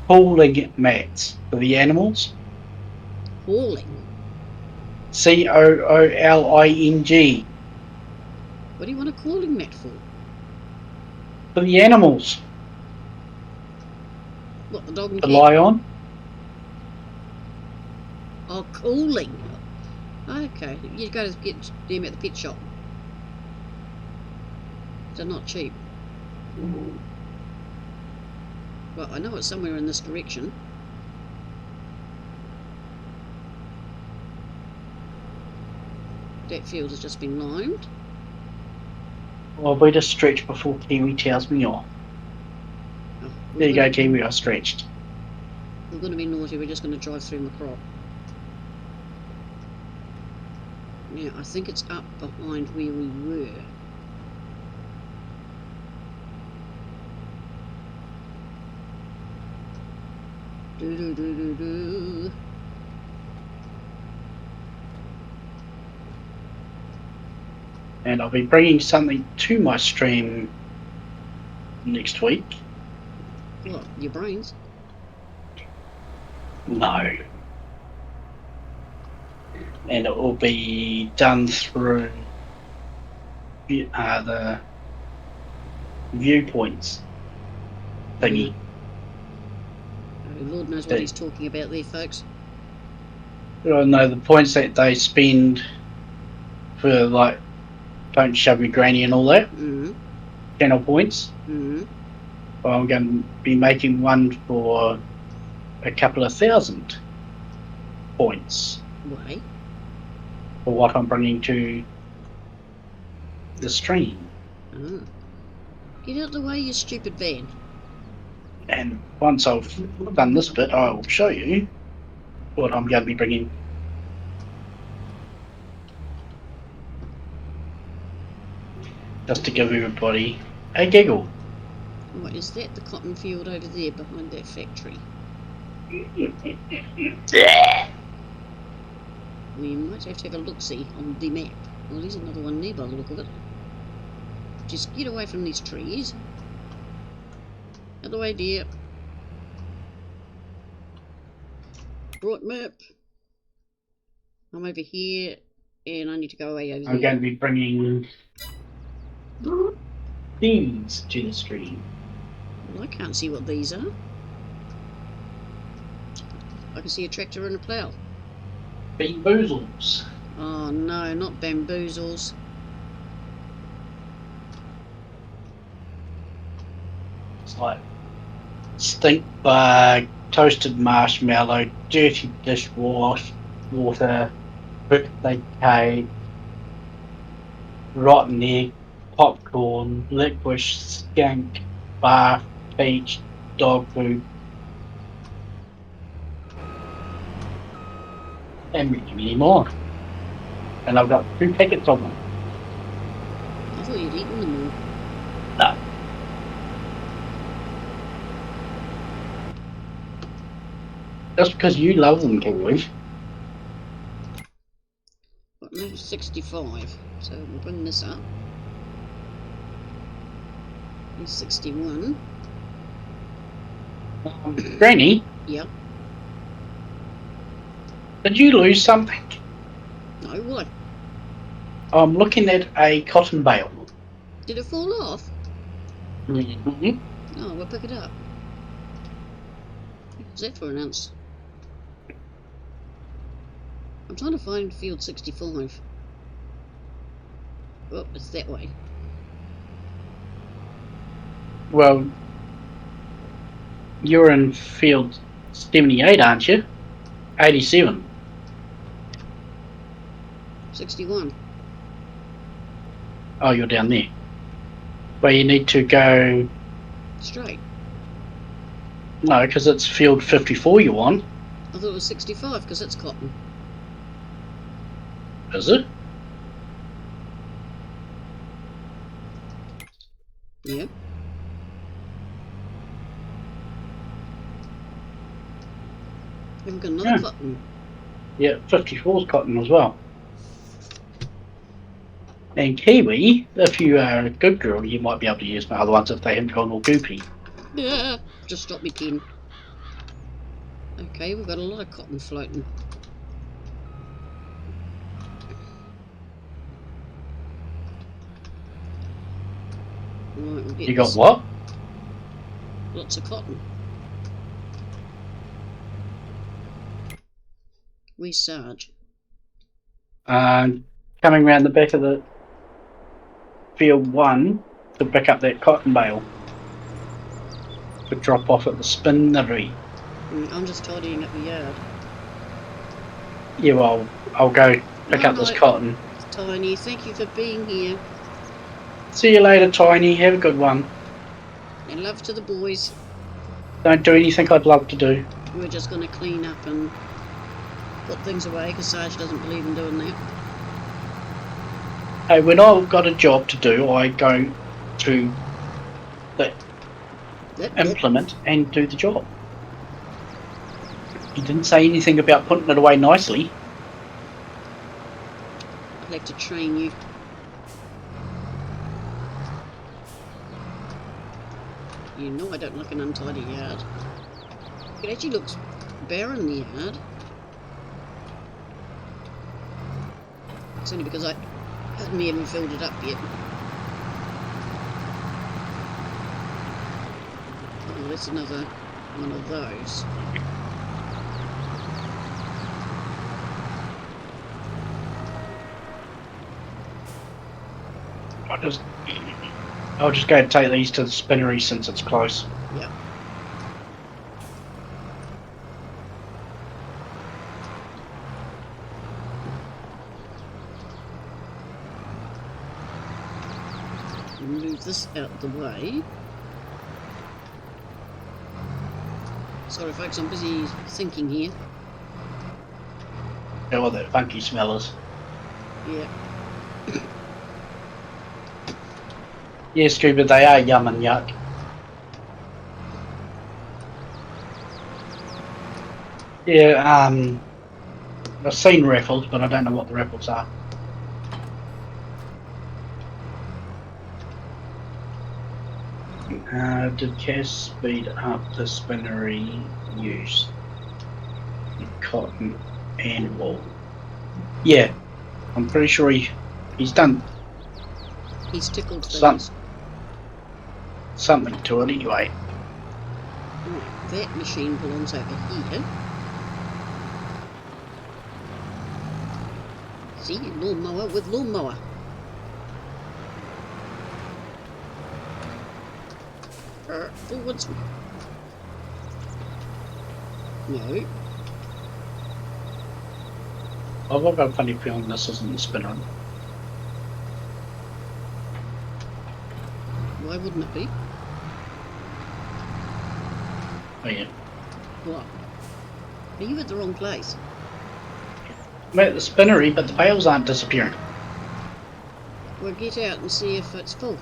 Cooling mats for the animals. Hauling? Cooling. What do you want a cooling mat for? For the animals What, the dog and to cat? lie on. Oh, cooling. Okay, you go to get them at the pet shop. They're not cheap. Well, I know it's somewhere in this direction. That field has just been limed. Well, we just stretch before Kiwi tells me off. Oh, There you go, Kiwi, I stretched. We're going to be naughty, we're just going to drive through my crop. Yeah, I think it's up behind where we were. Do do do do do. And I'll be bringing something to my stream next week. What, your brains? No. And it will be done through the viewpoints thingy. Oh, Lord knows what he's talking about there, folks. I know the points that they spend for, like, don't shove me granny and all that. Mm-hmm. Channel points. Mm-hmm. Well, I'm going to be making one for a couple of thousand points Why? for what I'm bringing to the stream. Oh. Get out of the way, you stupid van. And once I've done this bit, I will show you what I'm going to be bringing. Just to give everybody a giggle. What, is that the cotton field over there behind that factory? We might have to have a look-see on the map. Well, there's another one there by the look of it. Just get away from these trees. Out of the way, dear. Right map. I'm over here, and I need to go away over I'm there. going to be bringing these to the stream. Well, I can't see what these are. I can see a tractor and a plough. Bamboozles. Oh no, not bamboozles. It's like stink bug, toasted marshmallow, dirty dishwash, water, birthday cake, rotten egg, popcorn, licorice, skunk, bath, peach, dog food, and many more. And I've got 2 packets of them. I thought you'd eaten them all. No. Just because you love them, Kiwi. Got no 65, so we'll bring this up. There's 61. Granny, Yep. did you lose something? No, what? I'm looking at a cotton bale. Did it fall off? Mm-hmm. Oh, we'll pick it up. What's that for an ounce? I'm trying to find field 65. Oh, it's that way. Well, you're in field 78, aren't you? 87. 61. Oh, you're down there. Well, you need to go... Straight. No, because it's field 54 you want. I thought it was 65 because it's cotton. Is it? Yep. We've got another cotton. Yeah, 54's cotton as well. And Kiwi, if you are a good girl, you might be able to use my other ones if they haven't gone all goopy. Yeah, just stop me pen. Okay, we've got a lot of cotton floating. Right, we'll get You got this- what? Lots of cotton. Where's Sarge? Coming round the back of the field 1 to pick up that cotton bale to drop off at the spinnery. I'm just tidying up the yard. Yeah, well, I'll go pick No, up this no. cotton. Tiny, thank you for being here. See you later, Tiny. Have a good one. And love to the boys. Don't do anything I'd love to do. We're just going to clean up and put things away because Sarge doesn't believe in doing that. Hey, when I've got a job to do, I go to the implement and do the job. You didn't say anything about putting it away nicely. I'd like to train you. You know I don't like an untidy yard. It actually looks barren, the yard. It's only because I haven't filled it up yet. Oh, that's another one of those. I'll just go and take these to the spinnery since it's close. Yep. Move this out the way. Sorry folks, I'm busy thinking here. You know what that funky smell is? Yeah. Yeah, Scuba, they are yum and yuck. Yeah, I've seen raffles, but I don't know what the raffles are. Did Cass speed up the spinnery use? Cotton and wool. Yeah, I'm pretty sure he's done He's tickled things. something to it anyway. Right, that machine belongs over here. See, lawnmower with lawnmower. Forwards. No. I've got a funny feeling this isn't the spinner. Why wouldn't it be? Oh yeah. What? Are you at the wrong place? I'm at the spinnery, but the bales aren't disappearing. Well, get out and see if it's full.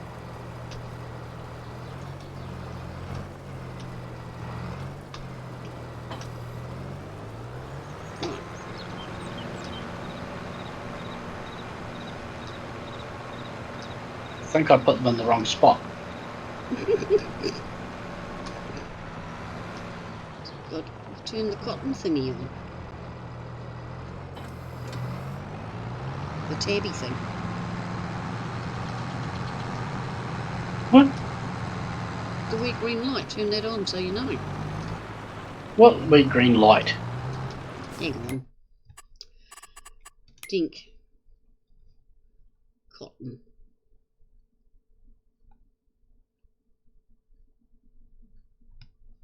I think I put them in the wrong spot. God, turn the cotton thingy on. The tabby thing. What? The wee green light, turn that on so you know. What wee green light? Hang on. Dink. Cotton.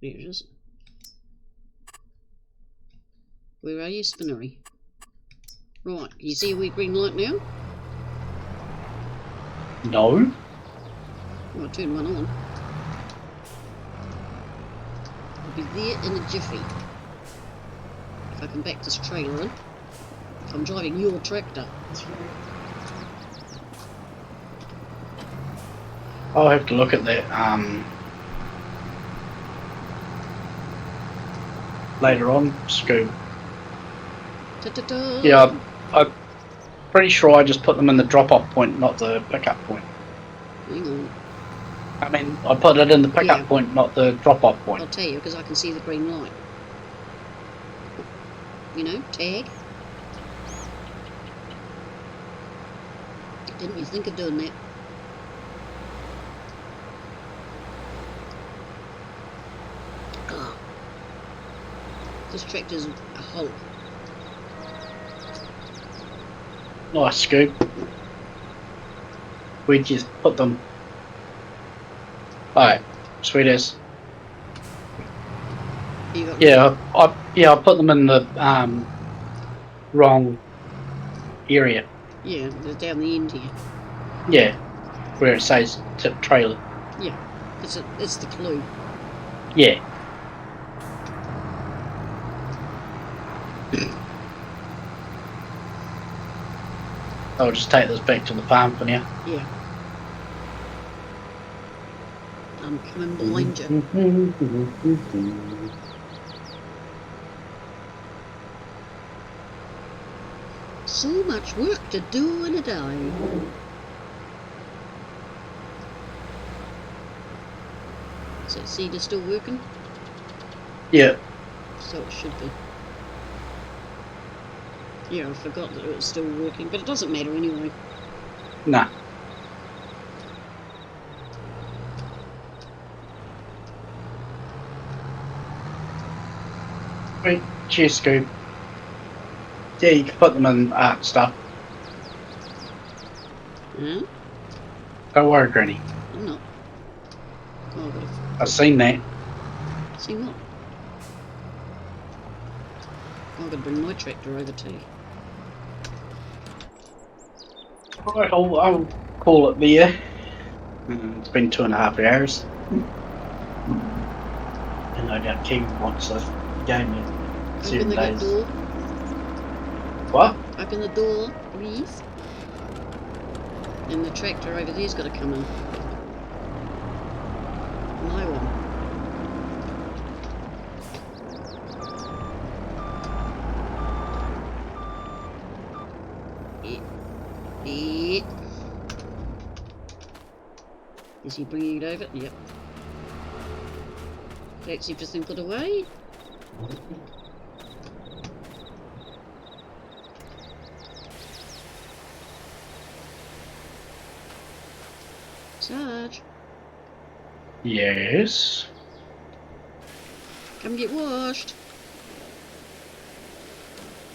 There it is. Where are you, spinnery? Right, can you see a wee green light now? No. I'll turn one on. I'll be there in a jiffy. If I can back this trailer in. I'm driving your tractor. I'll have to look at that later on, Scoob. Ta-ta-ta. Yeah, I'm pretty sure I just put them in the drop-off point, not the pickup point. Hang on. I mean, I put it in the pickup Yeah. point, not the drop-off point. I'll tell you because I can see the green light. You know, tag. Didn't you think of doing that? This tractor's a hulk. Nice scoop. We just put them. Alright, sweet as. You got Yeah, I put them in the wrong area. Yeah, they're down the end here. Yeah, where it says tip trailer. Yeah, it's the clue. Yeah. I'll just take this back to the farm for now. Yeah. I'm coming behind you. So much work to do in a day. Is that seeder still working? Yeah. So it should be. Yeah, I forgot that it was still working, but it doesn't matter anyway. Nah. Wait, cheers, Scoop. Yeah, you can put them in art stuff. Huh? Don't worry, Granny. I'm not. Oh, what I've seen that. if... See what? Oh, I've got to bring my tractor over too. Alright, I'll call it there. It's been 2.5 hours. And no doubt King wants a game in Open 7 the days. door. What? Open the door, please. And the tractor over there's got to come in. My one. Is he bringing it over? Yep. That's everything put away. Sarge, Yes. come get washed.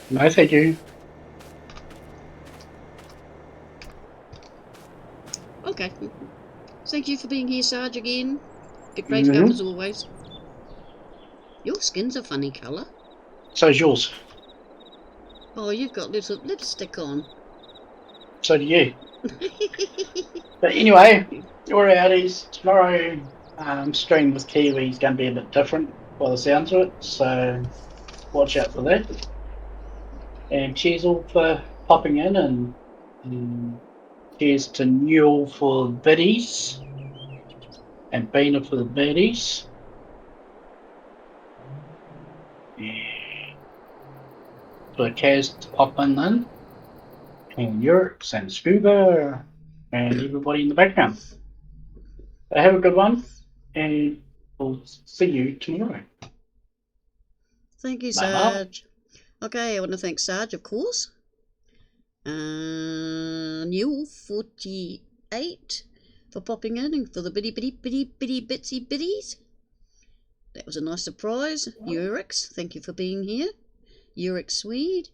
No, thank you. Okay. Thank you for being here, Sarge, again. Get brave up as always. Your skin's a funny colour. So's yours. Oh, you've got little lipstick on. So do you. But anyway, your outies tomorrow. Stream with Kiwi's going to be a bit different by the sounds of it, so watch out for that. And cheers all for popping in, and cheers to Newell for the biddies and Bina for the biddies. Yeah. For Kaz to pop in then, and Yurks and Scuba and everybody in the background. So have a good one, and we'll see you tomorrow. Thank you, Bye-bye. Sarge. Okay, I want to thank Sarge, of course. Newell 48 for popping in and for the bitty bitsy bitties. That was a nice surprise. Urix, thank you for being here. Urix Swede.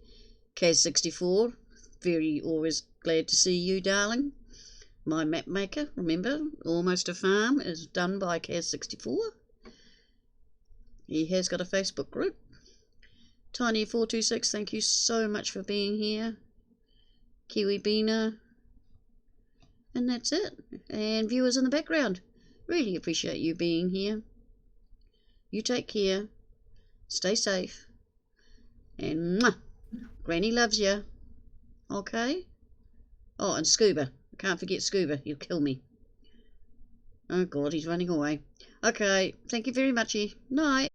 cazz64, very always glad to see you, darling. My map maker, remember, Almost a Farm is done by cazz64. He has got a Facebook group. Tiny426, thank you so much for being here. Kiwi Bina. And that's it. And viewers in the background, really appreciate you being here. You take care. Stay safe. And mwah, Granny loves you. Okay? Oh, and Scuba. I can't forget Scuba. He'll kill me. Oh, God, he's running away. Okay, thank you very much. Night.